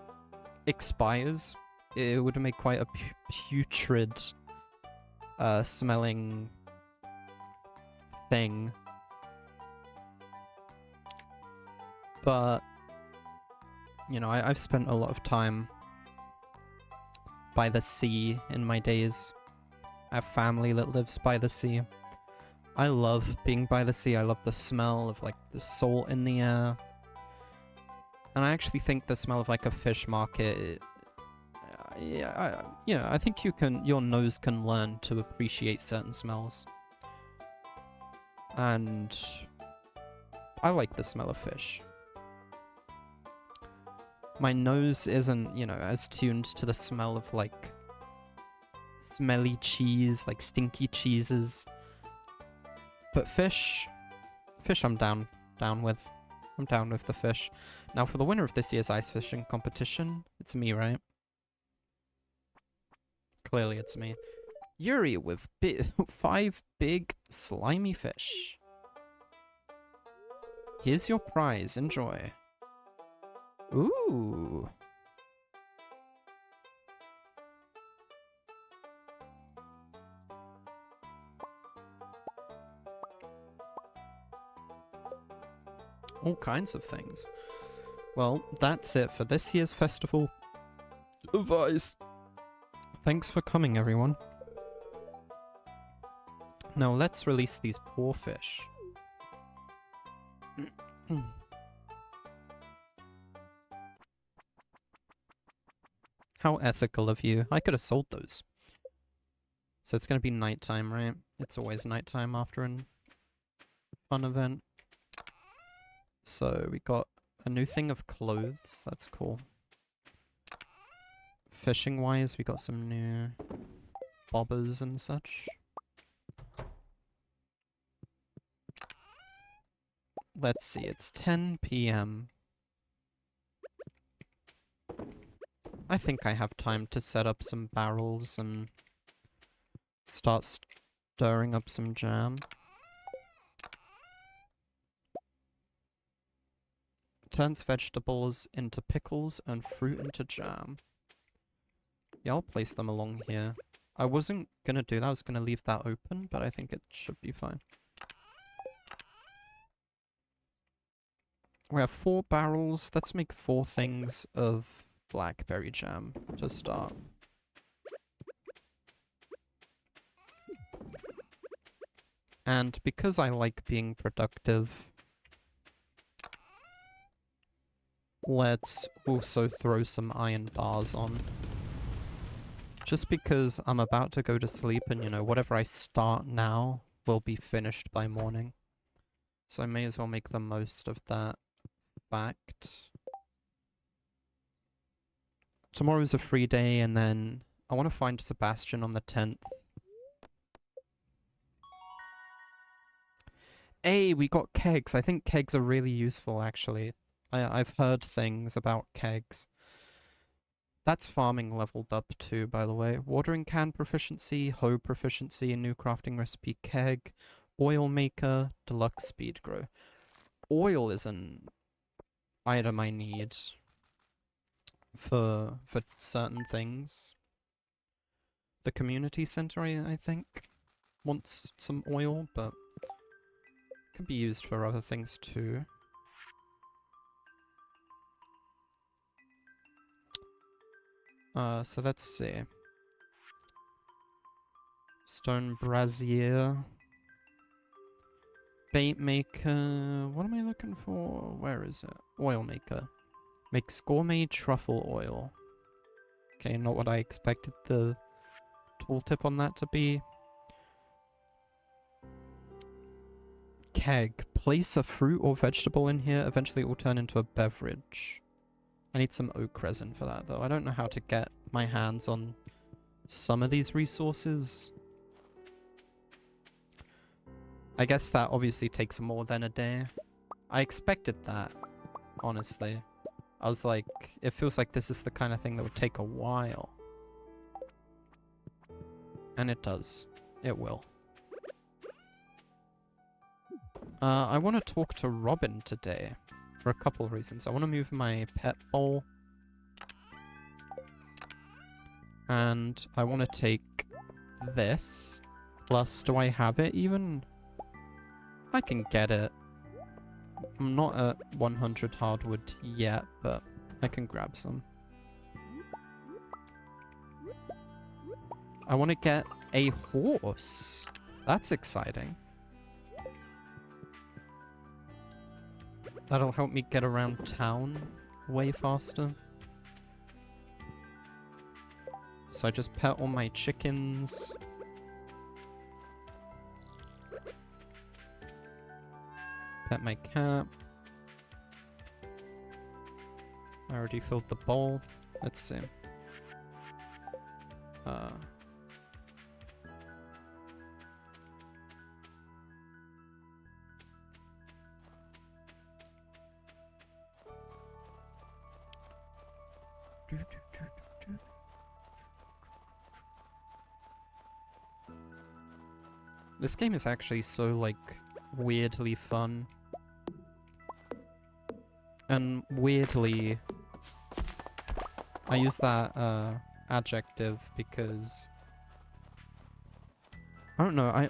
expires, it would make quite a putrid smelling thing. But, you know, I've spent a lot of time by the sea in my days. I have family that lives by the sea. I love being by the sea. I love the smell of like the salt in the air. And I actually think the smell of like a fish market, yeah, I think your nose can learn to appreciate certain smells. And I like the smell of fish. My nose isn't, you know, as tuned to the smell of like smelly cheese, like stinky cheeses. But fish I'm down with. I'm down with the fish. Now for the winner of this year's ice fishing competition, it's me, right? Clearly it's me. Yuri with 5 big slimy fish. Here's your prize, enjoy. Ooh. All kinds of things. Well, that's it for this year's Festival of Ice. Thanks for coming, everyone. Now let's release these poor fish. How ethical of you. I could have sold those. So it's going to be nighttime, right? It's always nighttime after an fun event. So we got a new thing of clothes. That's cool. Fishing wise, we got some new bobbers and such. Let's see, it's 10 p.m. I think I have time to set up some barrels and start stirring up some jam. Turns vegetables into pickles and fruit into jam. Yeah, I'll place them along here. I wasn't gonna do that, I was gonna leave that open, but I think it should be fine. We have 4 barrels. Let's make 4 things of blackberry jam to start. And because I like being productive, let's also throw some iron bars on. Just because I'm about to go to sleep and, you know, whatever I start now will be finished by morning. So I may as well make the most of that fact. Tomorrow's a free day, and then I want to find Sebastian on the 10th. Hey, we got kegs. I think kegs are really useful, actually. I've heard things about kegs. That's farming leveled up too, by the way. Watering can proficiency, hoe proficiency, new crafting recipe keg, oil maker, deluxe speed grow. Oil is an item I need for certain things. The community center, I think, wants some oil, but can be used for other things too. So let's see. Stone brazier. Bait maker. What am I looking for? Where is it? Oil maker. Makes gourmet truffle oil. Okay, not what I expected the tooltip on that to be. Keg. Place a fruit or vegetable in here. Eventually it will turn into a beverage. I need some oak resin for that, though. I don't know how to get my hands on some of these resources. I guess that obviously takes more than a day. I expected that, honestly. I was like, it feels like this is the kind of thing that would take a while. And it does. It will. I want to talk to Robin today. For a couple of reasons. I want to move my pet bowl. And I want to take this. Plus, do I have it even? I can get it. I'm not at 100 hardwood yet, but I can grab some. I want to get a horse. That's exciting. That'll help me get around town way faster. So I just pet all my chickens. Pet my cat. I already filled the bowl. Let's see. This game is actually so, like, weirdly fun. And weirdly, I use that adjective because I don't know,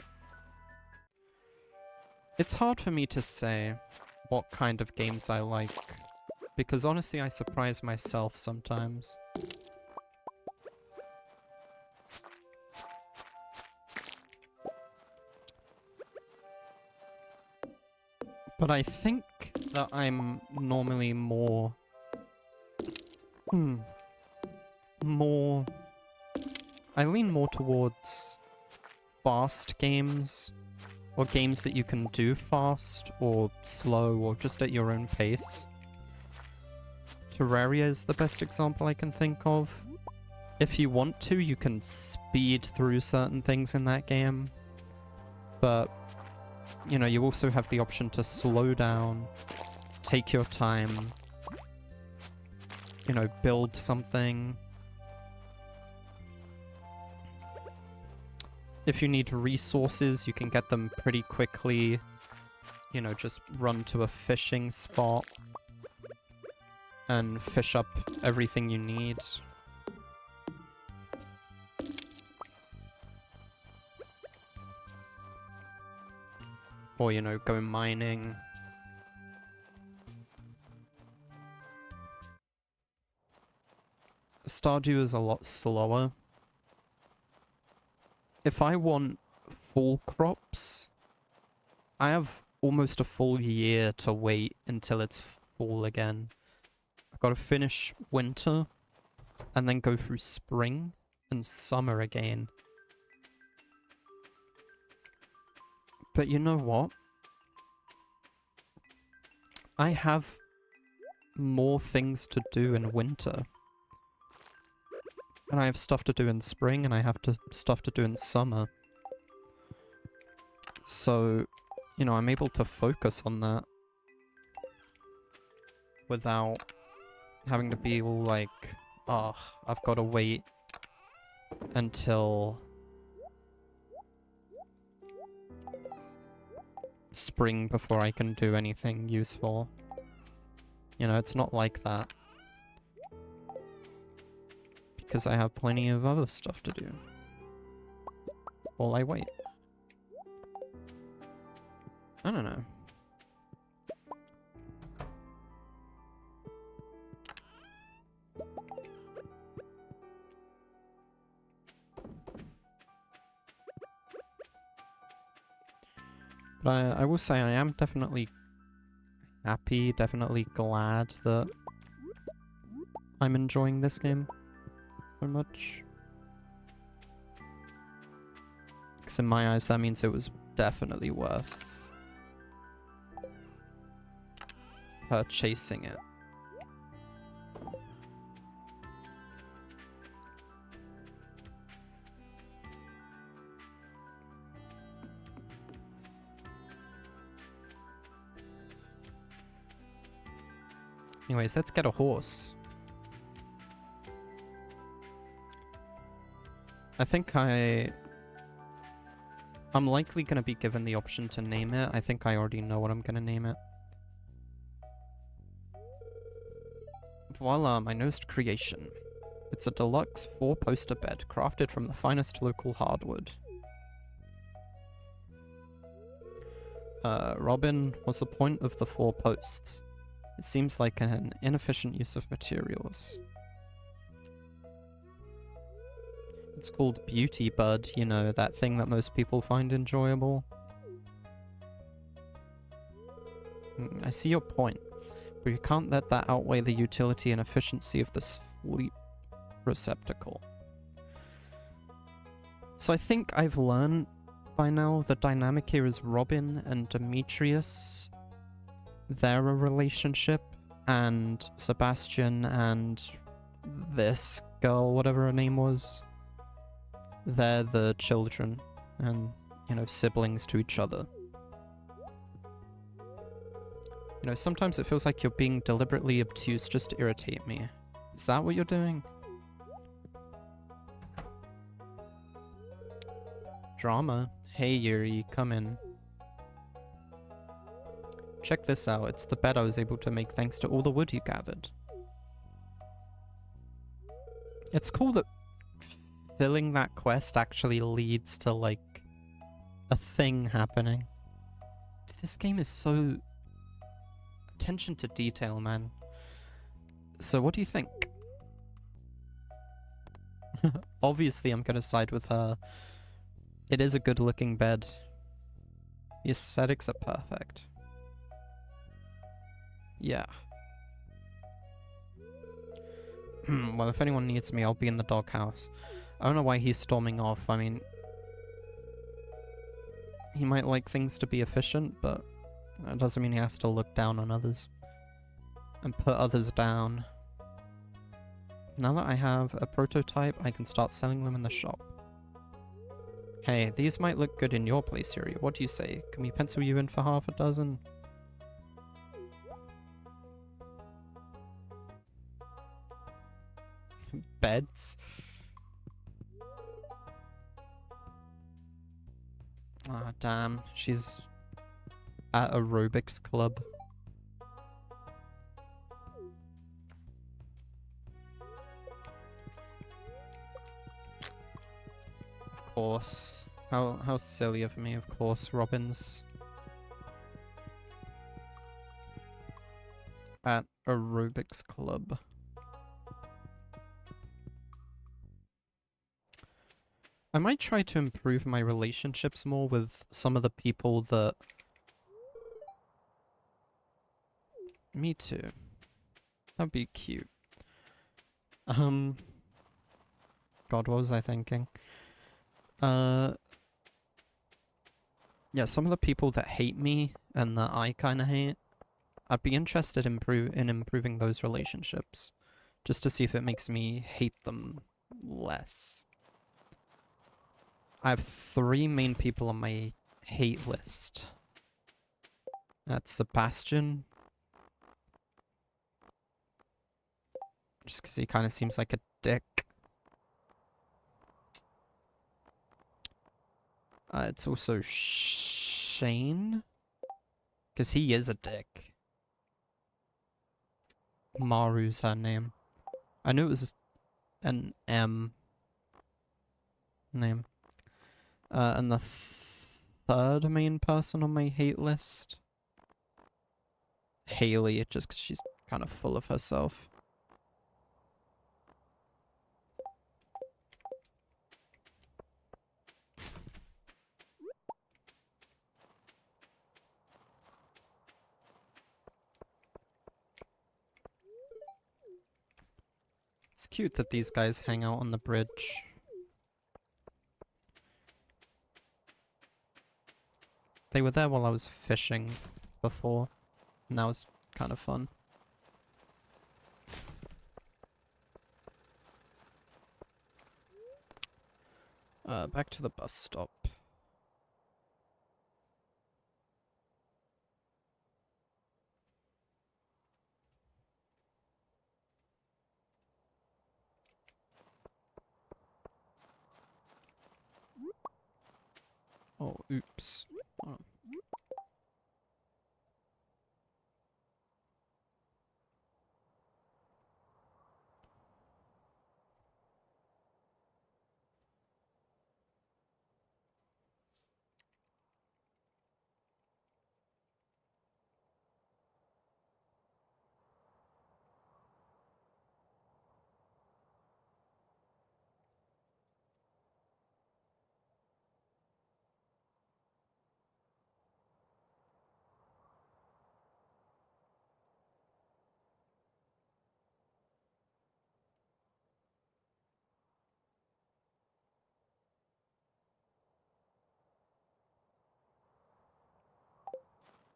it's hard for me to say what kind of games I like, because honestly I surprise myself sometimes. But I think that I'm normally more... I lean more towards fast games or games that you can do fast or slow or just at your own pace. Terraria is the best example I can think of. If you want to, you can speed through certain things in that game, but you know, you also have the option to slow down, take your time, you know, build something. If you need resources, you can get them pretty quickly. You know, just run to a fishing spot and fish up everything you need. Or, you know, go mining. Stardew is a lot slower. If I want full crops, I have almost a full year to wait until it's fall again. I've got to finish winter and then go through spring and summer again. But you know what? I have more things to do in winter. And I have stuff to do in spring, and I have stuff to do in summer. So, you know, I'm able to focus on that without having to be all like, oh, I've got to wait until spring before I can do anything useful. You know, it's not like that. Because I have plenty of other stuff to do while I wait. I don't know. But I will say I am definitely happy, definitely glad that I'm enjoying this game so much. Because in my eyes, that means it was definitely worth purchasing it. Anyways, let's get a horse. I think I'm likely going to be given the option to name it. I think I already know what I'm going to name it. Voila, my newest creation. It's a deluxe 4-poster bed crafted from the finest local hardwood. Robin, what's the point of the 4 posts? It seems like an inefficient use of materials. It's called Beauty Bud, you know, that thing that most people find enjoyable. I see your point, but you can't let that outweigh the utility and efficiency of the sleep receptacle. So I think I've learned by now the dynamic here is Robin and Demetrius. They're a relationship, and Sebastian and this girl, whatever her name was, they're the children and, you know, siblings to each other. You know, sometimes it feels like you're being deliberately obtuse just to irritate me. Is that what you're doing? Drama? Hey Yuri, come in. Check this out, it's the bed I was able to make thanks to all the wood you gathered. It's cool that filling that quest actually leads to, like, a thing happening. This game is so... attention to detail, man. So what do you think? Obviously I'm gonna side with her. It is a good looking bed. The aesthetics are perfect. Yeah. Well, if anyone needs me, I'll be in the doghouse. I don't know why he's storming off. I mean... He might like things to be efficient, but that doesn't mean he has to look down on others and put others down. Now that I have a prototype, I can start selling them in the shop. Hey, these might look good in your place area. What do you say? Can we pencil you in for half a dozen? Beds? Ah, damn. She's at aerobics club. Of course. How silly of me, of course, Robin's at aerobics club. I might try to improve my relationships more with some of the people that... Me too. That'd be cute. God, what was I thinking? Yeah, some of the people that hate me and that I kind of hate, I'd be interested in improving those relationships, just to see if it makes me hate them less. I have 3 main people on my hate list. That's Sebastian. Just because he kind of seems like a dick. It's also Shane. Because he is a dick. Maru's her name. I knew it was an M name. And the third main person on my hate list, Haley, just because she's kind of full of herself. It's cute that these guys hang out on the bridge. They were there while I was fishing before, and that was kind of fun. Back to the bus stop. Oh, oops. Oh.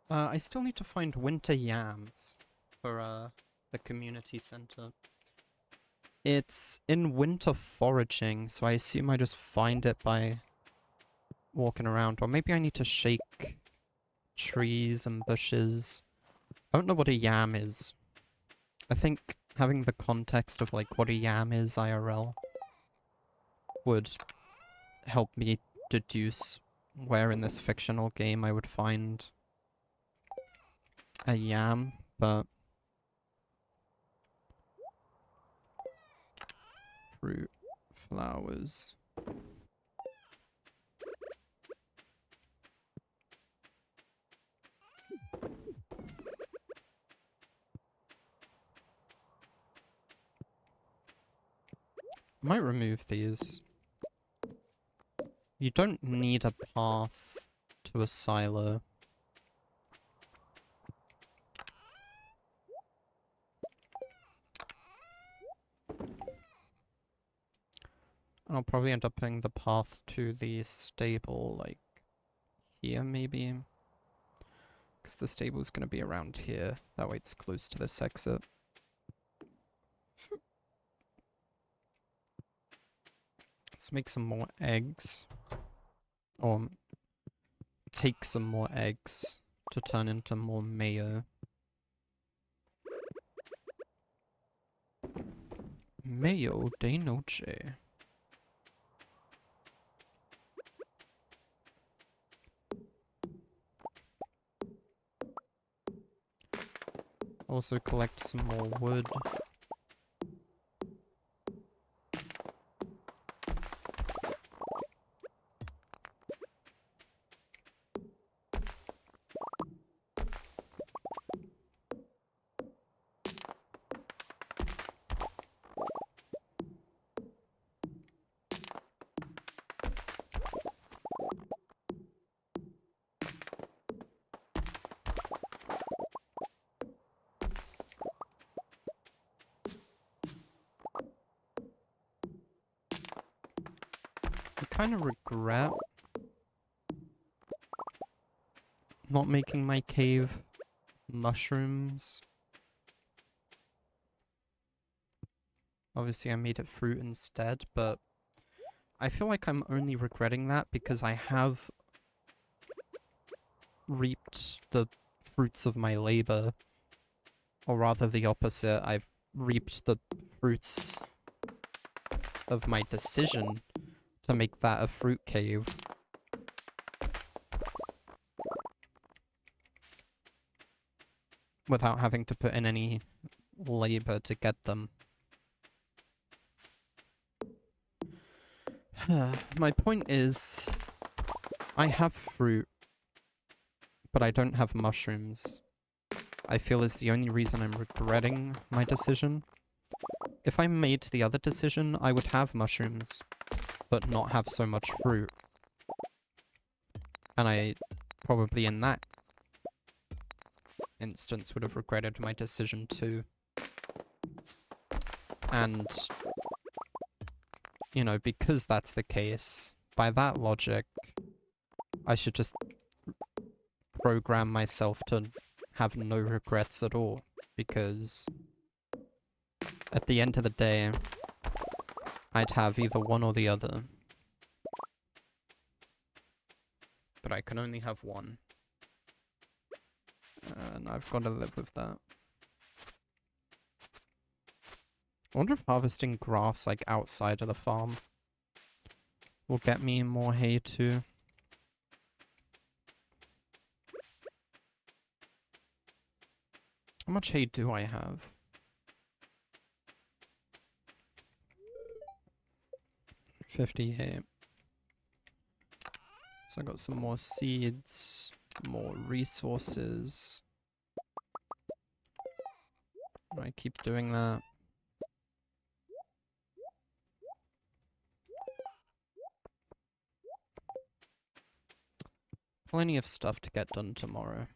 I still need to find winter yams for the community center. It's in winter foraging, so I assume I just find it by walking around. Or maybe I need to shake trees and bushes. I don't know what a yam is. I think having the context of like what a yam is IRL would help me deduce where in this fictional game I would find a yam, but fruit, flowers. I might remove these. You don't need a path to a silo. And I'll probably end up putting the path to the stable, like, here, maybe. Because the stable's going to be around here. That way it's close to this exit. Let's make some more eggs. Or take some more eggs to turn into more mayo. Mayo de noche. Also collect some more wood. I kind of regret not making my cave mushrooms. Obviously I made it fruit instead, but I feel like I'm only regretting that because I have reaped the fruits of my labor. Or rather the opposite, I've reaped the fruits of my decision to make that a fruit cave. Without having to put in any labor to get them. My point is, I have fruit, but I don't have mushrooms. I feel is the only reason I'm regretting my decision. If I made the other decision, I would have mushrooms, but not have so much fruit. And I probably in that instance would have regretted my decision too. And, you know, because that's the case, by that logic, I should just program myself to have no regrets at all, because at the end of the day, I'd have either one or the other. But I can only have one. And I've got to live with that. I wonder if harvesting grass, like, outside of the farm will get me more hay too. How much hay do I have? 58. So I got some more seeds, more resources. I keep doing that. Plenty of stuff to get done tomorrow.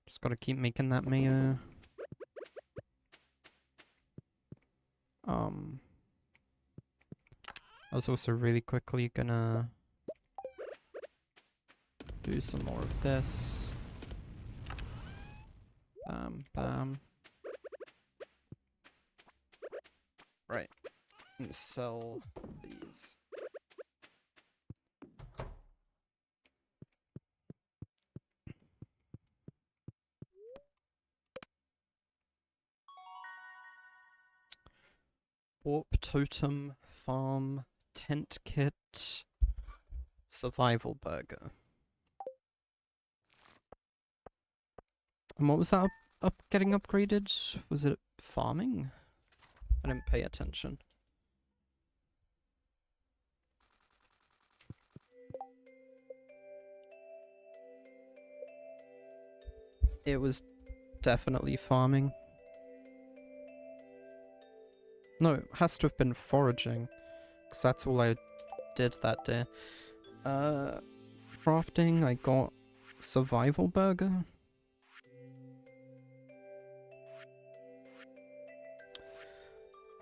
Just gotta keep making that mayo. I was also really quickly gonna do some more of this. Bam, bam. Right. And sell these. Warp Totem Farm Tent Kit Survival Burger. And what was that up getting upgraded? Was it farming? I didn't pay attention. It was definitely farming. No, it has to have been foraging, because that's all I did that day. Crafting, I got survival burger.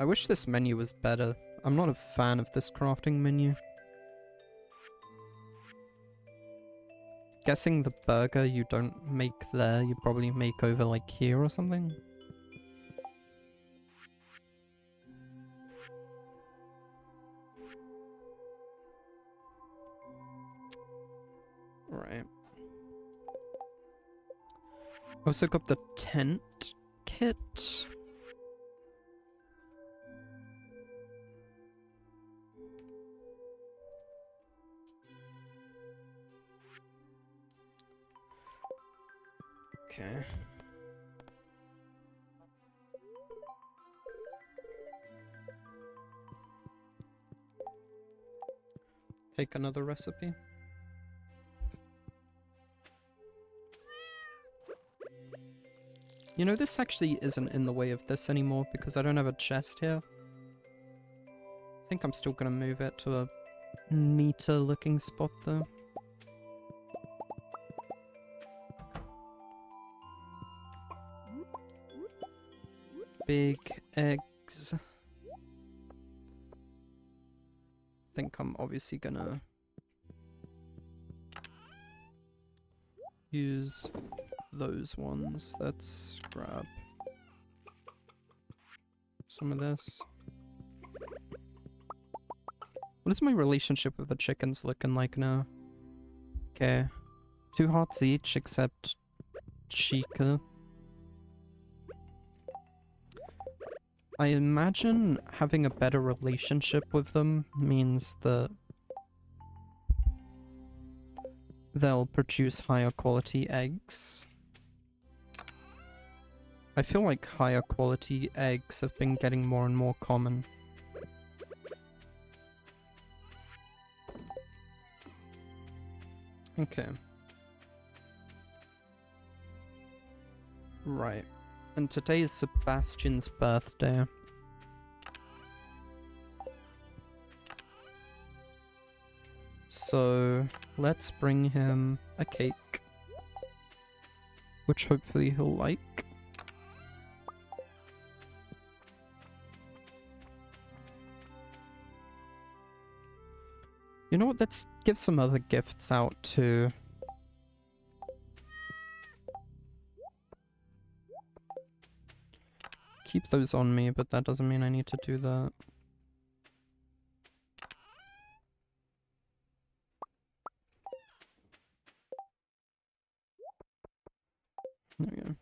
I wish this menu was better. I'm not a fan of this crafting menu. Guessing the burger you don't make there, you probably make over like here or something? Right. Also got the tent kit. Okay. Take another recipe. You know, this actually isn't in the way of this anymore because I don't have a chest here. I think I'm still gonna move it to a neater looking spot though. Big eggs. I think I'm obviously gonna use those ones. Let's grab some of this. What is my relationship with the chickens looking like now? Okay. 2 hearts each except Chica. I imagine having a better relationship with them means that they'll produce higher quality eggs. I feel like higher quality eggs have been getting more and more common. Okay. Right. And today is Sebastian's birthday. So, let's bring him a cake. Which hopefully he'll like. You know what, let's give some other gifts out too. Keep those on me, but that doesn't mean I need to do that. There we go.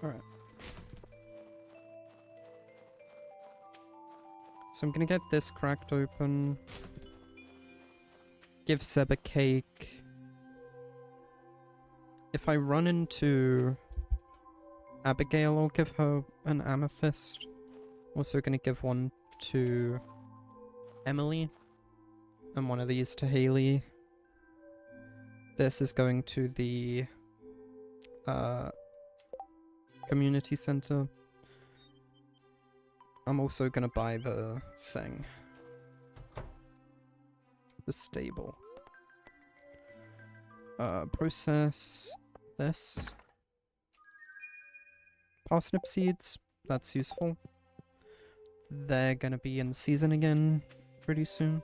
Alright. So I'm gonna get this cracked open. Give Seb a cake. If I run into Abigail, I'll give her an amethyst. Also gonna give one to Emily. And one of these to Haley. This is going to the community center. I'm also gonna buy the thing. The stable. Process this. Parsnip seeds, that's useful. They're gonna be in season again pretty soon.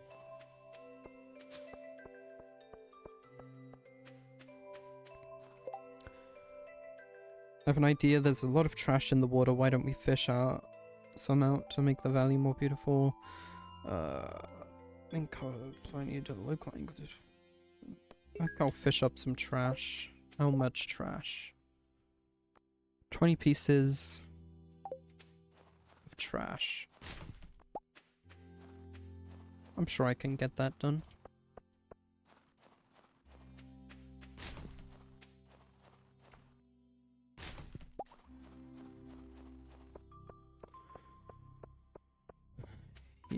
I have an idea, there's a lot of trash in the water, why don't we fish some out to make the valley more beautiful? I think I need to local English. I think I'll fish up some trash. How much trash? 20 pieces of trash. I'm sure I can get that done.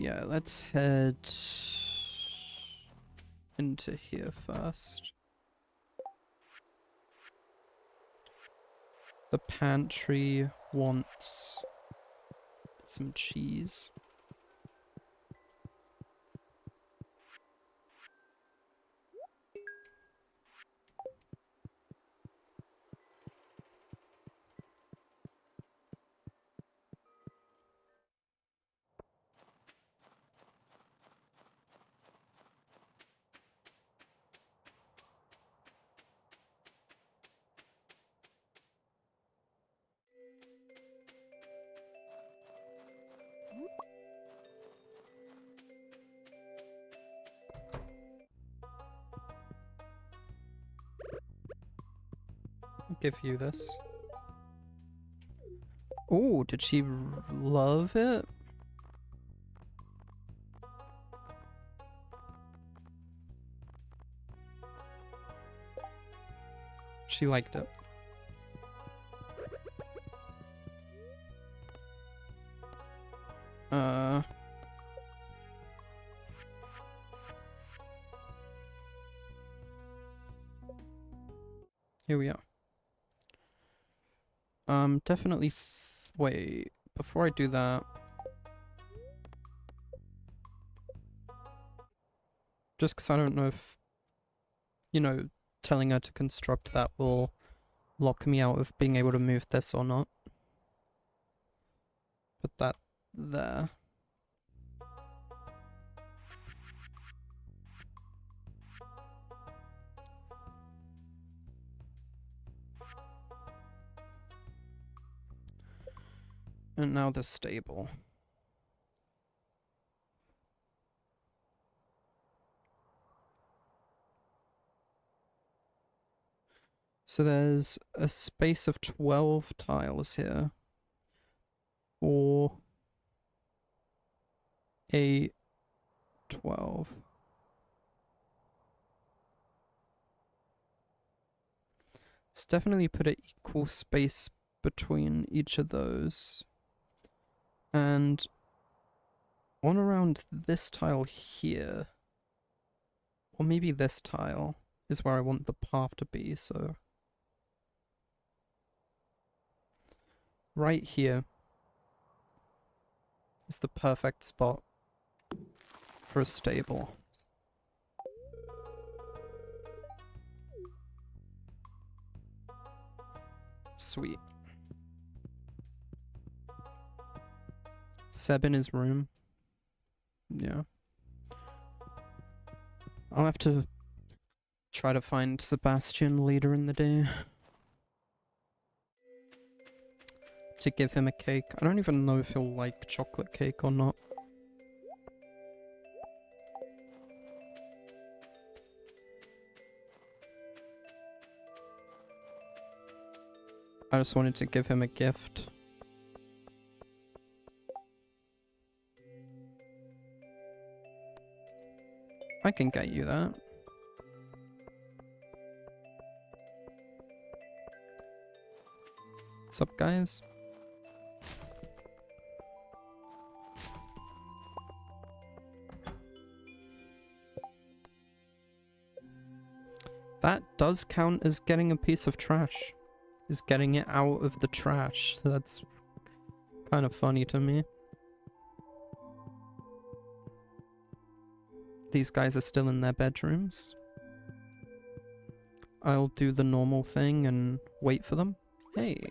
Yeah, let's head into here first. The pantry wants some cheese. I'll give you this. Oh, did she love it? She liked it. Here we are. Definitely wait, before I do that, just because I don't know if, you know, telling her to construct that will lock me out of being able to move this or not. Put that there. And now the stable. So there's a space of 12 tiles here. 4, 8, 12. Let's definitely put an equal space between each of those. And on around this tile here, or maybe this tile, is where I want the path to be, so right here is the perfect spot for a stable. Sweet. Seb in his room. Yeah. I'll have to try to find Sebastian later in the day to give him a cake. I don't even know if he'll like chocolate cake or not. I just wanted to give him a gift. I can get you that. What's up, guys? That does count as getting a piece of trash. Is getting it out of the trash. That's kind of funny to me. These guys are still in their bedrooms. I'll do the normal thing and wait for them. Hey.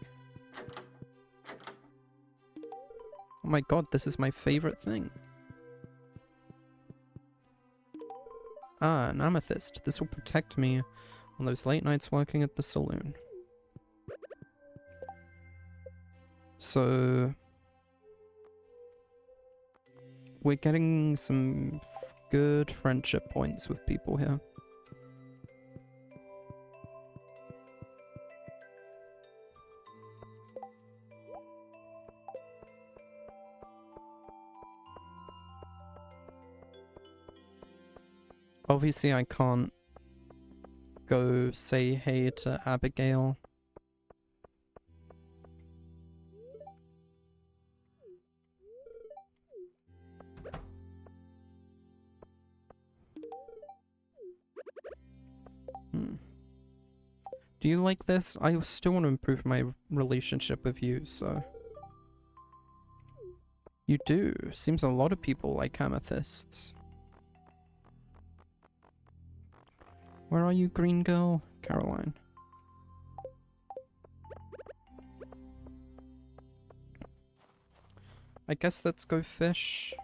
Oh my god, this is my favorite thing. Ah, an amethyst. This will protect me on those late nights working at the saloon. So we're getting some good friendship points with people here. Obviously, I can't go say hey to Abigail. Do you like this? I still want to improve my relationship with you, so... You do. Seems a lot of people like amethysts. Where are you, green girl? Caroline. I guess let's go fish.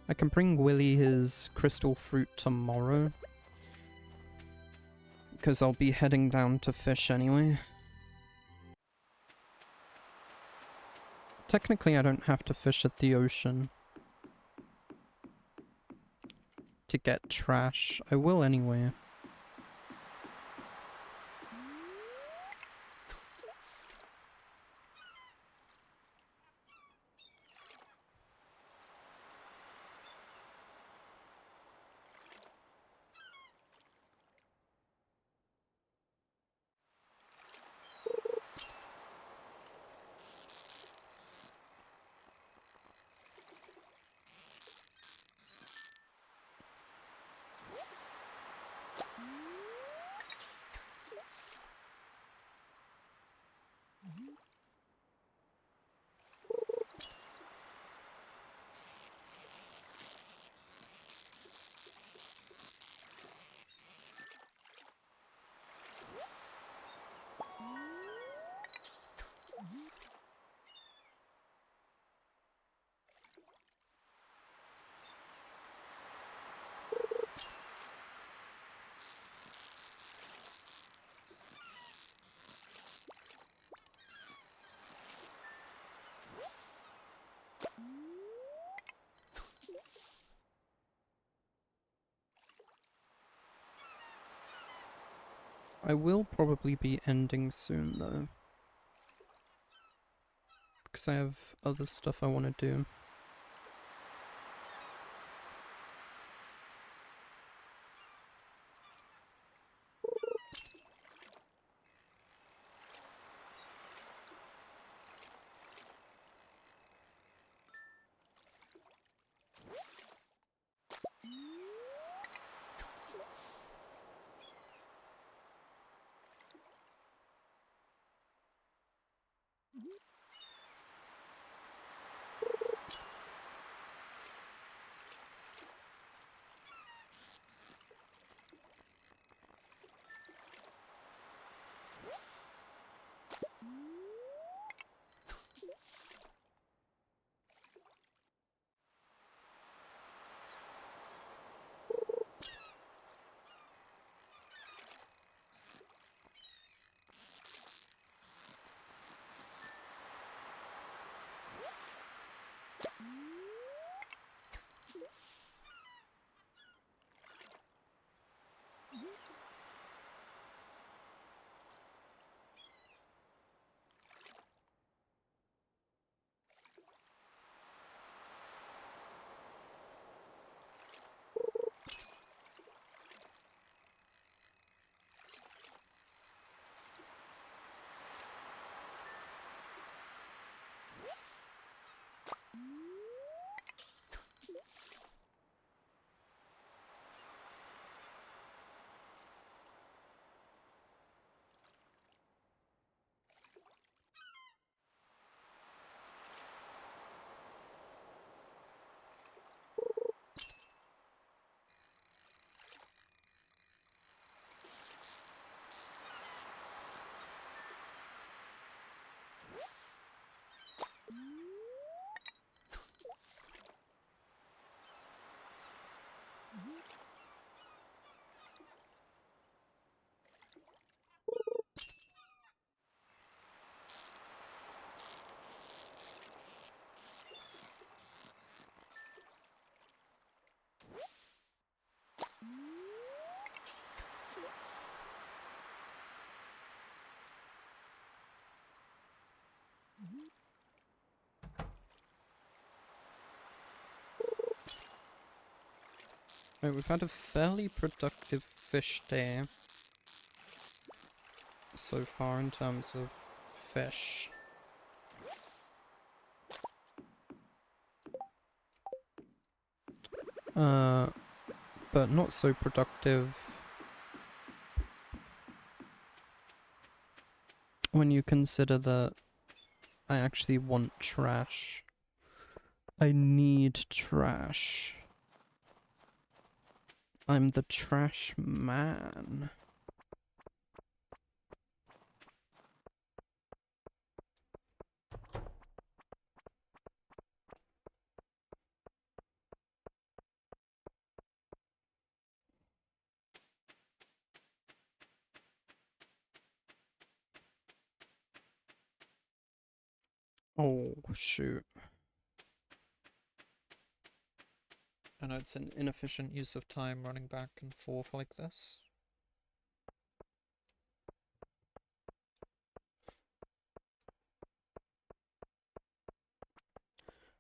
I can bring Willy his crystal fruit tomorrow. Because I'll be heading down to fish anyway. Technically, I don't have to fish at the ocean to get trash. I will anyway. I will probably be ending soon though. Because I have other stuff I want to do. Right, we've had a fairly productive fish day so far in terms of fish. But not so productive when you consider that I actually want trash. I need trash. I'm the trash man. Oh, shoot. I know it's an inefficient use of time running back and forth like this.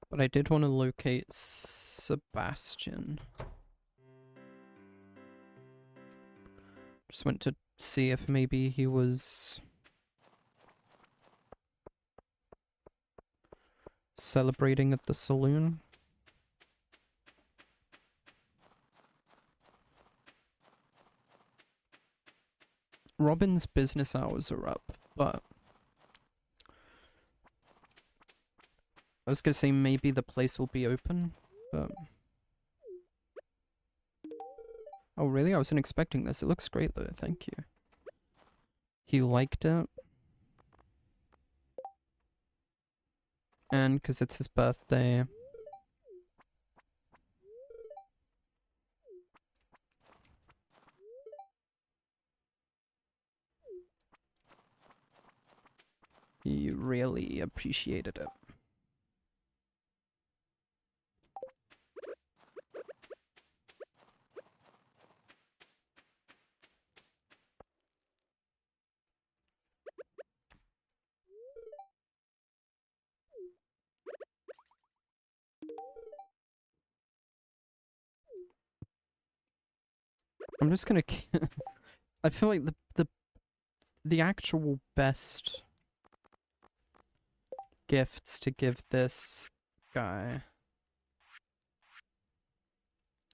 But I did want to locate Sebastian. Just went to see if maybe he was celebrating at the saloon. Robin's business hours are up, but I was gonna say maybe the place will be open, but... Oh really? I wasn't expecting this. It looks great though, thank you. He liked it. And because it's his birthday... he really appreciated it. I'm just gonna... I feel like the actual best gifts to give this guy...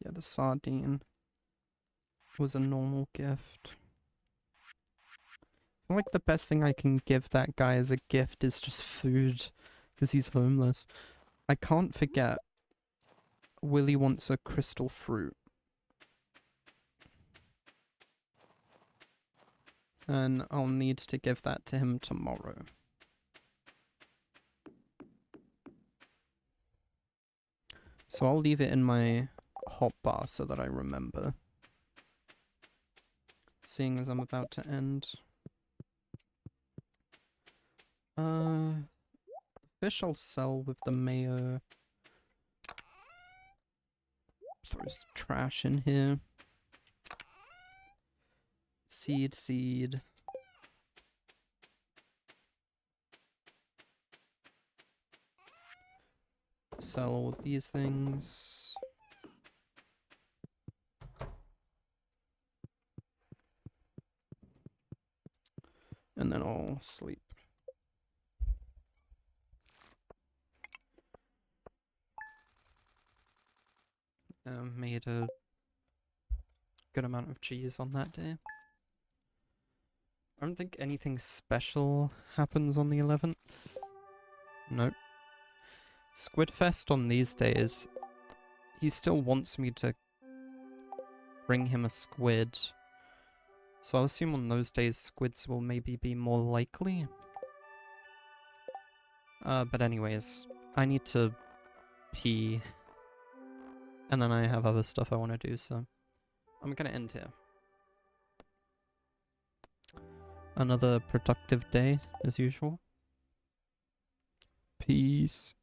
Yeah, the sardine was a normal gift. I feel like the best thing I can give that guy as a gift is just food, because he's homeless. I can't forget Willy wants a crystal fruit. And I'll need to give that to him tomorrow. So I'll leave it in my hotbar so that I remember. Seeing as I'm about to end. Fish I'll sell with the mayo. Throw trash in here. Seed. Sell all these things. And then I'll sleep. Made a good amount of cheese on that day. I don't think anything special happens on the 11th. Nope. Squidfest on these days, he still wants me to bring him a squid. So I'll assume on those days squids will maybe be more likely. But anyways, I need to pee. And then I have other stuff I want to do, so I'm gonna end here. Another productive day, as usual. Peace.